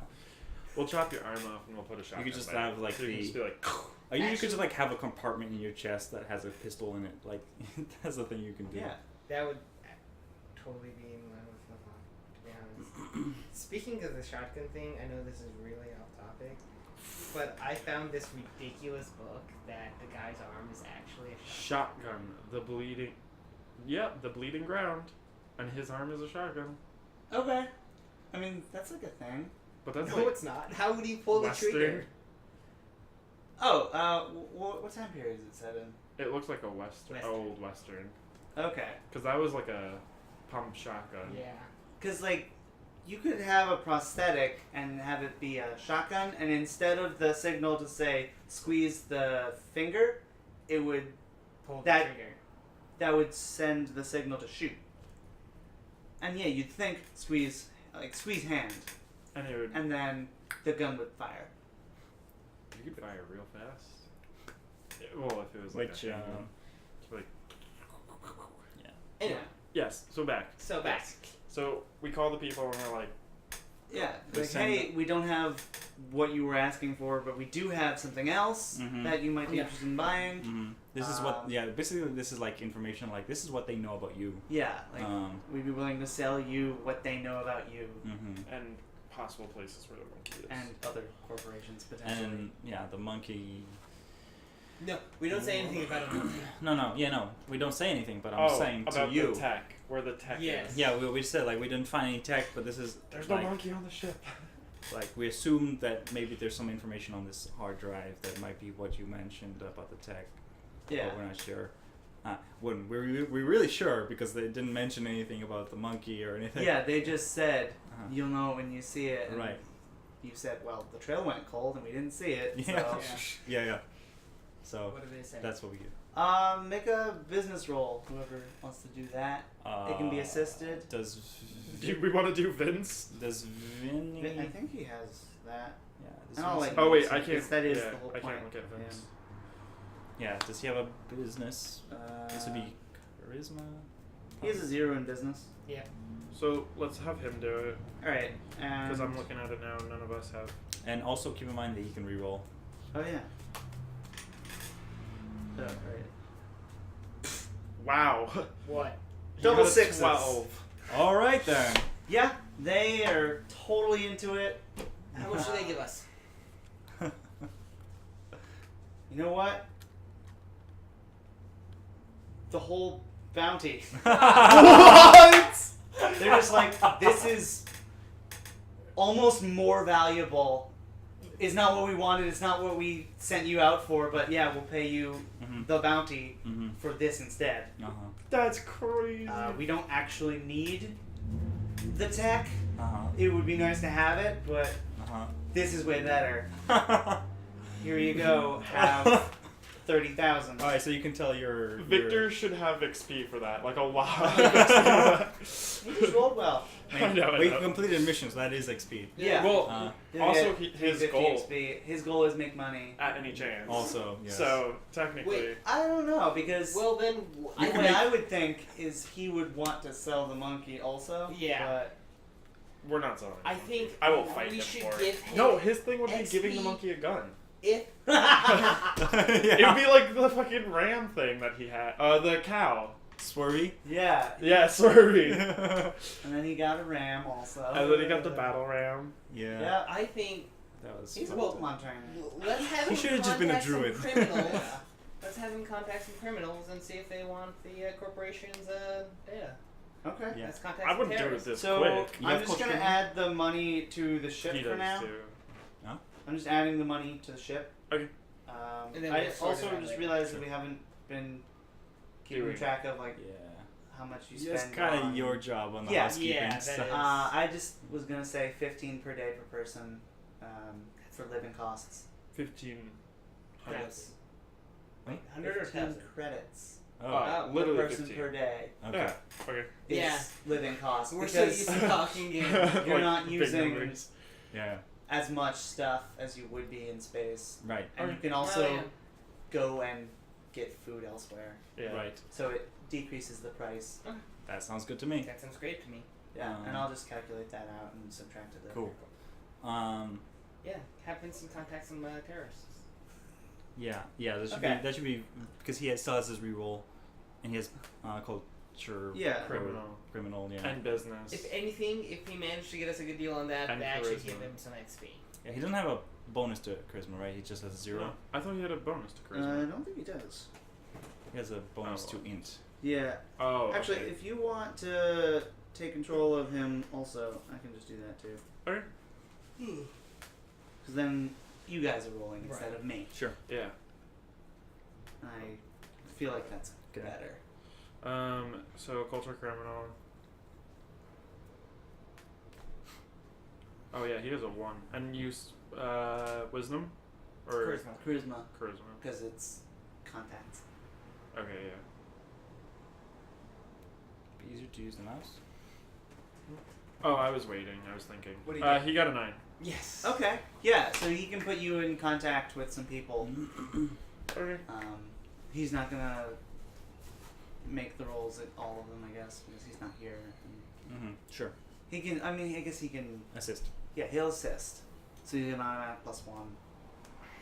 We'll chop your arm off and we'll put a shotgun. You could just back. have, like, So you can just the- be like. You could Actually- just like have a compartment in your chest that has a pistol in it. Like that's the thing you can do. Yeah. That would totally be in line with Flintlock, to be honest. Speaking of the shotgun thing, I know this is really off topic, but I found this ridiculous book that the guy's arm is actually a shotgun. Shotgun. The bleeding. Yep, the bleeding ground. And his arm is a shotgun. Okay. I mean, that's like a thing. But that's No, like it's not. How would he pull Western. the trigger? Oh, what time period is it set in? It looks like a western. Western. Old western. Okay. Because that was like a pump shotgun. Yeah. Because, like, you could have a prosthetic and have it be a shotgun, and instead of the signal to say squeeze the finger, it would Pull the That- trigger. that would send the signal to shoot. And yeah, you'd think squeeze hand, And it would. and then the gun would fire. You could fire real fast. Well, if it was like Which a handgun. Like, Anyway, yes. So back. so back. Yes. So we call the people and we're like, Yeah, They like, send hey, we don't have what you were asking for, but we do have something else Mhm. that you might be Yeah. interested in buying. Mm-hmm. This is what. Um, Yeah. Basically, this is like information. Like this is what they know about you. Yeah, like Mm-hmm. we'd be willing to sell you what they know about you and possible places where the monkey is. and other corporations potentially. And yeah, the monkey. No, we don't say anything about it. No. We don't say anything, but I'm saying to about you. the tech, where the tech Yes. is. Yeah, we said like we didn't find any tech, but this is There's like, no monkey on the ship. like we assumed that maybe there's some information on this hard drive that might be what you mentioned about the tech. yeah, But we're not sure. We're really sure because they didn't mention anything about the monkey or anything. yeah, they just said Uh-huh. you'll know when you see it. And Right. You said, well, the trail went cold and we didn't see it. Yeah. So. Yeah. So What do they say? that's what we do. Make a business roll. Whoever wants to do that. It can be assisted. Does Do we want to do Vince? does Vinny? I think he has that. Yeah. I don't like- Oh wait, I Because can't. that is yeah, the whole I can't point. look at Vince. Yeah. Does he have a business? This would be charisma. He has a 0 in business. So let's have him do it All right. because I'm looking at it now. None of us have. And also keep in mind that he can reroll. Oh yeah. Oh, right. Wow. What? He Double got a sixes. 12. All right then. Yeah, they are totally into it. How much do they give us? You know what? The whole bounty. What? They're just like, this is almost more valuable. It's not what we wanted. It's not what we sent you out for. But yeah, we'll pay you Mhm. the bounty Mhm. for this instead. Uh huh. That's crazy. We don't actually need the tech. Uh huh. It would be nice to have it, but Uh this is way better. huh. Here you go. Have 30,000. All right, so you can tell your Victor should have XP for that, like a lot of XP. He just rolled well. I know, I We know. completed missions. That is XP. Yeah. Well, He'll also get his 350 goal XP. His goal is make money. at any chance. Also, yes. So technically, Wait. I don't know because Well then, the way I would think is he would want to sell the monkey also. Yeah. we're not selling. I think I will fight we him should for give it. him No, his thing would be XP. giving the monkey a gun. if But It'd yeah. be like the fucking ram thing that he had. The cow. Swervy. yeah. Yeah, Swervy. And then he got a ram also. And then he got the battle ram. Yeah. Yeah. I think That was. He's a fun. Pokemon trainer. let's have He him should have just been a contact some druid. criminals. Yeah. Let's have him contact some criminals and see if they want the corporation's data. Okay. Yeah. Let's contact I some wouldn't do it terrorists. this So quick. You I'm have just gonna culture? add the money to the ship He for does now. too. I'm just adding the money to the ship. Okay. And then I we'll sort also it out just later. realized that we haven't been keeping Doing. track of like Yeah. how much you That's spend. kind on- of your job on the Yeah. housekeeping Yeah, that stuff. is. I just was gonna say 15 per day per person for living costs. 15. Credits. Wait, 100 or 15 1,000? credits Oh. Literally per person 15. per day Okay. Yeah. Okay. is Yeah. living costs We're so because used to talking games. you're Like, not big using numbers. Yeah. as much stuff as you would be in space, Right. and you Okay. can also Oh, yeah. go and get food elsewhere, Yeah. Right. so it decreases the price. That sounds good to me. That sounds great to me. Yeah, Um, and I'll just calculate that out and subtract it. Cool. Yeah, have Vincent contact some terrorists. Yeah. Yeah. That should Okay. be. That should be because still has his reroll, and he has culture. Yeah. Criminal. Criminal. Yeah. And business. If anything, if he managed to get us a good deal on that, And that should charisma. give him some XP. Yeah. He doesn't have a bonus to charisma, right? He just has a 0. No, I thought he had a bonus to I charisma. don't think he does. He has a bonus Oh. to int. Yeah. Oh. Actually, okay. if you want to take control of him, also, I can just do that too. Okay. Because then you guys are rolling instead Right. of me. Sure. Yeah. I feel like that's Okay. better. So culture criminal. Oh yeah, he has a 1. And use wisdom or Charisma. Charisma, charisma. because it's contacts. Okay, yeah. Be easier to use the mouse. Oh, I was waiting. I was thinking. What do you get? He got a 9. Yes. Okay. Yeah, so he can put you in contact with some people. Okay. He's not gonna make the rolls at all of them, I guess, because he's not here. And Mm-hmm. Sure. he can. I mean, I guess he can. Assist. Yeah, he'll assist. So you get an automatic +1.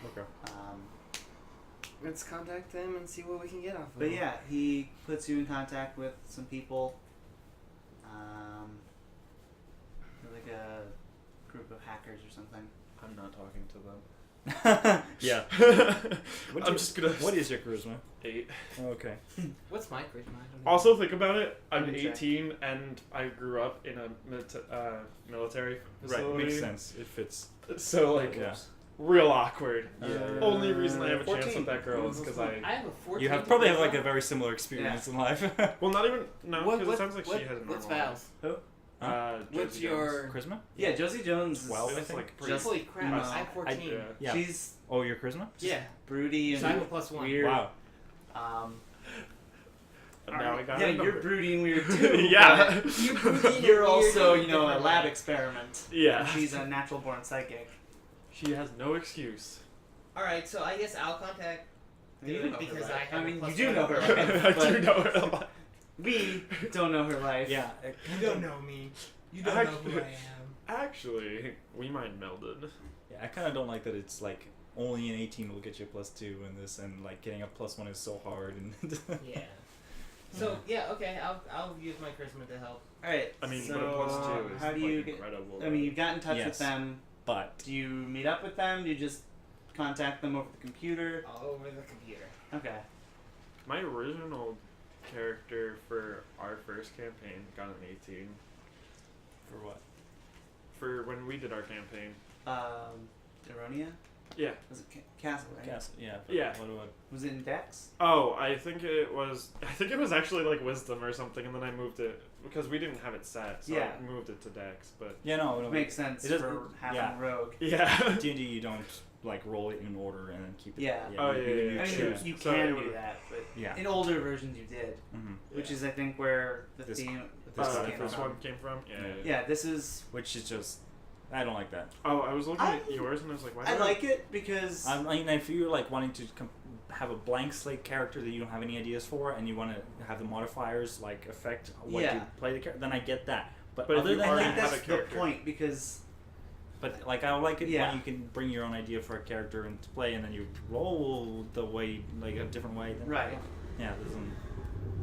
Okay. Let's contact them and see what we can get off of But them. yeah, he puts you in contact with some people. Like a group of hackers or something. I'm not talking to them. Yeah. What's I'm your- just gonna. What is your charisma? 8. Okay. What's my charisma? I don't know. Also, think about it. I'm Let me check. 18 and I grew up in a military facility. Right. Makes sense. It fits. So like, Yeah. real awkward. Yeah. Only reason I have a chance 14. with that girl is because I. I have a 14. You probably have like a very similar experience in life. Well, not even no, What- because what- it sounds like what- she has a normal. What's Val's? What's Josie your- Jones. Charisma? Yeah, Josie Jones. 12, It I was think. like pretty. Just- Holy crap! no. I'm 14. Yeah. She's Oh, your charisma? Yeah. broody So I'm a and +1. weird. Wow. And now we got Yeah, a you're number. broody and weird too. Yeah. but You're also, you know, a different lab way. experiment. Yeah. She's a natural born psychic. She has no excuse. All right, so I guess I'll contact You Dude know her because life. I have I mean, a you do +1 know her for life, I but do know her a lot. we don't know her life. Yeah. You don't know me. You don't know who I am. Actually, we might melded. Yeah, I kind of don't like that it's like only an 18 will get you a +2 in this, and like getting a +1 is so hard. And Yeah. So yeah, okay, I'll use my charisma to help. All right. I mean, so but a +2 is how do like you get? incredible. I mean, you got in touch with Yes. them. but Do you meet up with them? Do you just contact them over the computer? All over the computer. Okay. My original character for our first campaign got an 18. for what? For when we did our campaign. Eronia? Yeah. Was it Castle, right? Cast, yeah. but Yeah. What do I? Was it in Dex? Oh, I think it was actually like Wisdom or something, and then I moved it because we didn't have it set, so Yeah. I moved it to Dex. But Yeah, no. Makes sense It does- for having yeah. a rogue. yeah, D&D, you don't like roll it in order and then keep it. Yeah. Oh, you- yeah, you- yeah, you yeah. I mean, choose. you So can it do would- that, but Yeah. in older versions you did, Mm-hmm. which is I think where the This- theme. this came one- from. this one came from. Yeah. Yeah. Yeah, this is. Which is just, I don't like that. Oh, I was looking I- at yours and I was like, why? I do like it because. I mean, if you're like wanting to have a blank slate character that you don't have any ideas for, and you want to have the modifiers like affect what Yeah. you play the character, then I get that. But But if other you than I already think that, have that's a the character. point because. but like I like it Yeah. when you can bring your own idea for a character into play, and then you roll the way like a different way. Then, Right. Yeah, it doesn't.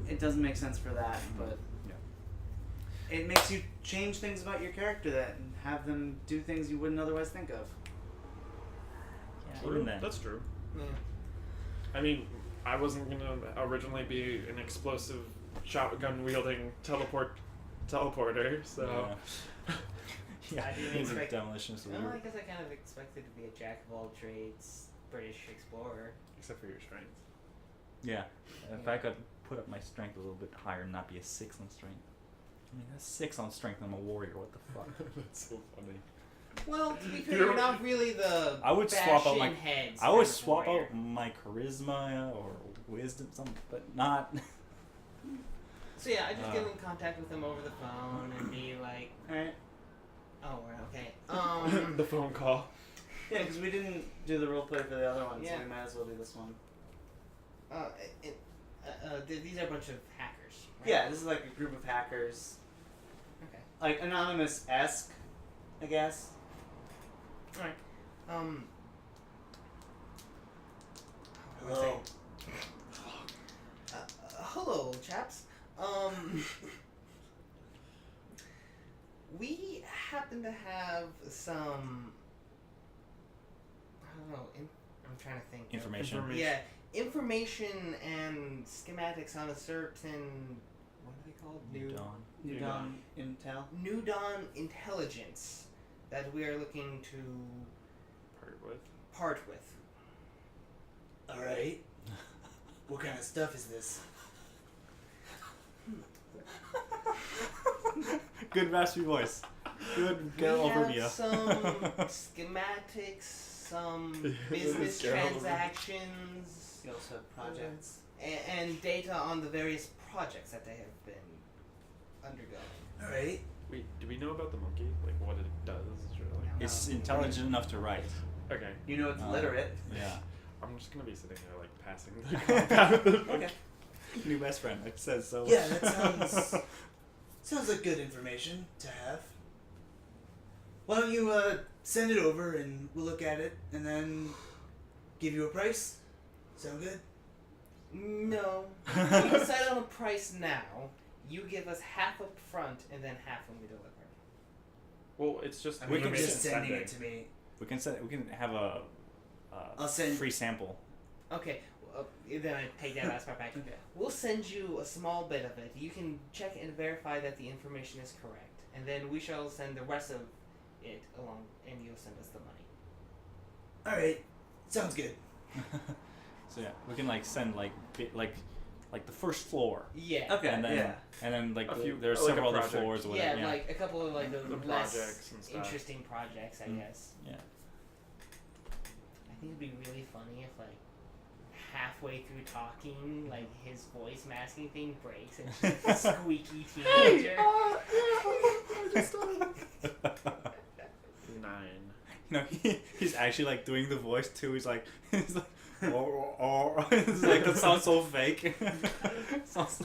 It doesn't make sense for that, but Yeah. it makes you change things about your character that and have them do things you wouldn't otherwise think of. Yeah, True. even then. That's true. Yeah. I mean, I wasn't gonna originally be an explosive shotgun wielding teleporter, so. Yeah, I didn't he's a expect- demolitionist. Well, I guess I kind of expected to be a jack of all trades British explorer. Except for your strength. Yeah, if Yeah. I could put up my strength a little bit higher and not be a 6 on strength. I mean, that's 6 on strength. I'm a warrior. What the fuck? That's so funny. Well, to be fair, You're- you're not really the I would swap out bash my- in heads I would kind of swap warrior. out my charisma or wisdom, something, but not. So yeah, I just get Uh. in contact with them over the phone and be like, Alright. "Oh, we're okay." The phone call. Yeah, because we didn't do the roleplay for the other one, Yeah. so we might as well do this one. These are a bunch of hackers. Right? Yeah, this is like a group of hackers. Okay. Like Anonymous-esque, I guess. All right. Hello. Hello, chaps. We happen to have some. I don't know. I'm trying to think. of- Information. Yeah, information and schematics on a certain. What are they called? Dawn. New Dawn Intel. New Dawn intelligence that we are looking to Part with. part with. Alright. What kind of stuff is this? Good raspy voice. Good We girl have overview. some schematics, some business Carol Overview. transactions, You also have projects. and data on the various projects that they have been undergoing. Alright. Wait, do we know about the monkey? Like what it does? Or like... It's intelligent enough to write. Okay. You know it's Uh, literate. Yeah. I'm just gonna be sitting there like passing the compound with the Okay. New best friend. It says so. Yeah, that sounds like good information to have. Why don't you send it over and we'll look at it and then give you a price? Sound good? No, we decide on a price now. You give us half up front and then half when we deliver. Well, it's just I We mean, can you're just information sending sending. it to me. We can set. We can have a I'll send- free sample. Okay, then I take that last part back. Okay. We'll send you a small bit of it. You can check and verify that the information is correct, and then we shall send the rest of it along, and you'll send us the money. Alright. Sounds good. So yeah, we can like send like like the first floor, Yeah. Okay. and then yeah. and then like A few- there's like a several other project. floors or Yeah, whatever. like a couple of like the The less projects and stuff. interesting projects, I Mm. guess. Yeah. I think it'd be really funny if like halfway through talking, like his voice masking thing breaks and it's just a squeaky teenager. 9. You know, he's actually like doing the voice too. He's like, or it's like that sounds so fake. Sounds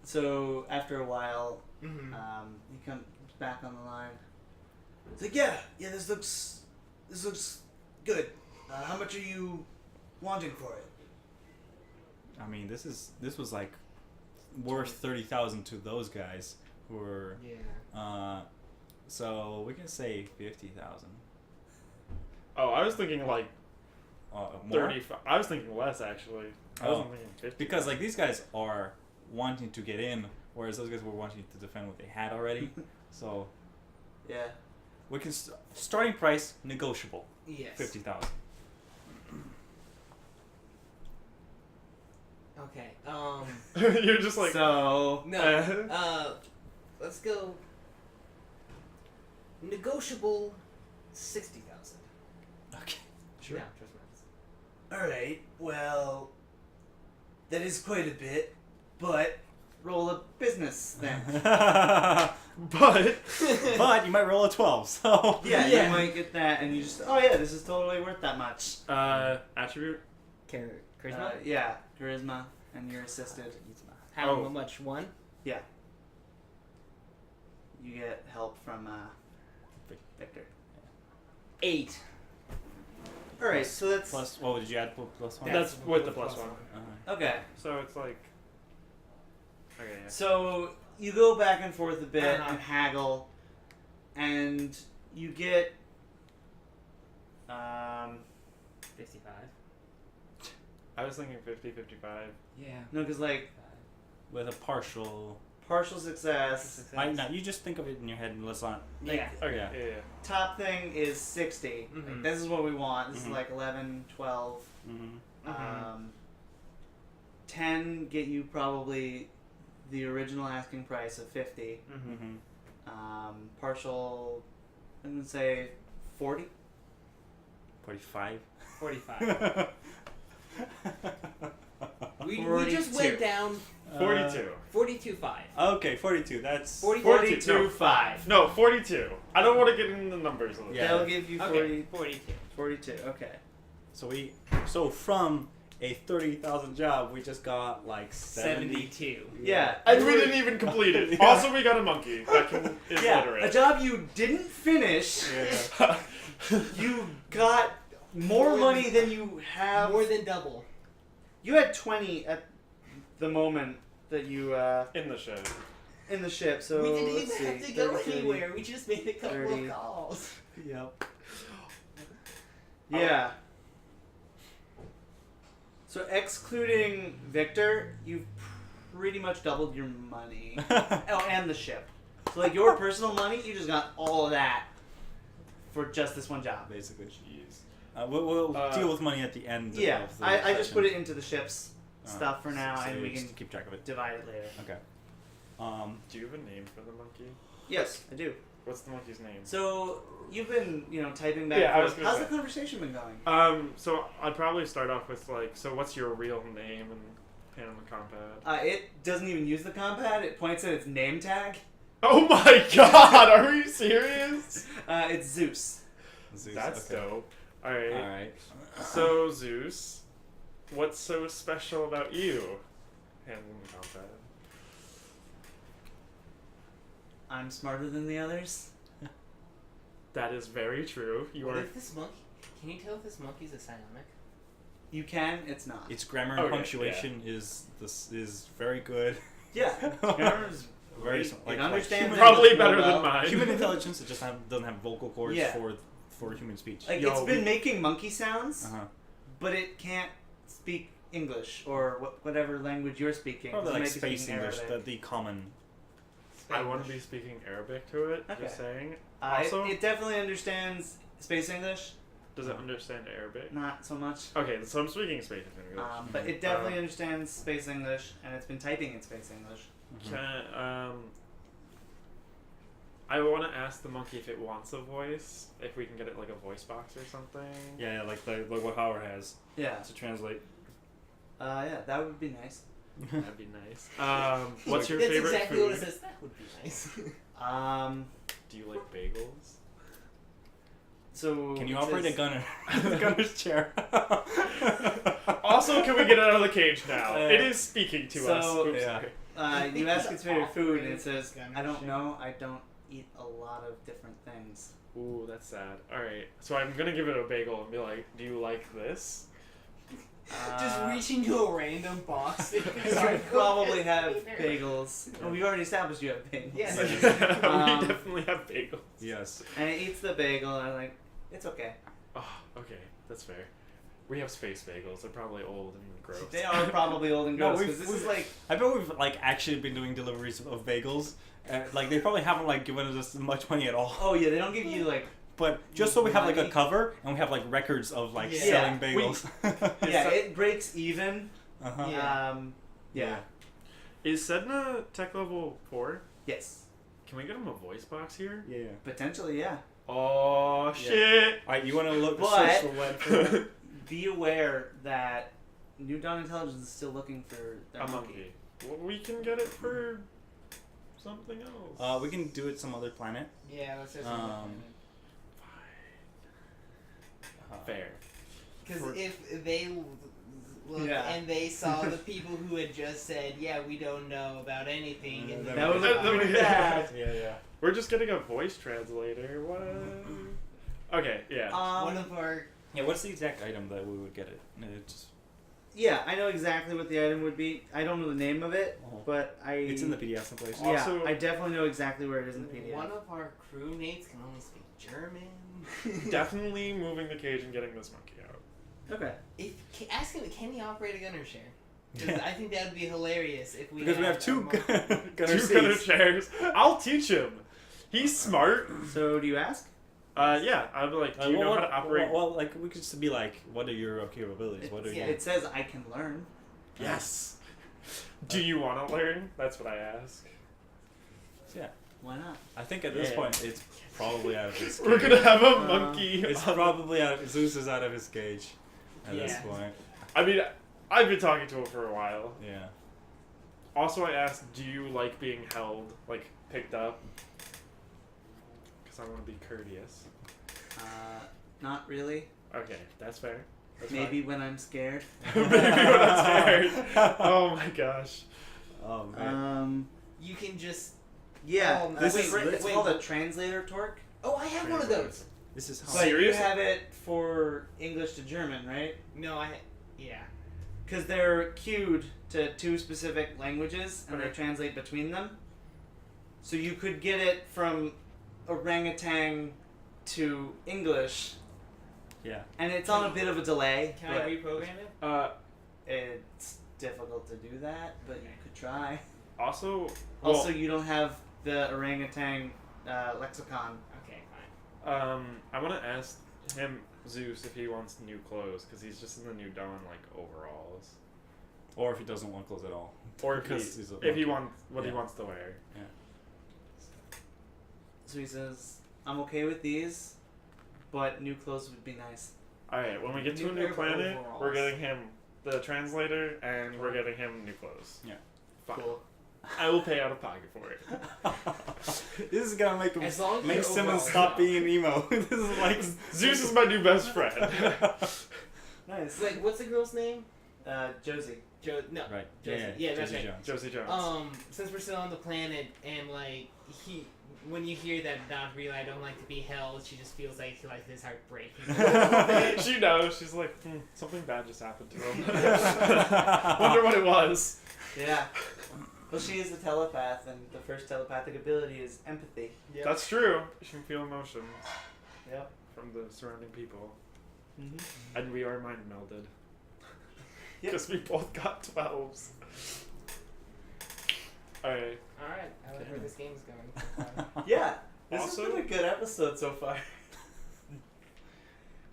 So after a while, Mhm. he comes back on the line. It's like, yeah, this looks good. How much are you wanting for it? I mean, this was like worth 30,000 to those guys who were. Yeah. So we can say 50,000. Oh, I was thinking like More? 35. I was thinking less actually. I wasn't thinking 50. Because like these guys are wanting to get in, whereas those guys were wanting to defend what they had already. So Yeah. we can starting price negotiable, Yes. 50,000. Okay. You're just like So No. Let's go. Negotiable 60,000. Okay, sure. Yeah, trust me. all right. Well, that is quite a bit, but roll a business then. but But you might roll a 12, so Yeah, Yeah. you might get that, and you just, oh yeah, this is totally worth that much. attribute. Charisma? Yeah, charisma, and you're assisted. How Oh. much? 1? You get help from Victor. 8. All right, so that's plus. What did you add? Plus one. That's with the plus one. okay. So it's like. Okay. Yeah. So you go back and forth a bit Uh-huh. and haggle, and you get 55. I was thinking 50, 55. Yeah. no, because like With a partial. partial success. No, you just think of it in your head and let's not. Yeah. Okay. Yeah. Yeah. Top thing is 60. Mhm. Like, this is what we want. This Mhm. is like 11, 12. Mm-hmm. Mhm. 10 get you probably the original asking price of 50. Mm-hmm. Partial, I'm going to say 40. 45. 45. We just 42. went down 42. 42.5. Okay, 42. That's 42, 5. No, 42. I don't want to get into the numbers. Of this. Yeah. They'll give you 40, Okay, 42. 42. Okay. so from a 30,000 job, we just got like 72. Yeah. And we didn't even complete it. Yeah. Also, we got a monkey that is Yeah, a literate. job you didn't finish. Yeah. You got more money than you have. More than double. You had 20 at the moment that you In the shed. in the ship. So we didn't let's even have see, to go 30, anywhere. We just made a couple 30. of calls. Yep. Yeah. So excluding Victor, you've pretty much doubled your money. Oh, and the ship. So like your personal money, you just got all of that for just this one job. Basically. Jeez. We'll deal with money at the end. Yeah, of the I just session. put it into the ship's Uh, stuff for now, so and we just can keep track of it. divide it later. Okay. Do you have a name for the monkey? Yes, I do. What's the monkey's name? So you've been, typing back. Yeah, I and was forth. gonna How's say. the conversation been going? So I'd probably start off with like, so what's your real name and hand on the compad. It doesn't even use the compad. It points at its name tag. Oh my god, are you serious? It's Zeus. Zeus, That's okay. dope. Alright. Alright. So, Zeus, what's so special about you? Hand on the compad. I'm smarter than the others. That is very true. You What are. if this monkey? Can you tell if this monkey's a psionic? You can. It's not. Its grammar and Okay, punctuation is very good. Yeah. Grammar's Very great. like it understands human- Probably English better real than well. mine. Human intelligence, it just doesn't have vocal cords Yeah. for human speech. Like Yo, it's been making monkey sounds, Uh-huh. but it can't speak English or whatever language you're speaking. Probably It like might be space speaking English, Arabic. the common. I want to be speaking Arabic to it. Okay. Just saying. It- Also- it definitely understands space English, Does it understand Arabic? Not so much. Okay, so I'm speaking Space English. But it definitely understands Space English, and it's been typing in Space English. I want to ask the monkey if it wants a voice, if we can get it like a voice box or something. Yeah, like what Howard has Yeah. to translate. Yeah, that would be nice. That'd be nice. What's your That's favorite exactly food? what it says. That would be nice. Do you like bagels? So Can you it operate a says- gunner? The gunner's chair. Also, can we get it out of the cage now? Yeah. It is speaking to us. So- Oops, Yeah. sorry. You ask its favorite food, and it Operates says, gunner "I don't ship. know. I don't eat a lot of different things." Ooh, that's sad. Alright, so I'm gonna give it a bagel and be like, do you like this? Just reach into a random box. You probably have bagels. Oh, we've already established you have bagels. Yes. we Um, definitely have bagels. Yes. And it eats the bagel, and I'm like, it's okay. Oh, okay, that's fair. We have space bagels. They're probably old and gross. They are probably old and No, gross we've- because this is like I bet we've like actually been doing deliveries of bagels. Like they probably haven't like given us much money at all. oh yeah, they don't give you like But just so we have like a Money. cover and we have like records of like Yeah. selling Yeah, bagels. yeah it breaks even. Uh-huh. Yeah. Yeah. Is Sedna tech level 4? Yes. Can we get him a voice box here? Yeah. Potentially, yeah. Oh, Yeah. shit! Alright, you want to look But- search the web for Be aware that New Dawn Intelligence is still looking for their A monkey. monkey. Well, we can get it for something else. we can do it some other planet. Yeah, let's just. Fair. Because For- if they look Yeah. and they saw the people who had just said, "Yeah, we don't know about anything," and That would look That would pretty be- bad. Yeah. We're just getting a voice translator. What? Okay, yeah. one of our Yeah, what's the exact item that we would get it? It's Yeah, I know exactly what the item would be. I don't know the name of it, but it's in the PDF someplace. Yeah, Also- I definitely know exactly where it is in the PDF. one of our crewmates can only speak German. Definitely moving the cage and getting this monkey out. Okay. Ask him, can he operate a gunner share? Because I think that would be hilarious if we Because we have a two monkey. gunner Two gunner seats. chairs. I'll teach him. He's smart. So do you ask? Yeah. I'll be like, do you know how to operate? Well, like we could just be like, what are your capabilities? What are Yeah. you? It says I can learn. Yes. Do you want to learn? That's what I ask. Yeah, Why not? I think at this Yeah. point it's probably out of his. We're cage. gonna have a monkey. It's probably out. Zeus is out of his cage at this Yeah. point. I mean, I've been talking to him for a while. Yeah. Also, I asked, do you like being held, like picked up? Because I want to be courteous. Not really. Okay, that's fair. That's Maybe when I'm scared. fine. Maybe when I'm scared. Oh my gosh. Oh man. You can just. Yeah. Oh, This wait, is wait, it's wait. called a translator torque. Oh, I have one of those. This is how. But you Serious? have it for English to German, right? No, yeah. Because they're queued to two specific languages and they Okay. translate between them. So you could get it from orangutan to English, Yeah. and it's on a bit of a delay. Can I but reprogram it? it's difficult to do that, but you could try. Also, Also, you don't have the orangutan lexicon. Okay, fine. I want to ask him, Zeus, if he wants new clothes, because he's just in the New Dawn, like, overalls. Or if he doesn't want clothes at all. Or if Because he, he's a if he monkey. wants what he Yeah. wants to wear. So he says, "I'm okay with these, but new clothes would be nice." Alright, when we get to New a pair new of planet, overalls. we're getting him the translator, and we're getting him new clothes. Yeah. Fine. Cool. I will pay out of pocket for it. This is gonna make him As long as make your Simmons overalls stop are- being an emo. This is like Zeus is my new best friend. Nice. Like, what's the girl's name? Josie. No. right. Josie. Yeah, Yeah, that's Josie right. Jones. Josie Jones. Since we're still on the planet, and like when you hear that not real, I don't like to be held. She just feels like his heart breaking. She knows. She's like, something bad just happened to him. Wonder what it was. Yeah. Well, she is a telepath, and the first telepathic ability is empathy. That's true. She can feel emotions Yep. from the surrounding people. Mm-hmm. And we are mind melded. Yep. Because we both got 12s. Alright. All right, I like where this game's going. Yeah. This Also- has been a good episode so far.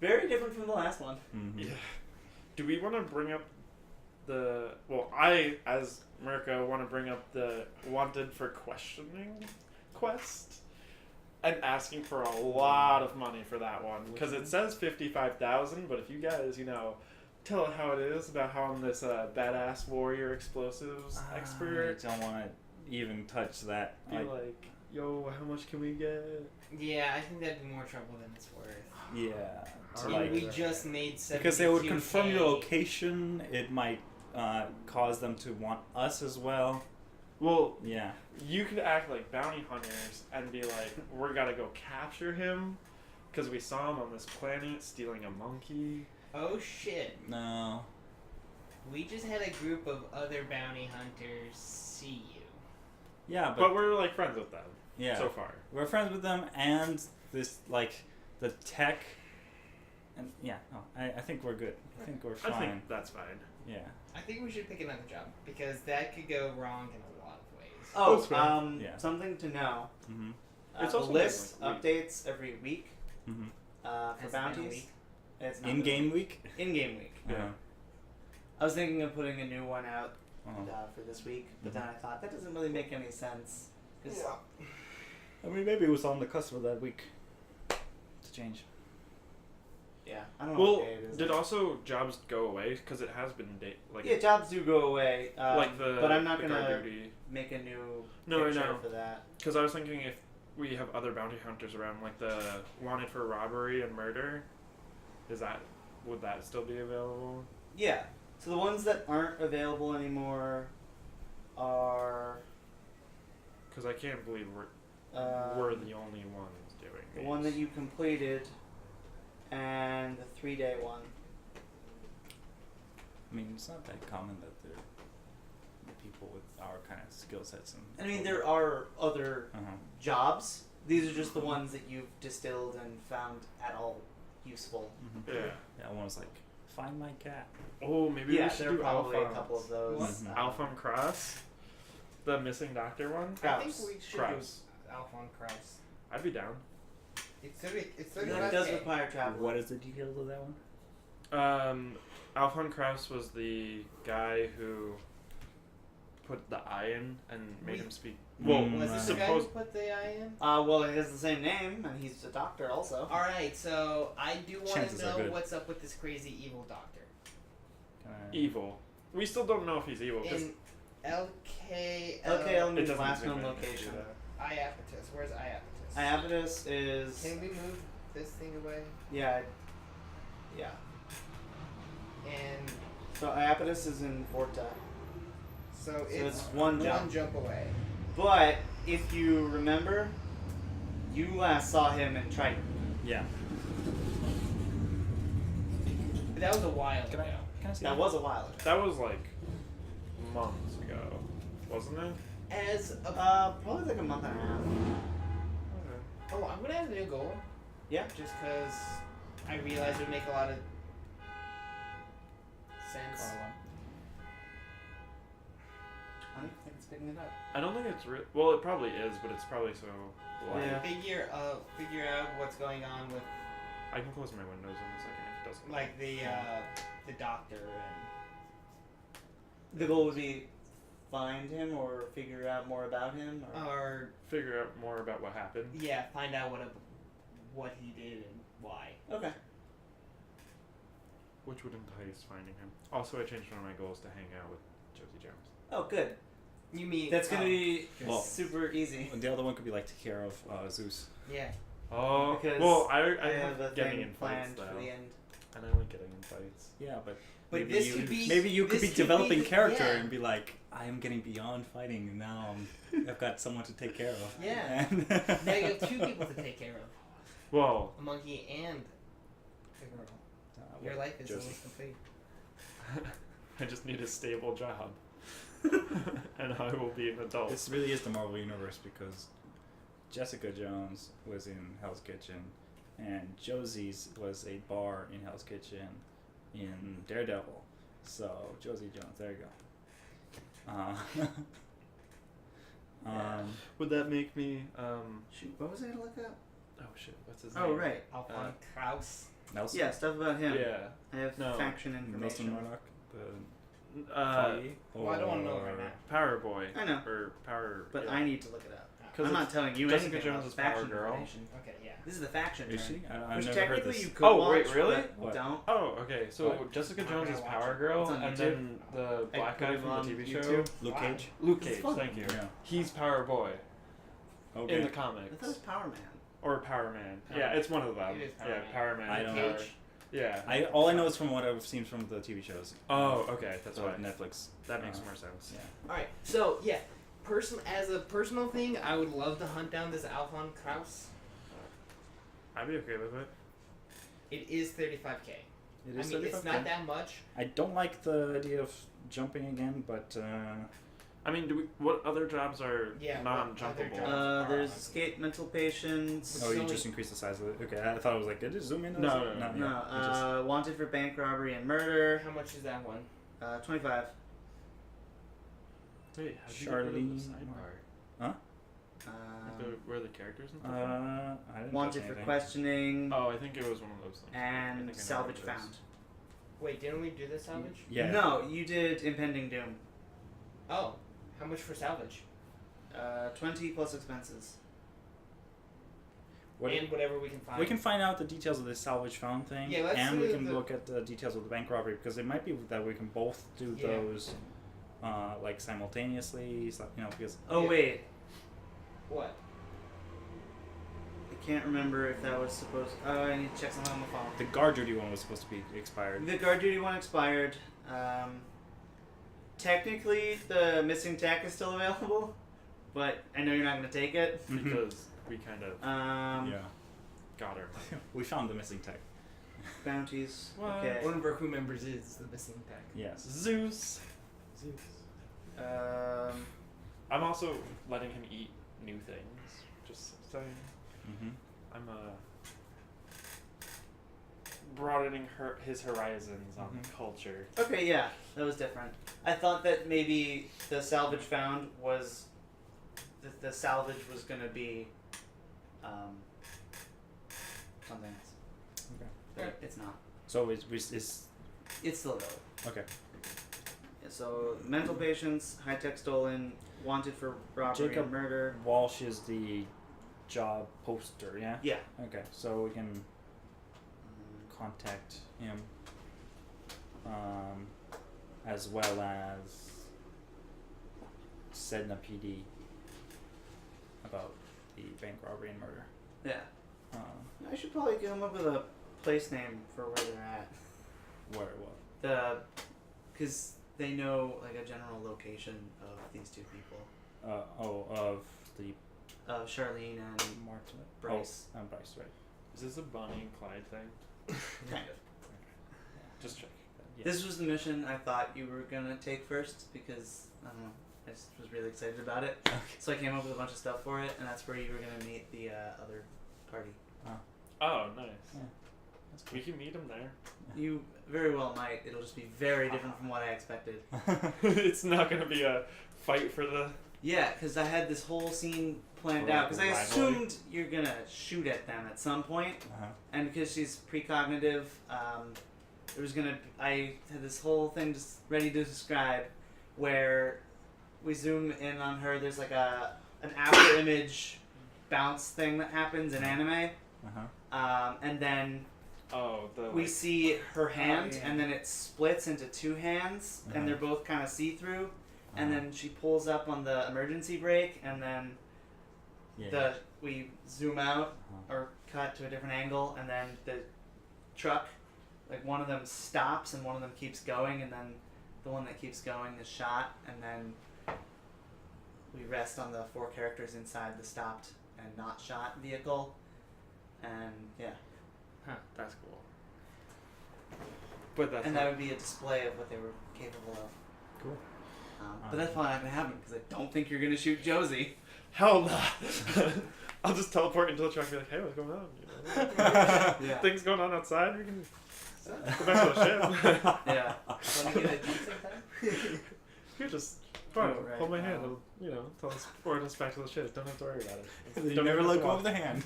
Very different from the last one. Mm-hmm. Yeah. Do we want to bring up the? Well, I, as Mirka, want to bring up the wanted for questioning quest, and asking for a lot of money for that one because it says 55,000. But if you guys, tell it how it is about how I'm this badass warrior explosives expert, I don't want to even touch that. be like, yo, how much can we get? Yeah, I think that'd be more trouble than it's worth. yeah. To Alright. And we just made 72K. because they would confirm your location. It might cause them to want us as well. Well, Yeah. you could act like bounty hunters and be like, we gotta go capture him because we saw him on this planet stealing a monkey. Oh shit. No. We just had a group of other bounty hunters see you. Yeah, But we're like friends with them yeah. so far. We're friends with them, and this the tech, and yeah, no, I think we're good. I think we're fine. I think that's fine. Yeah. I think we should pick another job because that could go wrong in a lot of ways. Oh, That's fair. Yeah. something to know. Mm-hmm. It's The also list like updates every week Mm-hmm. for Has it been a bounties. week? It's not In-game week. In-game week. Yeah. Uh-huh. I was thinking of putting a new one out Uh-huh. for this week, but then I thought that doesn't really make any sense. 'Cause I mean, maybe it was on the cusp of that week to change. yeah, I don't know Well, what day it is. did also jobs go away? Because it has been Yeah, jobs do go away. like the but I'm not the gonna guard duty. make a new No, I picture know. for that. Because I was thinking if we have other bounty hunters around, like the wanted for robbery and murder, would that still be available? Yeah. So the ones that aren't available anymore are Because I can't believe we're the only ones doing the these. one that you completed and the 3-day one. I mean, it's not that common that there are people with our kind of skill sets and. I mean, there are other Uh-huh. jobs. These are just the ones that you've distilled and found at all useful. Mm-hmm. Yeah. Yeah, one was like, find my cat. Oh, maybe Yeah, we should there are do probably Alphonse. a couple of those. Mhm. Alphonse Cross, the missing doctor one. I think Kraus. we should Kraus. do Alphonse Kraus. I'd be down. It's 30. It's That 35K. does require travel. What is the details of that one? Alphonse Kraus was the guy who put the eye in and made him speak. Well, Mm, Was this the guy who put the eye in? Well, he has the same name, and he's a doctor also. All right, so I do want to Chances are know good. what's up with this crazy evil doctor. evil. We still don't know if he's evil. 'Cause In LKL. LKL it means doesn't last zoom known in to do location. that. Iapetus. Where's Iapetus? Iapetus is Can we move this thing away? yeah. And So Iapetus is in Vorta. so it's one jump. away. But if you remember, you last saw him in Triton. Yeah. But that was a while Can ago. I see That was a while ago. That was like months ago, wasn't it? As a Probably like a month and a half. oh, I'm gonna have a new goal. Yeah. Just because I realized it would make a lot of sense. I think it's picking it up. I don't think it's well. It probably is, but it's probably so. Blind. Yeah. Figure out what's going on with I can close my windows in a second if it doesn't. like the doctor and The goal would be find him or figure out more about him. or Figure out more about what happened. yeah, find out what he did and why. Okay. Which would entice finding him. Also, I changed one of my goals to hang out with Josie Jones. Oh, good. You mean That's gonna be Well- super easy. The other one could be like take care of Zeus. yeah. Oh, Because well, I have a getting thing in fights planned though, for the end. and I like getting in fights. Yeah, but But maybe this you, could be maybe you could this be could developing the- character yeah. and be like, I am getting beyond fighting and now I've got someone to take care of. Yeah. And Now you have two people to take care of, Well, a monkey and a girl. Your life is almost complete. I just need a stable job, and I will be an adult. This really is the Marvel Universe because Jessica Jones was in Hell's Kitchen and Josie's was a bar in Hell's Kitchen in Daredevil. So, Josie Jones, there you go. Would that make me? Shoot, what was I gonna look up? Oh shit! What's his name? Oh, right. Alphonse Kraus. Nelson. Yeah, stuff about him. Yeah. I have No. faction Nelson information. Murdoch. The Uh, Foggy, Well, I don't want to know right or- now. Power Boy. I know. Or Power. But yeah. I need to look it up. 'Cause I'm not it's telling you Jessica anything Jones about is Power faction Girl. information. Okay, yeah. This is the faction Is turn. she? I've Which never heard technically this. you could Oh, watch, wait, really? but What? don't. Oh, okay. So What? Jessica I'm Jones gonna is watch Power it. Girl, It's on and YouTube. then the black put guy it from on the TV YouTube. show, Luke Wow. Cage. Luke It's Cage. fun. Thank you. Yeah. He's Power Boy Okay. in the I comics, thought it was Power Man. or Power Man. Power Yeah, Man. it's one of them. It is Power yeah, Man. Power Man. I and don't know. Cage. Yeah. All I know is from what I've seen from the TV shows. Oh, okay. That's So why. Netflix. That makes Uh, more sense. Yeah. All right. So yeah, as a personal thing, I would love to hunt down this Alphon Kraus. I'd be okay with it. It is 35K. It I is mean, it's 35K. not that much. I don't like the idea of jumping again, but I mean, what other jobs are Yeah, what other non-jumpable? jobs? There's escape mental patients. oh, It's you only- just increase the size of it. Okay, I thought it was like, did it zoom in? No, no, no, No, yeah, wanted for bank robbery and murder. How much is that one? 25. Wait, how did you get rid of the Charlene- sidebar? Where are the characters and stuff? I didn't wanted touch for anything. Oh, questioning I think it was one of those things. I and think I know salvage what it is. found. Wait, didn't we do the salvage? Yeah. No, you did impending doom. Oh, how much for salvage? 20 plus expenses. What And whatever we can find. we can find out the details of the salvage found thing, Yeah, let's and we do can the- look at the details of the bank robbery because it might be that we can both do Yeah. those, like simultaneously. So, because Oh Yeah. wait, What? I can't remember if that was supposed. Oh, I need to check something on the phone. the guard duty one was supposed to be expired. The guard duty one expired. Technically, the missing tech is still available, but I know you're not going to take it. Mhm. Because we kind of Yeah, got her. we found the missing tech. Bounties. What? Okay. One of our crew members is the missing tech. Yes. Zeus. I'm also letting him eat new things. Just saying. Mm-hmm. I'm broadening his horizons on Mhm. culture. Okay, yeah, that was different. I thought that maybe the salvage found was the salvage was gonna be something else. Okay. But it's not. So it's It's still available. okay. Yeah, so mental patients, high tech stolen, wanted for robbery Jacob and murder. Walsh is the job poster. Yeah. Yeah. Okay, so we can contact him, as well as Sedna PD about the bank robbery and murder. Yeah. I should probably come up with a place name for where they're at. What? Because they know like a general location of these two people, Of the of Charlene and Martin. Bryce. Oh, Bryce, right? Is this a Bonnie and Clyde thing? Kind of. Just check. Yeah. This was the mission I thought you were gonna take first because I don't know. I just was really excited about it. Okay. So I came up with a bunch of stuff for it, and that's where you were gonna meet the other party. Oh, nice. Yeah. That's We can meet him there. You very well might. It'll just be very different from what I expected. It's not gonna be a fight for the. Yeah, because I had this whole scene planned For out. Because I rivalry. assumed you're gonna shoot at them at some point, Uh-huh. and because she's precognitive, there was gonna. I had this whole thing just ready to describe, where we zoom in on her. There's like an after image bounce thing that happens in anime, Uh-huh. and then Oh, the. we see her hand, yeah. and then it splits into two hands, Uh-huh. and they're both kind of see through. And Uh-huh. then she pulls up on the emergency brake, and then Yeah. we zoom out Uh-huh. or cut to a different angle, and then the truck, like one of them stops and one of them keeps going, and then the one that keeps going is shot, and then we rest on the four characters inside the stopped and not shot vehicle, and yeah, That's cool. But that's and not. that would be a display of what they were capable of. Cool. But that's probably not gonna happen because I don't think you're gonna shoot Josie. Hell no! I'll just teleport into the truck and be like, hey, what's going on? You know? Yeah. Things going on outside? We can go back to the ship. Yeah. Want to get a tea sometime? You just fine, Oh, right. hold my hand. It'll, tell us, forward us back to the ship. Don't have to worry about it. You Don't never have let to go walk. of the hand.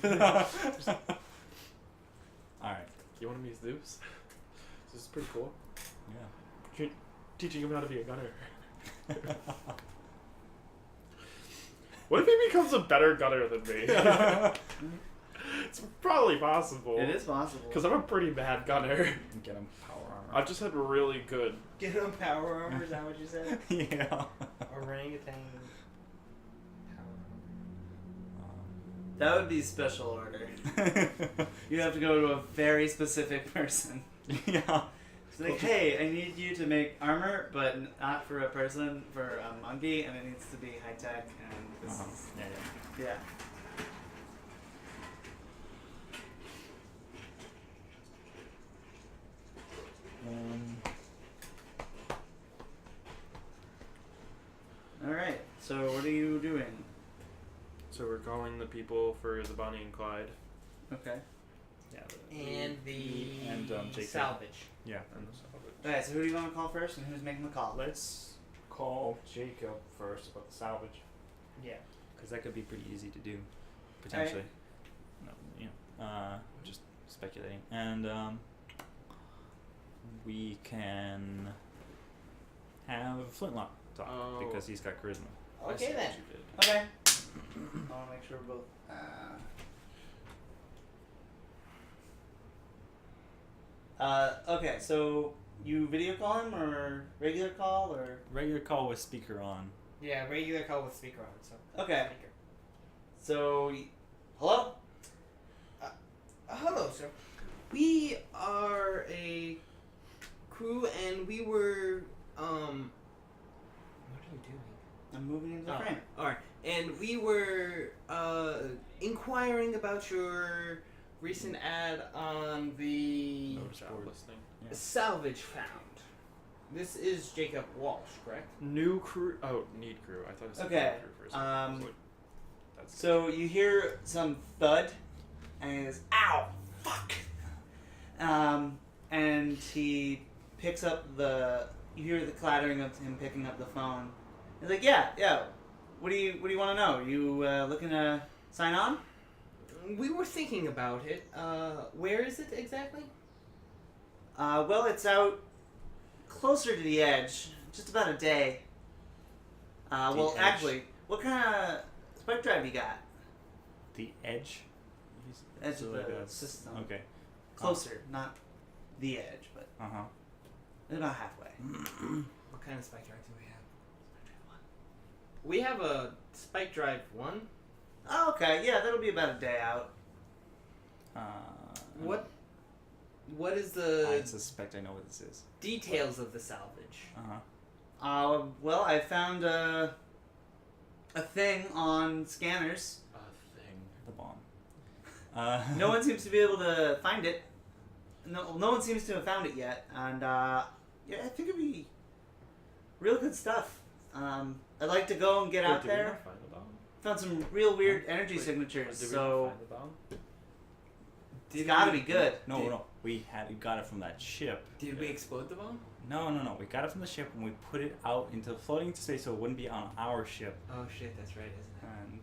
Alright. You want to be Zeus? This is pretty cool. Yeah. Teaching him how to be a gunner. What if he becomes a better gunner than me? It's probably possible. It is possible. Because I'm a pretty bad gunner. Get him power armor. I've just had really good. Get him power armor, is that what you said? Yeah. Orangutan. That would be special order. You have to go to a very specific person. Yeah. It's like, hey, I need you to make armor, but not for a person, for a monkey, and it needs to be high tech. And this is, Yeah. yeah. All right. So what are you doing? So we're calling the people for the Bonnie and Clyde. Okay. Yeah. And the And, Jacob. salvage. Yeah. And the salvage. Okay. So who do you want to call first, and who's making the call? Let's call Jacob first about the salvage, Yeah. because that could be pretty easy to do, potentially. No, just speculating, and we can have Flintlock talk Oh. because he's got charisma. I see Okay what then. you did. Okay. I want to make sure we're both. Okay, so you video call him or regular call or? Regular call with speaker on. Yeah, regular call with speaker on, so. Okay. Speaker. So, hello? Hello, sir. We are a crew and we were, what are you doing? I'm moving into the frame. Alright, and we were inquiring about your recent ad on the Notice Job board. listening. Yeah. salvage found. This is Jacob Walsh, correct? New crew. Oh, need crew. I thought it said Okay, new crew for a second. I was um, like, that's So you hear some thud, and he goes, "Ow, fuck!" And he picks up the. You hear the clattering of him picking up the phone. He's like, "Yeah. What do you want to know? You looking to sign on?" We were thinking about it. Where is it exactly? Well, it's out closer to the edge, just about a day. Well, edge. actually, what kind of spike drive you got? The edge. Edge So of like the a- system. Okay. Closer, not the edge, but Uh about halfway. What kind of spike drive do we have? We have a spike drive 1. Oh, okay, yeah, that'll be about a day out. What is I the suspect I know what this is. details of the salvage? Well, I found a thing on scanners. a thing. The bomb. No one seems to be able to find it. No one seems to have found it yet, and yeah, I think it'd be real good stuff. I'd like to go and get Wait, out did we there. not find the bomb? Found some real weird energy Wait, signatures, Did we so not find the bomb? it's gotta be good. No. We got it from that ship. Did we explode the bomb? No. We got it from the ship and we put it out into floating into space so it wouldn't be on our ship. Oh shit, that's right, isn't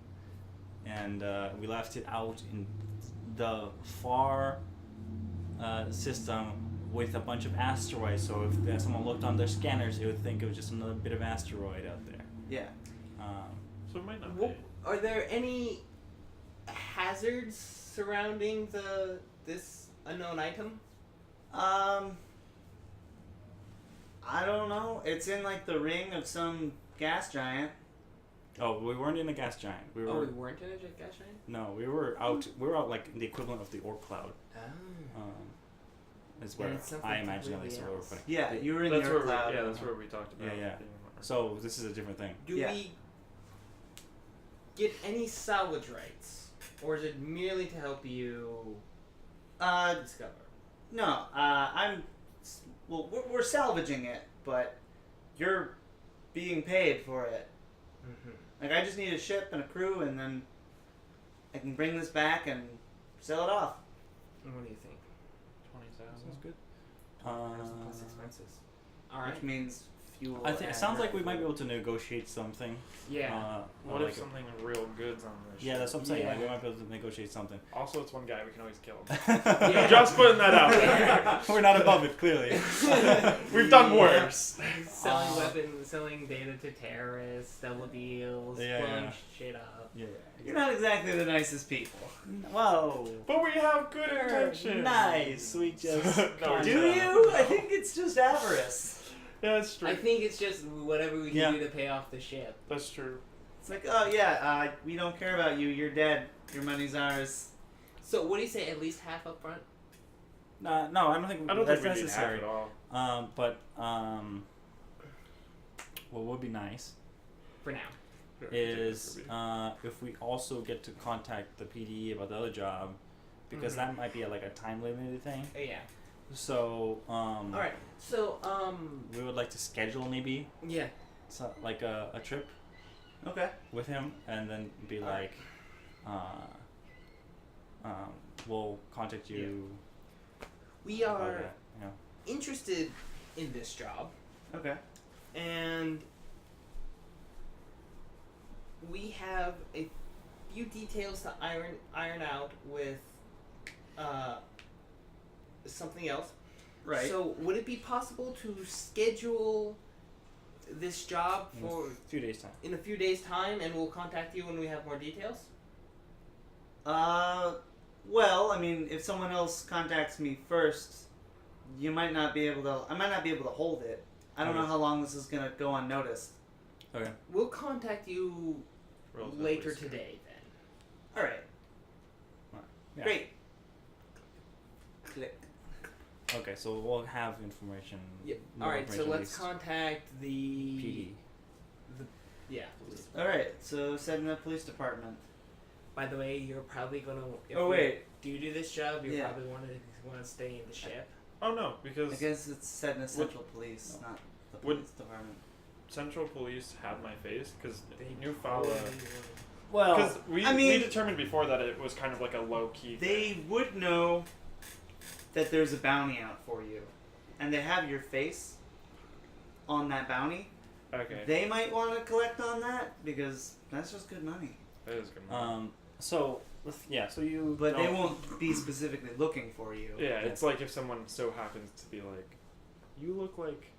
it? And we left it out in the far system with a bunch of asteroids. So if someone looked on their scanners, they would think it was just another bit of asteroid out there. Yeah. So it might not Well, be. are there any hazards surrounding this unknown item? I don't know. It's in like the ring of some gas giant. Oh, we weren't in a gas giant. We were. Oh, we weren't in a jet gas giant? No, we were out. We were out like the equivalent of the Oort cloud. Oh. Is where And it's something I imagine at least completely we're else. putting. Yeah, you were in That's your where cloud. that's where we talked about. Yeah. being- So this is a different thing. Do Yeah. we get any salvage rights? Or is it merely to help you discover? No, we're salvaging it, but you're being paid for it. Mm-hmm. Like, I just need a ship and a crew, and then I can bring this back and sell it off. What do you think? 20,000. Sounds good. Plus expenses. Alright. Which means fuel. I think it and sounds like we food. might be able to negotiate something. Yeah. What like if something real good's on this? Yeah, ship? that's what I'm saying. Yeah. Like, we might be able to negotiate something. Also, it's one guy. We can always kill him. Yeah. Just putting that out there. We're not above it, clearly. We've done worse. Selling weapons, selling data to terrorists, double deals, Yeah, blowing yeah. shit up. Yeah. You're not exactly the nicest people. Whoa. But we have good intentions. Nice. We just. No, Do Yeah. you? I think it's just avarice. Yeah, that's true. I think it's just whatever we can Yeah. do to pay off the ship. That's true. It's like, oh yeah, we don't care about you. You're dead. Your money's ours. So what do you say? At least half up front. No, I don't think I don't that's think we need half necessary. at all. But what would be nice For now. is if we also get to contact the PD about the other job, because Mhm. that might be like a time limited thing. Oh yeah. So All right. So we would like to schedule maybe yeah. like a trip Okay. with him, and then be Alright. like, we'll contact you. We about are that, you know. interested in this job, Okay. and we have a few details to iron out with something else. Right. So would it be possible to schedule this job In for a few days time. in a few days' time, and we'll contact you when we have more details? Well, I mean, if someone else contacts me first, you might not be able to. I might not be able to hold it. I don't know Okay. how long this is gonna go unnoticed. Okay. We'll contact you Relatively later soon. today, then. All right. Yeah. Great. Click. Okay, so we'll have information. Yep. more All right. So information at let's least. contact the PD. Yeah. All right. So setting up police department. By the way, you're probably gonna. If Oh we wait. do this job, you Yeah. probably want to stay in the ship. Oh no, because I guess it's setting a central police, not the Would- police department. Central Police have my face because They New Fala. Well, Because we I mean- determined before that it was kind of like a low key. They would know that there's a bounty out for you, and they have your face on that bounty. Okay. They might want to collect on that because that's just good money. That is good. so so you. But they don't- won't be specifically looking for you. Yeah, it's like if someone so happens to be like, you look like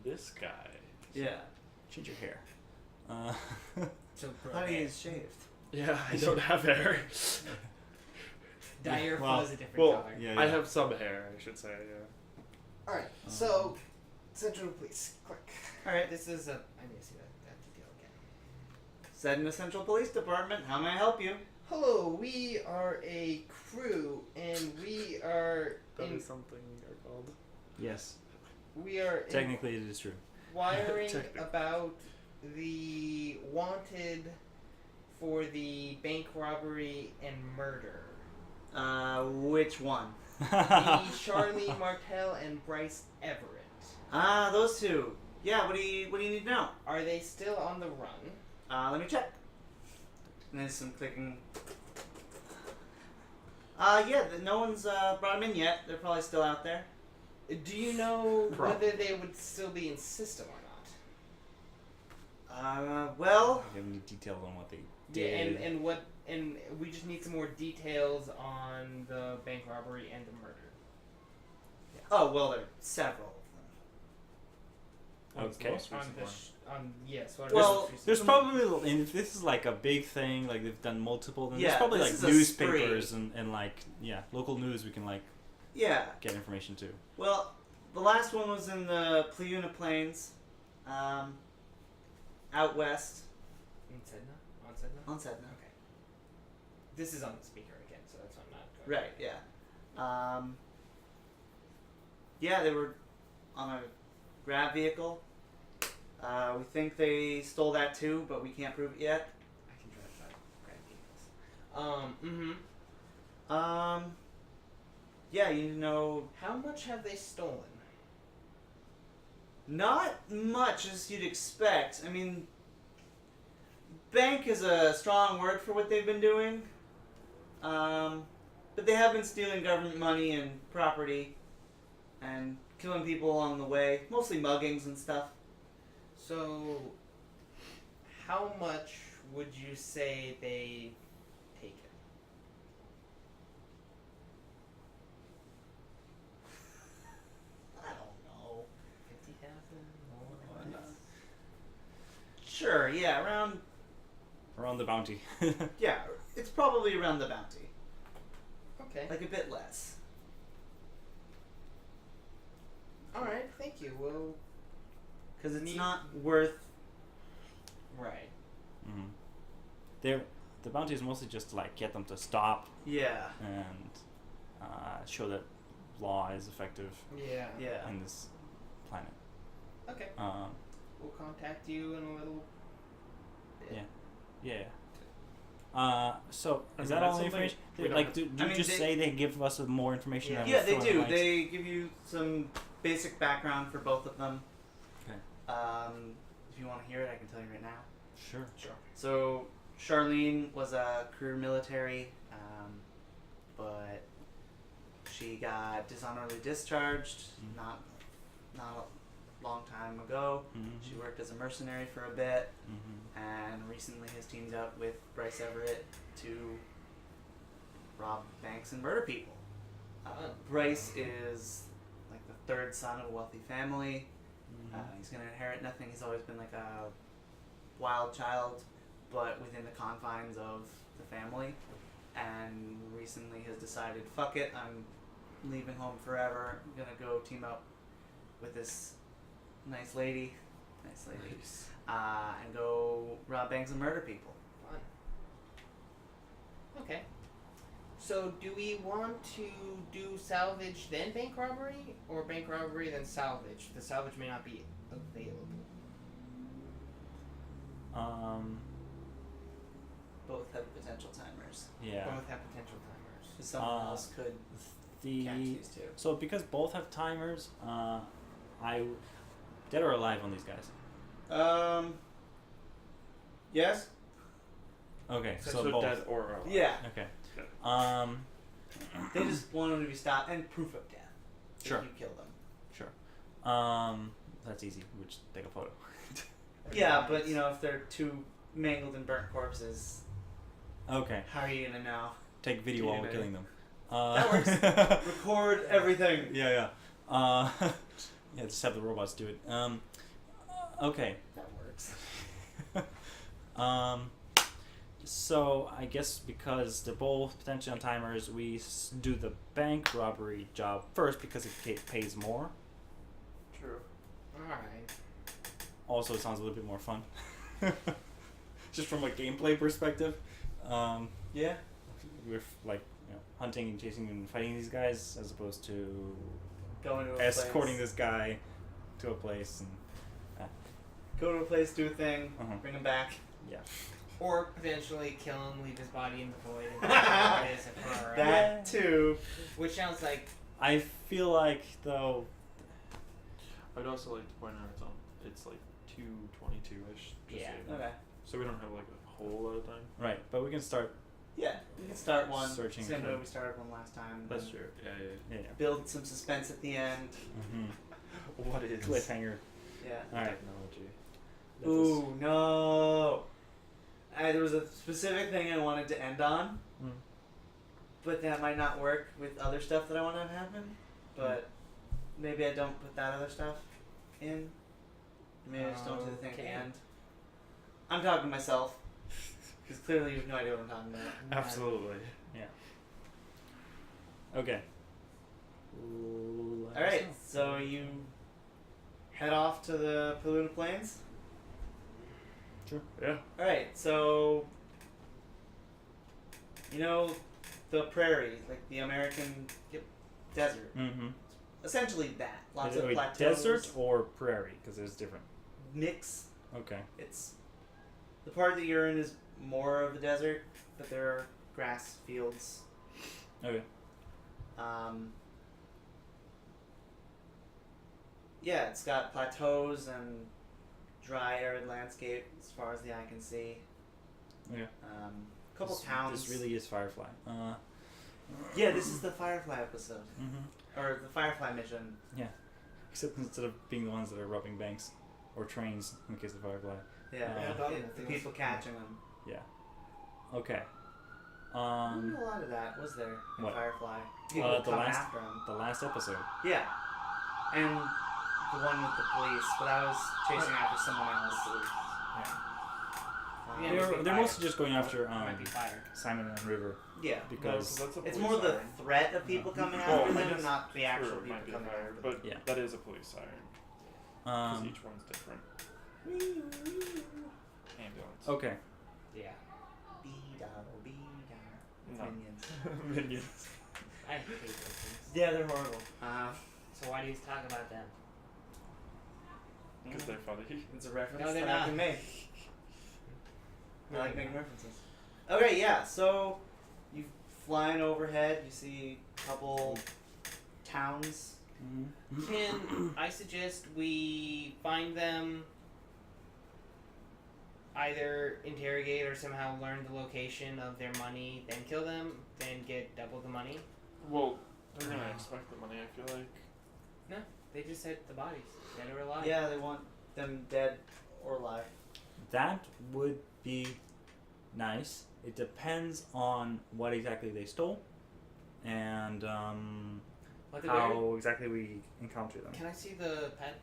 this guy. Yeah. change your hair. So How do you shaved? Yeah, I don't have hair. dye your Well- clothes a different well, color. Yeah, I have some hair, I should say. Yeah. All right. So Central Police, quick. All right. This is a. I need to see that detail again. Setting the central police department. How may I help you? Hello, we are a crew, and we are something you're called. Yes. we are Technically, it is true. inquiring Technically. about the wanted for the bank robbery and murder. Which one? The Charlie Martel and Bryce Everett. Ah, those two. Yeah. What do you need to know? Are they still on the run? Let me check. And there's some clicking. No one's brought them in yet. They're probably still out there. Do you know Probably. whether they would still be in system or not? Well, Give me details on what they Yeah, did. and we just need some more details on the bank robbery and the murder. oh well, there are several of What's the Okay. most On recent the one? yes. What Well, are the There's probably, and if this is like a big thing, like they've done multiple, then Yeah, there's probably this like is a spree. newspapers and like, local news we can like them. Yeah. get information to. Well, the last one was in the Puyuna Plains, out west in Sedna? On Sedna? on Sedna. Okay. This is on the speaker again, so that's why I'm not going. Right. Yeah. Yeah, they were on a grab vehicle. We think they stole that too, but we can't prove it yet. I can drive by grab vehicles. Yeah, you know, How much have they stolen? not much as you'd expect. I mean, bank is a strong word for what they've been doing. But they have been stealing government money and property and killing people along the way, mostly muggings and stuff. So, how much would you say they take it? I don't know. 50,000 more? Sure, yeah, around. Around the bounty. Yeah, it's probably around the bounty. Okay. Like a bit less. All right. Thank you. Well, Because it's Neat. not worth. right. Mm-hmm. The bounty is mostly just to, like, get them to stop Yeah. and show that law is effective Yeah. Yeah. in this planet. Okay. We'll contact you in a little bit. Yeah. So I is mean, that all that's the something information? we They- don't like, have- do I you mean, just they- say they give us more information? Yeah. than Yeah, they fill in the do. blanks? They give you some basic background for both of them. Okay. If you want to hear it, I can tell you right now. Sure. So Charlene was a career military, but she got dishonorably discharged Mhm. not a long time ago. Mm-hmm. She worked as a mercenary for a bit, Mm-hmm. and recently has teamed up with Bryce Everett to rob banks and murder people. Bryce is like the third son of a wealthy family. He's gonna inherit nothing. He's always been like a wild child, but within the confines of the family. And recently has decided, fuck it, I'm leaving home forever. I'm gonna go team up with this nice lady, and go rob banks and murder people. Fun. Okay. So, do we want to do salvage then bank robbery, or bank robbery then salvage? The salvage may not be available. Both have potential timers. Yeah. Both have potential timers. So someone Uh, else could catch The these two. so because both have timers, dead or alive on these guys. Yes? Okay, So, so both. dead or alive. Yeah. Okay. Okay. They just want them to be stopped and proof of death. Sure. If you kill them. That's easy. We'll just take a photo. Yeah, but you know, if they're two mangled and burnt corpses, Okay. how are you gonna know? Take video while we're DNA. killing them. That works. Record everything. Yeah. Yeah, just have the robots do it. Okay. That works. So I guess because they're both potentially on timers, we do the bank robbery job first because it pays more. True. Alright. Also, it sounds a little bit more fun. Just from a gameplay perspective. Yeah. We're like hunting and chasing and fighting these guys as opposed to Go into a escorting place. this guy to a place and Go to a place, do a thing, Uh-huh. bring him back. yeah. Or potentially kill him, leave his body in the void, and as if for That too. which sounds like I feel like though. I'd also like to point out it's like 2:22ish. Yeah. Okay. So we don't have like a whole lot of time. Right, but we can start. Yeah, we can start one. Searching Same for- way we started one last time. and That's then true. Yeah. Yeah. Build some suspense at the end. Mm-hmm. What is Cliffhanger. Yeah. All right. technology? Ooh, no. There was a specific thing I wanted to end on, Mm. but that might not work with other stuff that I want to have happen. But maybe I don't put that other stuff in. Maybe I just don't do the thing at the Okay. end. I'm talking to myself, because clearly you have no idea what I'm talking about. Absolutely. Okay. All right, so you head off to the polluted plains. Yeah. All right, so you know the prairie, like the American desert, Mm-hmm. essentially that. Lots Is it of wait, plateaus. desert or prairie? Because it's different. Mix. Okay. It's the part that you're in is more of the desert, but there are grass fields. Okay. Yeah, it's got plateaus and dry, arid landscape as far as the eye can see. Okay. Couple towns. This really is Firefly. Yeah, this is the Firefly episode, Mm-hmm. or the Firefly mission. Except instead of being the ones that are robbing banks. or trains in the case of Firefly. Yeah, Yeah, the people catching them. Okay. A lot of that was there in What? Firefly. People the coming last- after him. The last episode. Yeah, and the one with the police, but I was chasing after someone else. Yeah, They're fire. mostly just going after It might be fire. Simon and River Yeah, because that's a it's police more the siren. threat of people coming Well, after them, it's and not the actual True, it people might be coming fire, after them. but Yeah. that is a police siren because um, each one's different. Ambulance. okay. Yeah. No. Minions. Minions. I hate those things. Yeah, they're horrible. So why do you talk about them? Because they're funny. It's a reference No, they're that I not. can make. I like making references. Okay, yeah, so you flying overhead, you see a couple towns. Can I suggest we find them, either interrogate or somehow learn the location of their money, then kill them, then get double the money? Well, they're gonna expect the money. I feel like. They just said the bodies, dead or alive. Yeah, they want them dead or alive. That would be nice. It depends on what exactly they stole, and Like the how exactly we encounter them. Can I see the pet?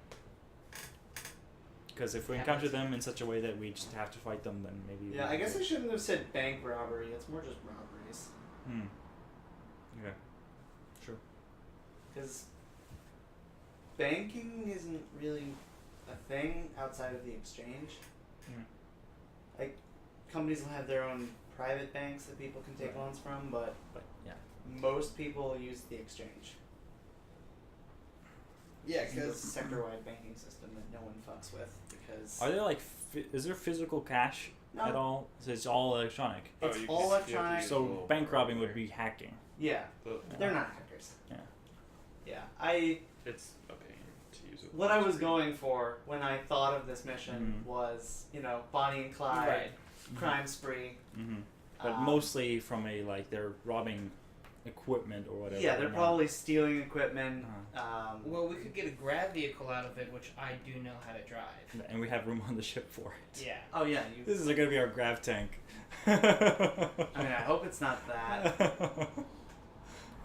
Because if we Yeah, encounter that's- them in such a way that we just have to fight them, then maybe. Yeah, I guess I shouldn't have said bank robbery. It's more just robberies. Okay. Sure. Because banking isn't really a thing outside of the exchange. Mm. Like, companies will have their own private banks that people can take Right. loans from, but But yeah. most people use the exchange. Yeah, It's a because sector-wide banking system that no one fucks with because Are there like is there physical cash No. at all? So it's all electronic. it's you all can- electronic. use So little bank robbing would hardware. be hacking. Yeah, But they're not hackers. Yeah. Yeah, it's a pain to use it. what I was going for when I thought of this mission Mhm. was, Bonnie and Clyde, Right. crime spree. Mm-hmm. But um, mostly from a like they're robbing equipment or whatever. Yeah, they're not- probably stealing equipment. Uh-huh. Well, we could get a grab vehicle out of it, which I do know how to drive. And we have room on the ship for it. Yeah. Oh yeah, This is gonna be our grav tank. I mean, I hope it's not that.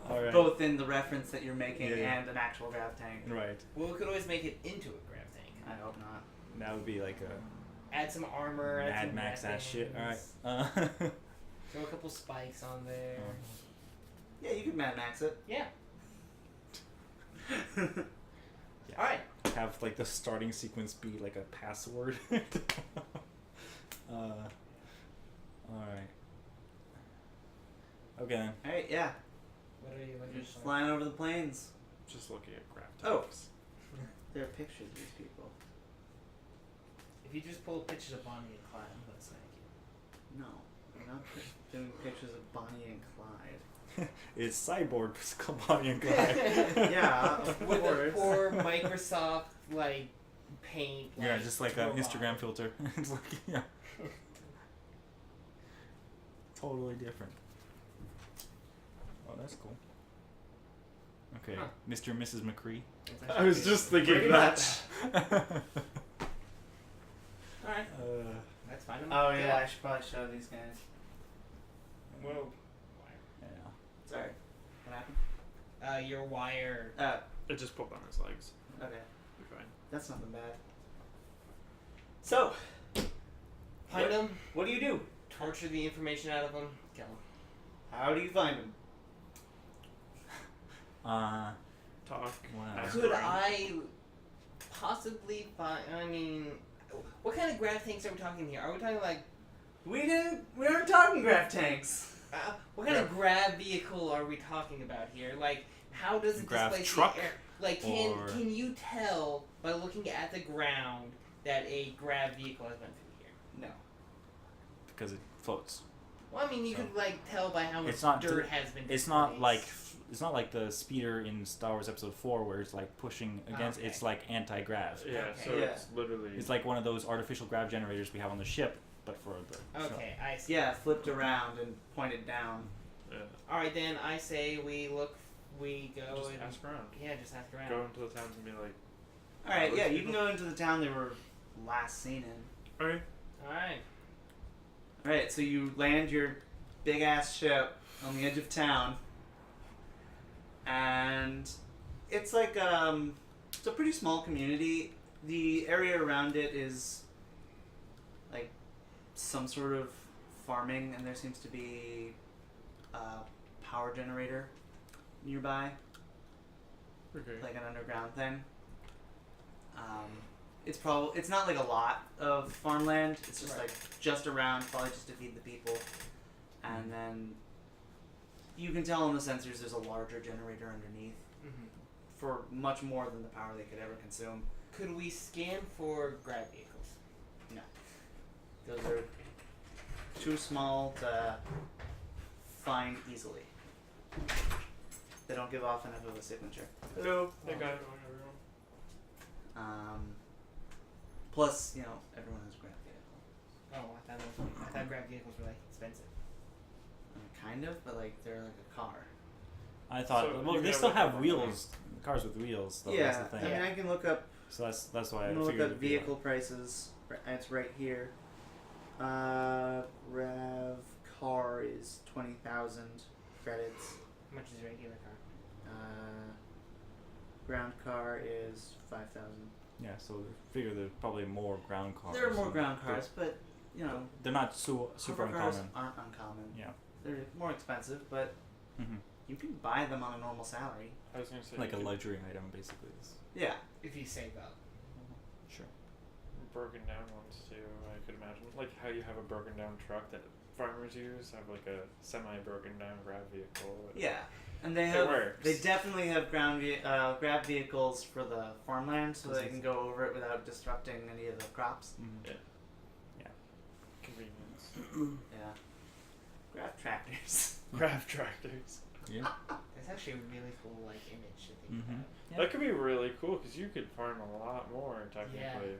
All right. Both in the reference that you're making Yeah. and an actual grav tank. Right. Well, we could always make it into a grab tank. I hope not. That would be like a Add some armor. Add Mad some Max ass shit. All right. weapons, Throw a couple spikes on there. Yeah, you could Mad Max it. Yeah. All right. Have like the starting sequence be like a password. All right. Okay then. Alright, yeah. What are you You're looking just for? flying over the plains. Just looking at graph Oh. types. There are pictures of these people. If you just pull pictures of Bonnie and Clyde, that's thank you. No, I'm not doing pictures of Bonnie and Clyde. It's Cyborg called Bonnie and Clyde. Yeah, of With a course. poor Microsoft like paint. Yeah, just like an robot. Instagram filter. It's like yeah. Totally different. Oh, that's cool. Okay, Huh. Mr. and Mrs. McCree. That's I actually was good. just thinking Pretty that. All right. Uh, That's fine. Oh yeah, I should probably show these guys. Well, yeah. Sorry. What happened? Your wire. it just pulled on his legs. Okay. Be fine. That's nothing bad. So, Find them. what do you do? Torture the information out of them. Kill them. How do you find them? Talk. Wow. ask Could around. I possibly find? I mean, what kind of grav tanks are we talking here? Are we talking like? We aren't talking grav tanks. What kind of grab vehicle are we talking about here? Like, how does it Grav displace truck? the air? Like, Or- can you tell by looking at the ground that a grab vehicle has been through here? No. Because it floats. Well, I mean, you So- could like tell by how much It's not dirt di- has been. It's not displaced. like the speeder in Star Wars Episode 4 where it's like pushing against. Okay. It's like anti-grav. Yeah, Okay. so Yeah. it's literally. It's like one of those artificial grav generators we have on the ship, but for the show. Okay, I see. Yeah, flipped around and pointed down. Yeah. All right, then I say we go Just and ask around. yeah, just ask around. Go into the towns and be like, All right, Those yeah, you people- can go into the town they were last seen in. Okay. Alright. Alright, so you land your big ass ship on the edge of town, and it's like it's a pretty small community. The area around it is like some sort of farming, and there seems to be a power generator nearby, Okay. like an underground thing. It's not like a lot of farmland. It's just Right. like just around, probably just to feed the people. And then you can tell on the sensors there's a larger generator underneath Mm-hmm. for much more than the power they could ever consume. Could we scan for grab vehicles? Those are too small to find easily. They don't give off enough of a signature. Hello. Hey Oh. guys. Plus, you know, everyone has a grab vehicle. Oh, I thought grab vehicles were like expensive. Kind of, but like they're like a car. I thought, So well, you they never still have have wheels, cars with wheels, though. Yeah, That's the I thing. mean, I can look up. So that's why I I'm gonna look figured up it'd be vehicle prices. It's right here. Rev car is 20,000 credits. How much is a regular car? Ground car is 5,000. Yeah, so I figure there's probably more ground cars. There are more and ground cars, but you know, They're not super hover cars uncommon. aren't uncommon. Yeah. They're more expensive, but hmm you can buy them on a normal salary. I was gonna say Like a you could- luxury item, basically. Yeah. If you save up. Sure. broken down ones too. I could imagine, like how you have a broken down truck that farmers use, have like a semi broken down grab vehicle. Yeah. And they It have, works. they definitely have grab vehicles for the farmland, so they Because can go over it without disrupting any of the crops. Mm-hmm. Convenience. Yeah. Grab tractors. Grab tractors. Yeah. That's actually a really cool like image to think Mhm. about. Yeah. That could be really cool because you could farm a lot more technically.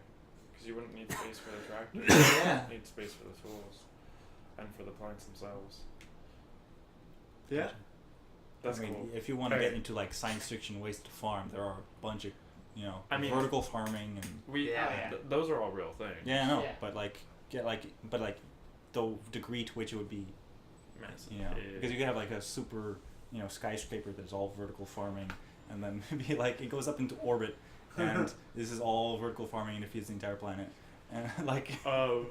Because you wouldn't need space for the tractor. Yeah. You need space for the tools and for the plants themselves. Yeah. That's I mean, cool. if you want to Okay. get into like science fiction ways to farm, there are a bunch of, I mean- vertical farming and We Yeah. those are all real things. yeah, I know, Yeah. but like the degree to which it would be, Massive. because you could have like a super, skyscraper that's all vertical farming, and then maybe like it goes up into orbit, and this is all vertical farming and it feeds the entire planet, and like Oh,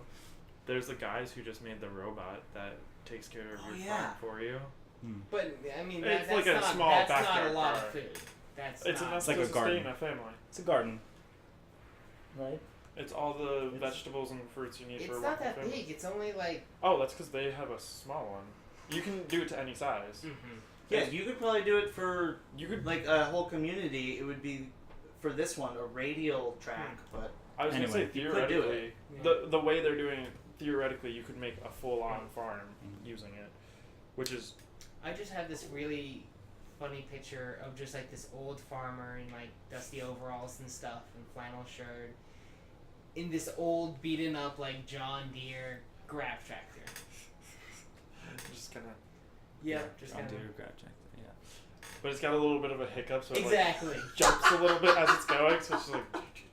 there's the guys who just made the robot that takes care of Oh, your yeah. farm for you. But I mean, It's that's like a not, small that's not a backyard lot car. of food. That's It's not. enough like to a garden. sustain a family. it's a garden, right? It's all the It's- vegetables and fruits you need It's for a not working that family. big. It's only like. Oh, that's because they have a small one. You can do it to any size. Mm-hmm. Yeah, you could probably do it for You could. like a whole community. It would be for this one a radial track, but I was Anyway, gonna say you could do theoretically, it. Yeah. the way they're doing it, theoretically, you could make a full-on Mm. farm Mhm. using it, which is I just have this really funny picture of just like this old farmer in like dusty overalls and stuff and flannel shirt in this old beaten up like John Deere grab tractor. just kind of. Yeah, just John kind of. Deere grab tractor, yeah. But it's got a little bit of a hiccup, so it Exactly. like jumps a little bit as it's going. So it's just like.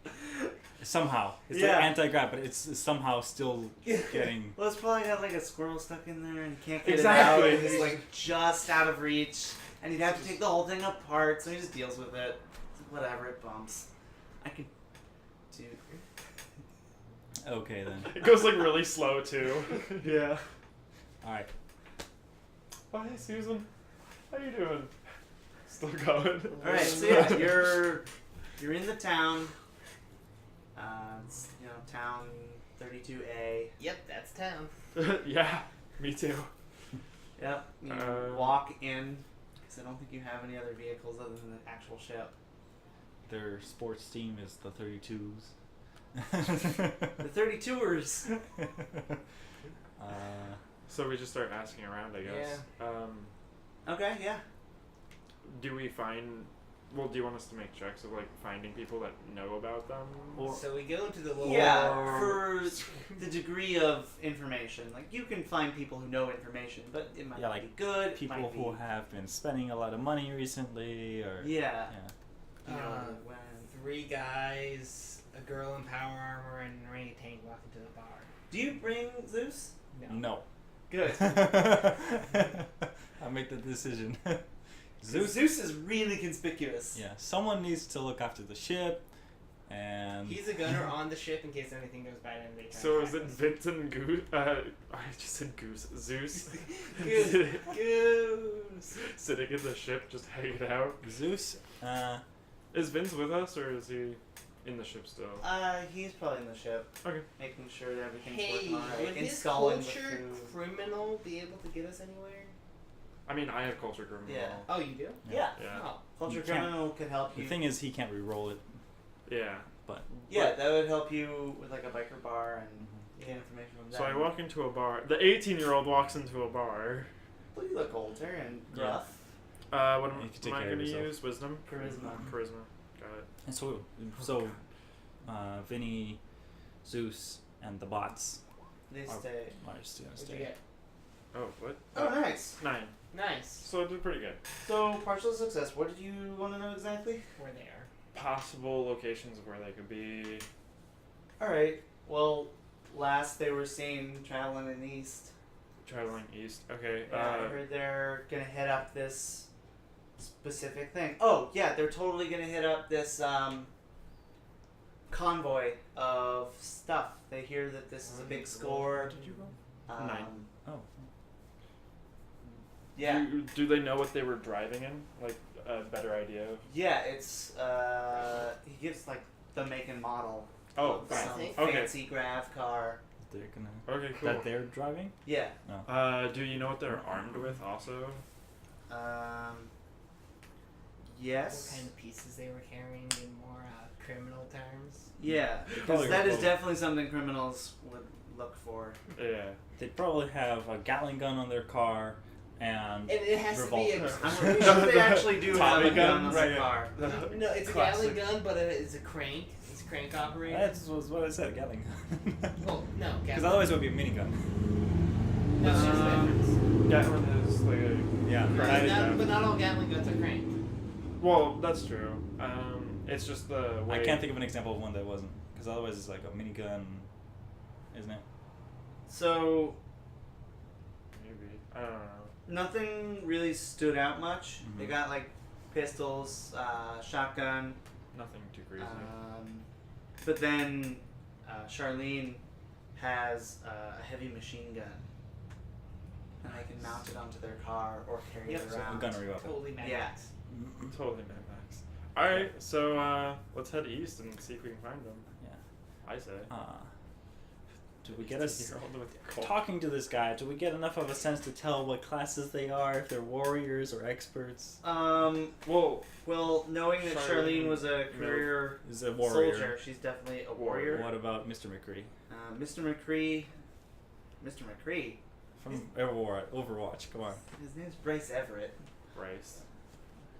Somehow it's Yeah. like anti-grav, but it's somehow still getting. well, it's probably got like a squirrel stuck in there and can't get Exactly. it out. And it's like just out of reach, and he'd have to take the whole thing apart. So he just deals with it. Whatever, it bumps. I could do. Okay then. It goes like really slow too. Yeah. All right. Oh hey Susan, how you doing? Still going. All right. So yeah, you're in the town. It's town 32A. Yep, that's town. Yeah, me too. Yep. You walk in because I don't think you have any other vehicles other than the actual ship. Their sports team is the 32s. The 32ers. So we just start asking around, I guess. Okay. Yeah. Do we find? Well, do you want us to make checks of like finding people that know about them? Or- So we go to the little. Yeah, for the degree of information. Like, you can find people who know information, but it might Yeah, not like be good. it People might who be, have been spending a lot of money recently, or Yeah. yeah. You know, Uh, when... 3 guys, a girl in power armor and an orangutan walk into the bar. Do you bring Zeus? No. Good. I make the decision. Zeus. Zeus is really conspicuous. Yeah, someone needs to look after the ship, and He's a gunner on the ship in case anything goes bad and they try So to is it attack us. Vincent Goose? I just said Goose. Zeus. Goose. Goose. Sitting in the ship, just hanging out. Zeus. Is Vince with us, or is he in the ship still? He's probably in the ship. Okay. Making sure that everything's Hey, working alright. would his Installing the culture food. criminal be able to get us anywhere? I mean, I have culture criminal. Yeah. Oh, you do? Yeah. Yeah. Oh. Culture You can't- criminal could help The you. thing is, he can't re-roll it. Yeah. Yeah, that would help you with like a biker bar and get information from that. So I walk into a bar. The 18-year-old walks into a bar. Well, you look older and Yeah. gruff. What You am can take I care of going to yourself. use? Wisdom? Charisma. Charisma. Got it. And so, Vinny, Zeus, and the bots They Our- stay. are still gonna What'd you stay. get? Oh, what? Oh, nice. 9. Nice. So I did pretty good. So, partial success. What did you want to know exactly? We're there. Possible locations of where they could be. Alright. Well, last they were seen traveling in the east. Traveling east. Okay. Yeah, I heard they're gonna hit up this specific thing. Oh, yeah, they're totally gonna hit up this convoy of stuff. They hear that this is a big score. Did you roll? 9. Oh. Yeah. Do they know what they were driving in? Like a better idea of. Yeah, it's he gives like the make and model Oh, of fine. some Okay. fancy grav car. They're gonna. Okay, cool. That they're driving? Yeah. Do you know what they're armed with also? Yes. What kind of pieces they were carrying in more criminal terms? Yeah, because Probably that is both. definitely something criminals would look for. Yeah. They'd probably have a Gatling gun on their car and And it has revolver. to I'm pretty sure they actually do have Tommy a gun gun? on Right, their yeah. car. be no, it's a Classic. Gatling gun, but it's a crank. It's a crank operated. That was what I said, a Gatling gun. Well, no, Because Gatling. otherwise it would be a minigun. That's just the difference. Gatling is like a. Yeah. Right. that is- Not, but not all Gatling guns are cranked. Well, that's true. It's just the way. I can't think of an example of one that wasn't. Because otherwise it's like a minigun, isn't it? So Maybe. I don't know. nothing really stood out much. Mhm. They got like pistols, shotgun, Nothing too crazy. but then Charlene has a heavy machine gun, and they can mount it onto their car or carry Yep, it So a around. gunnery weapon. Totally Mad Yeah. Max. Totally Mad Max. Alright, so let's head east and see if we can find them. Yeah. I say. Do we get us 18-year-old with cult- talking to this guy? Do we get enough of a sense to tell what classes they are, if they're warriors or experts? Well, Well, knowing that Charlene, Charlene was a career Is a warrior? soldier, she's definitely a warrior. What about Mr. McCree Mr. McCree. Mr. McCree. from Overwatch? Come on. His name's Bryce Everett. Bryce.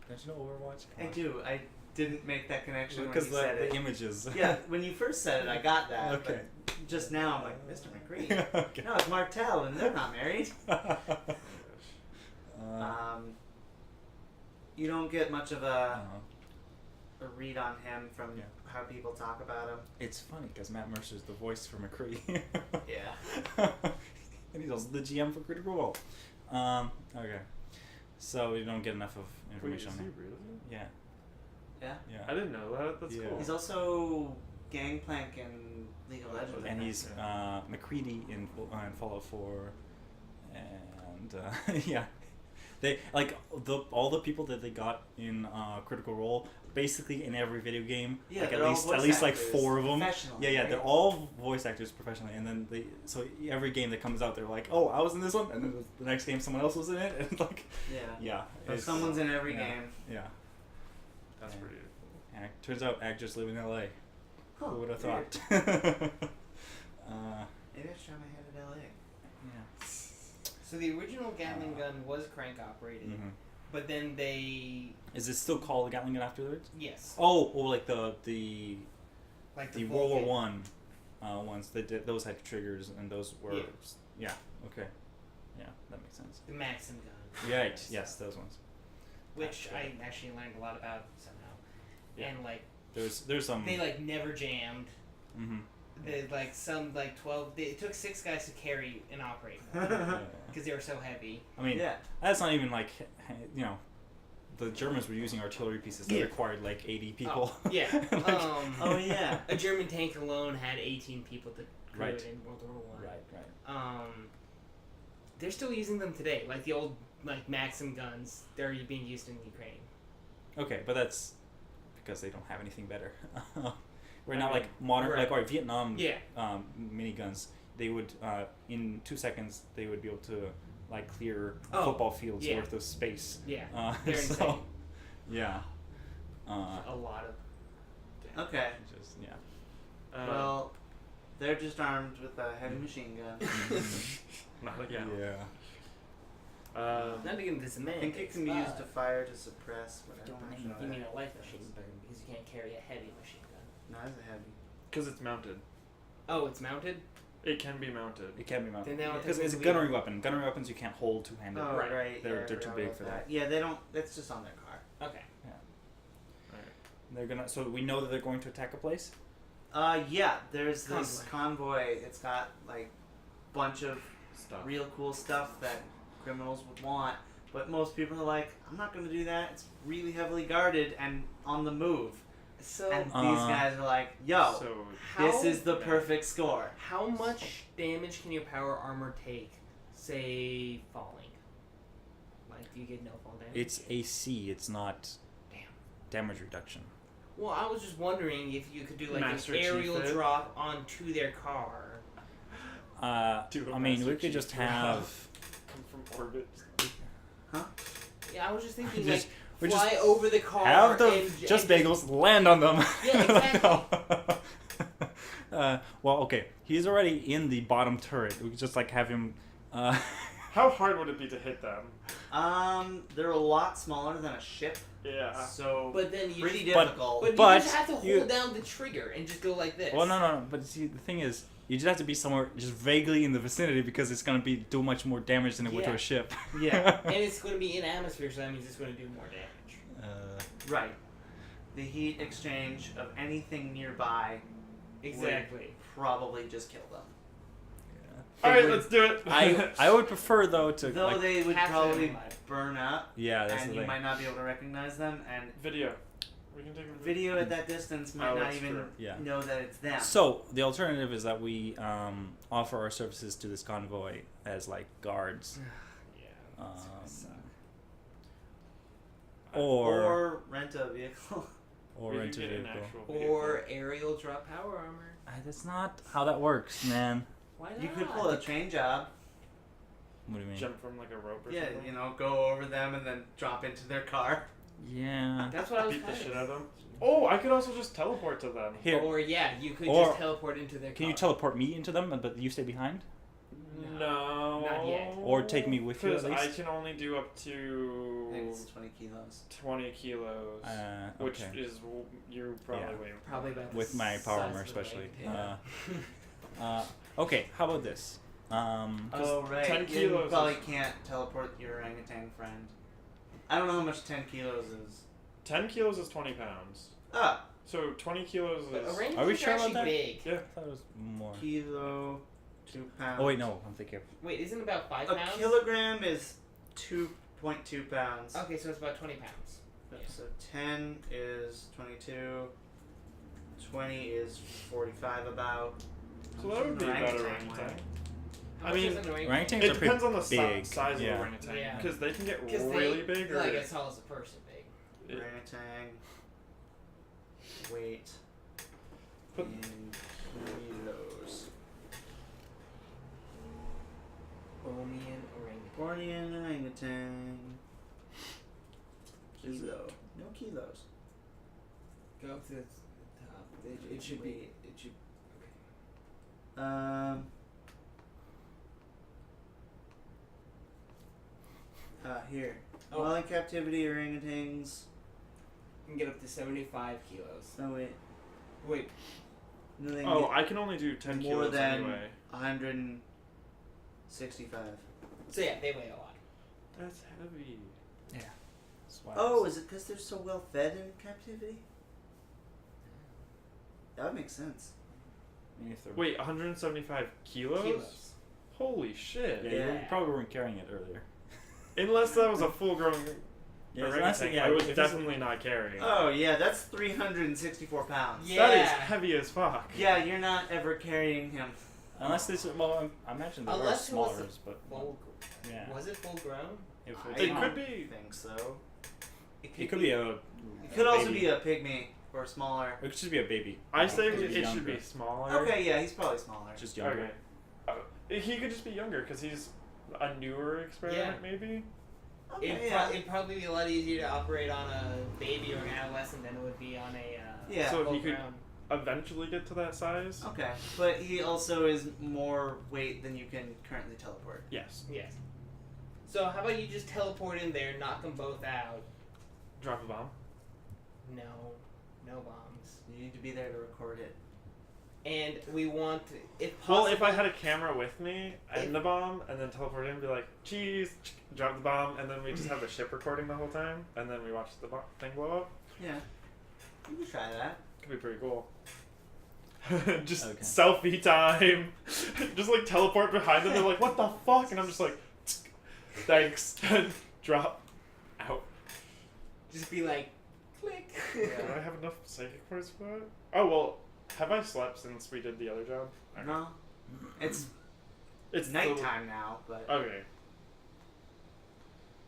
Don't you know Overwatch? I do. I didn't make that connection when Because you said the it. images. Yeah, when you first said it, I got that. Okay. But just now, I'm like, Mr. McCree. Okay. No, it's Martell, and they're not married. You don't get much of a read on him from Yeah. how people talk about him. It's funny because Matt Mercer's the voice for McCree. Yeah. And he's also the GM for Critical Role. Okay. So you don't get enough of Wait, information is on he him. really? Yeah. Yeah. Yeah. I didn't know that. That's Yeah. cool. He's also Gangplank in League of Legends. I And think. he's McCready in Fallout 4, and yeah, they like all the people that they got in Critical Role basically in every video game. Yeah, like they're all at voice least like actors 4 of them. professionally, Yeah, yeah, right? they're all voice actors professionally, and then so every game that comes out, they're like, oh, I was in this one, and then the next game someone else was in it, and like Yeah. yeah, But it's- someone's in every yeah, game. Yeah, That's Yeah. pretty. and it turns out actors live in L.A. Huh, Who would have weird. thought? Maybe I should try my head at LA. Yeah. So the original Gatling gun was crank operated, Mhm. but then they Is it still called Gatling gun afterwards? yes, Oh, like the like the full World War kit. One ones. They did those had triggers, and those were Yeah. okay, yeah, that makes sense. the Maxim gun. Right, yes, those ones. Which That's I actually learned a lot about somehow. Yeah. And like There's some. They like never jammed. Mm-hmm. They like some like 12. It took 6 guys to carry and operate because they were so heavy. I mean, Yeah. that's not even like, you know, the Germans were using artillery pieces that Yeah. required like 80 people. Oh, yeah. Like- Oh yeah. A German tank alone had 18 people that crew Right. it in World War One. Right. They're still using them today, like the old like Maxim guns. They're being used in Ukraine. Okay, but that's because they don't have anything better. We're I not mean, like modern, right. like our Vietnam Yeah. miniguns. They would in 2 seconds they would be able to like clear Oh, football fields yeah. worth of space. Yeah. They're So, insane. yeah. A lot of. Okay. Just yeah. Well, they're just armed with a heavy machine gun. not again. Yeah. Not to get into I semantics. think it can be used to but fire to suppress, but I don't you actually know mean that. a light machine gun because you can't carry a heavy machine gun. No, it's a heavy. Because it's mounted. Oh, it's mounted. It can be mounted. It can be mounted. Then now Because it's a technically- gunnery weapon. Gunnery weapons you can't hold two-handed. Oh, Right. right. They're- yeah, they're I too forgot big about for that. Yeah, they don't. That's just on their car. Okay. They're gonna. So we know that they're going to attack a place. Yeah. There's this convoy. It's got like bunch of Stuff. real cool stuff that criminals would want, but most people are like, I'm not going to do that. It's really heavily guarded and on the move. So And these guys are like, yo, So this is the Yeah. perfect score. how much damage can your power armor take? Say falling. Like, do you get no fall damage? It's AC. It's not Damn. damage reduction. Well, I was just wondering if you could do like Master an Chief aerial it. drop onto their car. I Do a mean, Master we could Chief just drop. have. come from orbit. Yeah, I was just thinking Just- like we fly just over the car. Have the and, just and bagels land on them. Yeah, exactly. Well, okay. He's already in the bottom turret. We could just like have him. How hard would it be to hit them? They're a lot smaller than a ship, Yeah. so But then you pretty just, But- difficult. but But you just have to hold you- down the trigger and just go like this. Well, no. But see, the thing is, you just have to be somewhere just vaguely in the vicinity because it's gonna do much more damage than it would to Yeah. a ship. Yeah. And it's going to be in atmosphere, so that means it's going to do more damage. Right. The heat exchange of anything nearby Exactly. would probably just kill them. All right, would- let's do it. I would prefer though to Though like, they would capture them probably alive. burn up, yeah, that's and the you thing. might not be able to recognize them, and Video. We can take a video at that distance might Oh, not that's even true. Yeah. know that it's them. So the alternative is that we offer our services to this convoy as like guards, Yeah. um, That's gonna suck. or rent a vehicle. or We rent a could get an vehicle. actual vehicle. Or aerial drop power armor. That's not how that works, man. Why not? You could pull a train job. What do you mean? jump from like a rope or Yeah, something. you know, go over them and then drop into their car. Yeah. That's what I was Beat the planning. shit out of them. Oh, I could also just teleport to them. Here, Or yeah, you could Or- just teleport into their can you car. teleport me into them, but you stay behind? No. Not yet. Or take me with you at Because I least? can only do up I to think it's 20 kilos. 20 kilos. Which Okay. is you probably Yeah. weigh. Probably about the With my power size armor, of a especially. leg. Yeah. Okay, how about this? Oh, right. 10 You kilos probably is- can't teleport your orangutan friend. I don't know how much 10 kilos is. 10 kilos is 20 pounds. Ah, So 20 kilos But is. orangutans Are we are sure about actually that? big. Yeah. I thought it was more. kilo, 2 pounds. Oh wait, no, I'm thinking. Wait, isn't it about 5 A pounds? kilogram is 2.2 pounds. Okay, so it's about 20 pounds. So 10 is 22. 20 is 45 about. So that would be about Orangutan orangutan. weigh? How I much mean, is an orangutan? orangutans It are pretty depends on the big. size of yeah. the orangutan. Yeah. Because they can get 'Cause really they, big or. like as tall as a person big. It- Orangutan weight Put- in kilos. Bornean orangutan. Bornean orangutan. Kilo. No kilos. Go up to the top. It should be. It should. Here. Oh. While in captivity, orangutans. You can get up to 75 kilos. No, wait. Wait, No, they can Oh, get I can only do 10 more kilos than anyway. 165. so yeah, they weigh a lot. That's heavy. That's why Oh, is it because they're so well fed in captivity? That would make sense. I mean, if they're- Wait, 175 kilos? Kilos. Holy shit. Yeah, you Yeah. probably weren't carrying it earlier. Unless that was a full-grown Yeah, orangutan, yeah, I was if it's- definitely not carrying. Oh yeah, that's 364 pounds. Yeah. That is heavy as fuck. Yeah, you're not ever carrying him. Unless this, well, I imagine there are Unless it was smaller, but Full, yeah. Was it full grown? If I it's It not- could be. think so. It could be a. It could also be a pygmy or smaller. It could just be a baby. I say Could be it should younger. be smaller. Okay, yeah, he's probably smaller. Just younger. Okay. He could just be younger because he's a newer experiment, maybe. Okay, It'd probably be a lot easier to operate on a baby or an adolescent than it would be on a Yeah. So if he full could grown. eventually get to that size. Okay, but he also is more weight than you can currently teleport. Yes. Yes. So how about you just teleport in there, knock them both out? Drop a bomb. No bombs. You need to be there to record it. And we want, if Well, possible, if I had a camera with me and the bomb, and then teleport in and be like, cheese, drop the bomb, and then we just have the ship recording the whole time, and then we watch the thing blow up, Yeah. You can try that. could be pretty cool. Just Okay. selfie time. Just like teleport behind them. They're like, what the fuck? And I'm just like, thanks. Drop out. just be like, click. Do I have enough psychic points for that? Oh, well, have I slept since we did the other job? Okay. No. It's It's nighttime now, but Okay.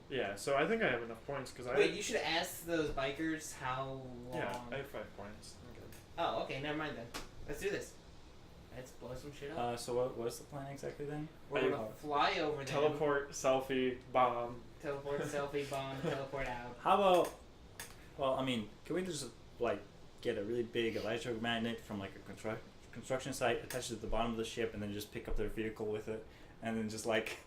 Yeah, so I think I have enough points because I. Wait, you should ask those bikers how long. Yeah, I have 5 points. I'm good. Oh, okay, never mind then. Let's do this. Let's blow some shit up. So what's the plan exactly then? We're I- gonna fly over them. Teleport, selfie, bomb. Teleport, selfie, bomb, teleport out. How about? Well, I mean, can we just like get a really big electromagnet from like a construction site, attach it to the bottom of the ship, and then just pick up their vehicle with it, and then just like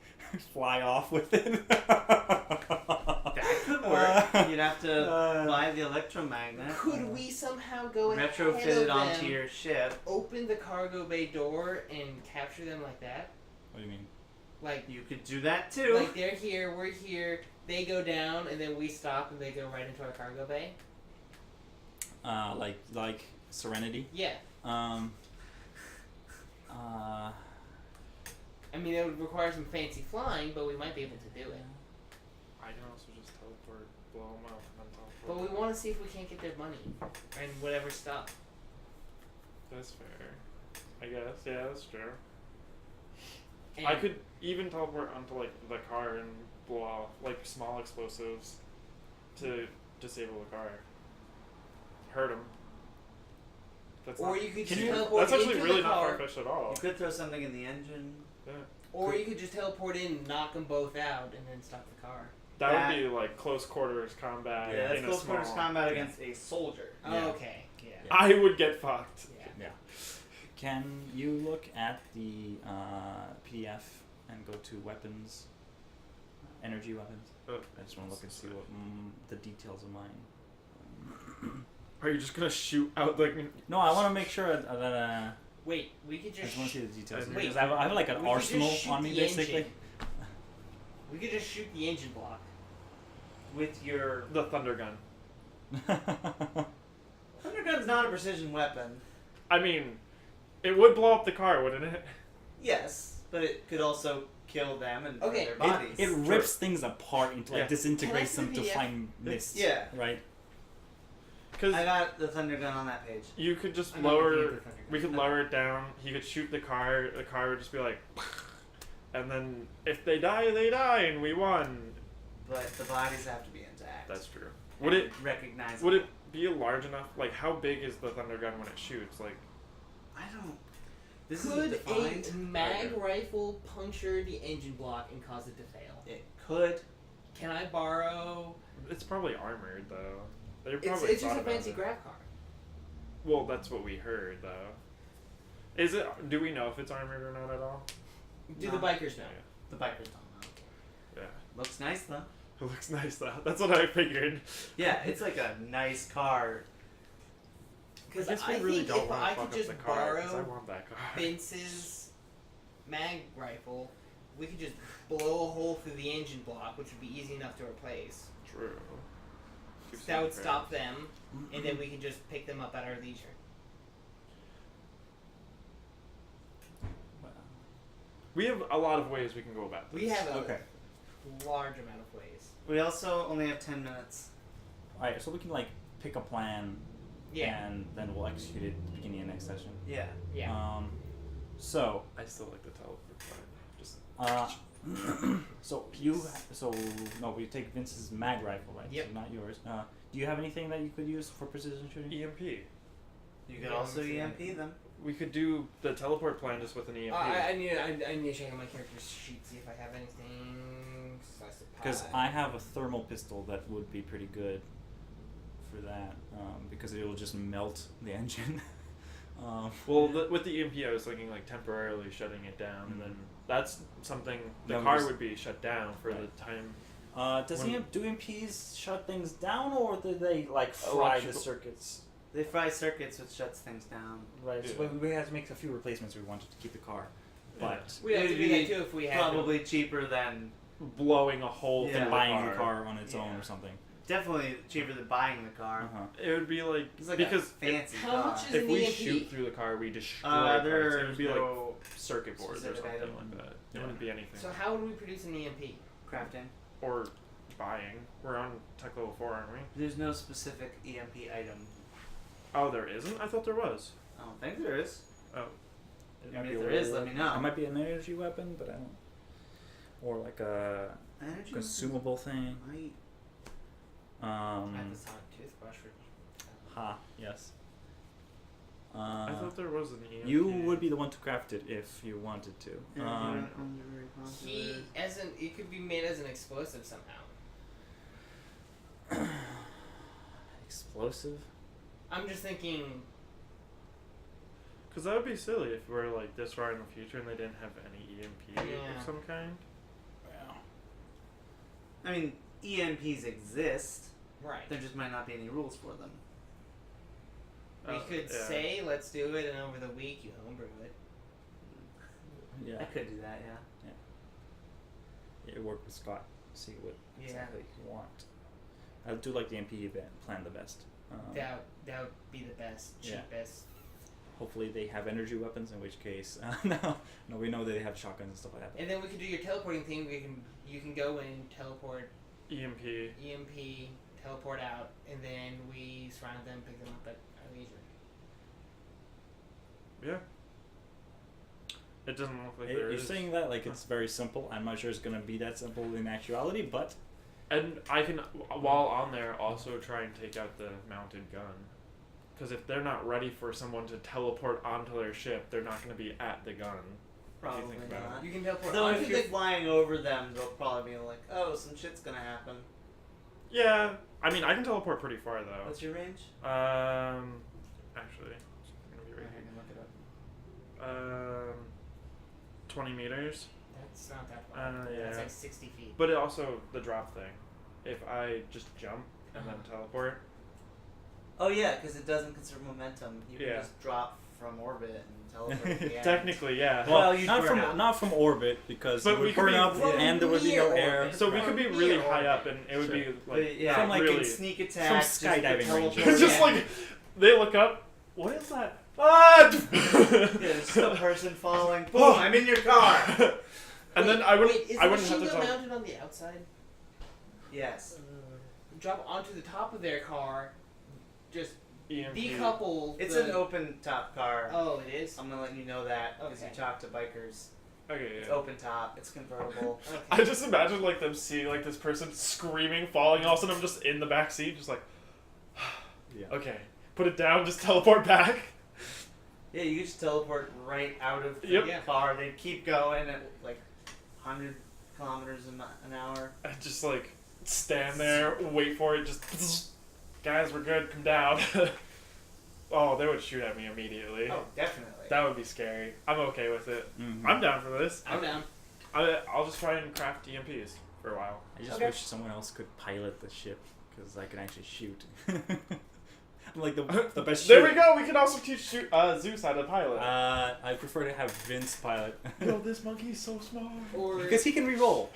fly off with it? that could work. You'd have to buy the electromagnet. Could we somehow go ahead retrofit of it onto them, your ship? open the cargo bay door and capture them like that? What do you mean? Like, You could do that too. like they're here, we're here, they go down, and then we stop and they go right into our cargo bay? Like Serenity. Yeah. I mean, it would require some fancy flying, but we might be able to do it. I can also just teleport, blow them up, and then teleport. But we want to see if we can't get their money and whatever stuff. That's fair. I guess. Yeah, that's true. And I could even teleport onto like the car and blow off like small explosives to disable the car. Hurt them. That's Or not, you could Can just you- teleport that's actually into really the not car, far-fetched at all. You could throw something in the engine. or you could just teleport in, knock them both out, and then stop the car. That That- would be like close quarters combat Yeah, that's in close a small. quarters combat against a soldier. Yeah. Oh, okay. Yeah. I would get fucked. Yeah. Can you look at the PDF and go to weapons, energy weapons? Oh. I just want to look and see what the details of mine. Are you just gonna shoot out like? No, I want to make sure that Wait, we could I just. just want to see the details Wait, because I have like an we could just arsenal shoot on me the basically. engine. We could just shoot the engine block. With your The thunder gun. Thundergun's not a precision weapon. I mean, it would blow up the car, wouldn't it? Yes, but it could also kill them and burn Okay, their It, bodies. it rips things apart into like Yeah. disintegrates Can I them see to the find mist. Yeah. Right. Because I got the Thundergun on that page. you could just I'm not looking at lower. the thunder gun. We could lower it down. He could shoot the car. The car would just be like, and then if they die, they die, and we won. But the bodies have to be intact. That's true. Would it? recognize? Would it be large enough? Like, how big is the thunder gun when it shoots? Like, I don't. This Could is defined. a mag rifle puncture the engine block and cause it to fail? It could. Can I borrow? it's probably armored though. They It's probably just thought a about fancy it. grab car. Well, that's what we heard though. Is it? Do we know if it's armored or not at all? Do No. the bikers know? The bikers don't know. Yeah. Looks nice though. It looks nice though. That's what I figured. Yeah, it's like a nice car. Because I guess I we really think don't if want I to fuck could up just the car because I borrow want that car. Vince's mag rifle, we could just blow a hole through the engine block, which would be easy enough to replace. True. Keep That would some stop them, and then we could just pick them up at our leisure. We have a lot of ways we can go about this. We have a Okay. large amount of ways. We also only have 10 minutes. Alright, so we can like pick a plan Yeah. and then we'll execute it at the beginning of next session. Yeah. Yeah. So I still like the teleport part. Just no, we take Vince's mag rifle, right? Yep. So not yours. Do you have anything that you could use for precision shooting? EMP. You could Yeah, also we can. EMP them. We could do the teleport plan just with an EMP. I need to check on my character's sheet, see if I have anything. Slice of Because pie. I have a thermal pistol that would be pretty good for that, because it will just melt the engine. Well, with the EMP, I was thinking like temporarily shutting it down, and then that's something the Then we car just- would be shut down for Right. the time. Does When- do EMPs shut things down, or do they like fry the Electrical- circuits? They fry circuits, which shuts things down. Right. So Yeah. we had to make a few replacements. We wanted to keep the car, but we have to It'd do that be too if we had Probably cheaper than Blowing a hole Yeah. through than the buying car. the car on its own Yeah. or something. definitely cheaper than buying the car. Uh-huh. It would be like It's like because a fancy How car. much is if an we EMP? shoot through the car, we destroy parts. It There's would be like no circuit boards or specific something item. like that. It Yeah. wouldn't be anything. So how would we produce an EMP? crafting. Or buying. We're on tech level 4, aren't we? There's no specific EMP item. Oh, there isn't? I thought there was. I don't think there is. Oh. It I might mean, be if a there is, little- let me know. It might be an energy weapon, but I don't. Or like a Energy consumable thing. might. I have the sonic toothbrush for. Yes. I thought there was an EMP. You would be the one to craft it if you wanted to. It could be made as an explosive somehow. Explosive? I'm just thinking. Because that would be silly if we're like this far in the future and they didn't have any EMP Yeah. of some kind. Well, I mean, EMPs exist. Right. There just might not be any rules for them. We could yeah. say let's do it, and over the week you homebrew it. yeah. I could do that, yeah. You work with Scott. See what Yeah. exactly you want. I do like the MP event plan the best. That would be the best, Yeah. cheapest. Hopefully they have energy weapons, in which case, no, we know they have shotguns and stuff like that. And then we could do your teleporting thing. You can go in, teleport, EMP. EMP, teleport out, and then we surround them, pick them up at our leisure. Yeah. It doesn't look like You're there is. saying that like it's very simple. I'm not sure it's gonna be that simple in actuality, but And I can, while on there, also try and take out the mounted gun. Because if they're not ready for someone to teleport onto their ship, they're not going to be at the gun. Probably think about not. You can teleport Though onto if you're the. flying over them, they'll probably be like, oh, some shit's gonna happen. Yeah, I mean, I can teleport pretty far though. What's your range? Actually, it's gonna be right I here. can look it up. 20 meters. That's not that far. That's Yeah. like 60 feet. But it also the drop thing. If I just jump and then teleport, Oh yeah, because it doesn't conserve momentum. You can Yeah. just drop from orbit and teleport at the end. technically, yeah. Well, you'd not burn from out. not from orbit because But it we would could burn be up from and there would be no near air. orbit. So we could be From really near high orbit. up, and it would Sure. be like But yeah, From, like, really. you could sneak attack. just skydiving teleport range. It's just in. like they look up. What is that? Ah! Yeah, there's just a person falling. Boom! I'm in your car. And then I wouldn't. Wait, is I the wouldn't have machine to gun tell. mounted on the outside? Yes. Drop onto the top of their car, just EMP. decouple. It's the, an open top car. Oh, it is. I'm gonna let you know that because Okay. you talk to bikers. Okay, It's yeah. open top. It's convertible. Okay. I just imagine like them seeing like this person screaming, falling. All of a sudden, I'm just in the back seat, just like, Yeah. okay, put it down, just teleport back. Yeah, you could just teleport right out of the Yep. car. They'd keep going at like 100 kilometers an hour. And just like stand there, wait for it, just guys, we're good, come down. Oh, they would shoot at me immediately. Oh, definitely. That would be scary. I'm okay with it. Mhm. I'm down for this. I'm down. I'll just try and craft EMPs for a while. I just Okay. wish someone else could pilot the ship because I can actually shoot. I'm like the best. There shooter. we go. We can also teach Zeus how to pilot. I prefer to have Vince pilot Yo, this monkey's so smart. Or because he can re-roll.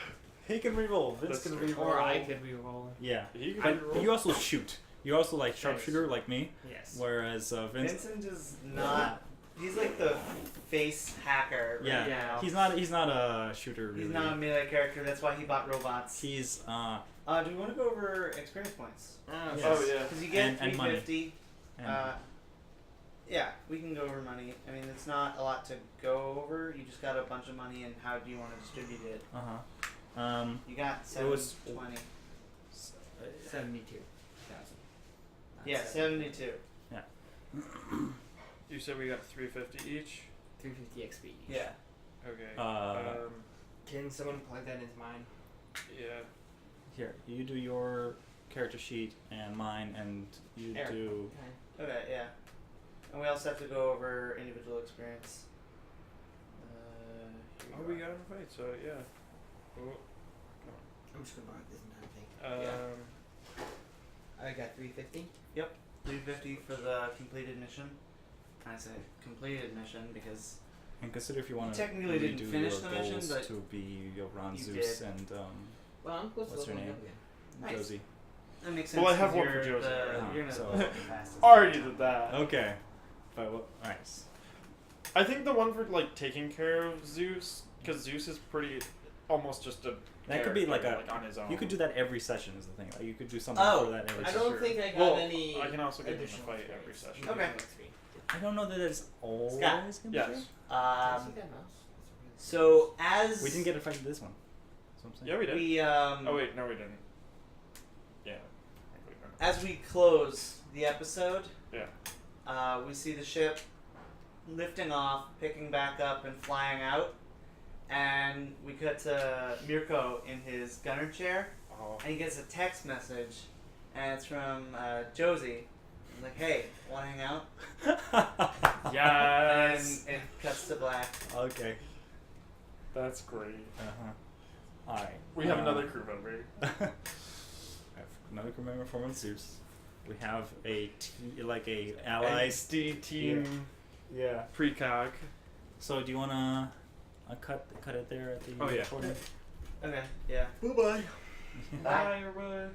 He can re-roll. Vince That's can true. re-roll. or I could re-roll it. Yeah. He can I, re-roll. you also shoot. You're also like sharpshooter like me, Yes. whereas Vince. Vincent is not. He's like the face hacker right? Yeah. Yeah. He's not a shooter. Really. He's not a melee character. That's why he bought robots. He's Do we want to go over experience points? Oh, Yes. Oh yeah. Because you get And money. 350. and- Yeah, we can go over money. I mean, it's not a lot to go over. You just got a bunch of money, and how do you want to distribute it? You got It was- 720. 72,000. Yeah, 72. You said we got 350 each. 350 XP. each. Yeah. Okay. Can someone plug that into mine? Yeah. Here, you do your character sheet and mine, and you Eric. do. Okay, yeah. And we also have to go over individual experience. Here Oh, you we are. got in a fight. So yeah. Oh, I'm just gonna mark this entire thing. I got 350. 350 for the completed mission. I say completed mission because And consider if you want to technically didn't redo finish your the mission, goals but to be around you Zeus did. and Well, I'm close What's to her leveling name? up again. Nice. Josie. that makes sense. Well, I have 'cause one for you're Josie the- already. You're gonna So- level up the fastest. already did that. Okay, but what? Nice. I think the one for like taking care of Zeus, because Zeus is pretty, almost just a. That could be like character, a. on his own. You could do that every session. Is the thing. Like you could do something Oh, for that every I session. don't Sure. think I got Well, any. I can also get in a additional fight every experience. session. Okay. XP. I don't know that it's always Scott. gonna be Yes. fair. Can I see that mouse? So as We didn't get a fight in this one. That's what I'm saying. Yeah, we did. we Oh wait, no, we didn't. Yeah. Wait, no. as we close the episode, Yeah. we see the ship lifting off, picking back up, and flying out. And we cut to Mirko in his gunner chair, Oh. and he gets a text message, and it's from Josie. He's like, "Hey, want to hang out?" Yes. And it cuts to black. Okay. That's great. All right. We have another crew member. I have another crew member from Zeus. We have a like a allies. SD team Yeah. precog. So do you wanna cut it there at the Oh, yeah. recording? Okay, yeah. Bye bye. Bye, everybody.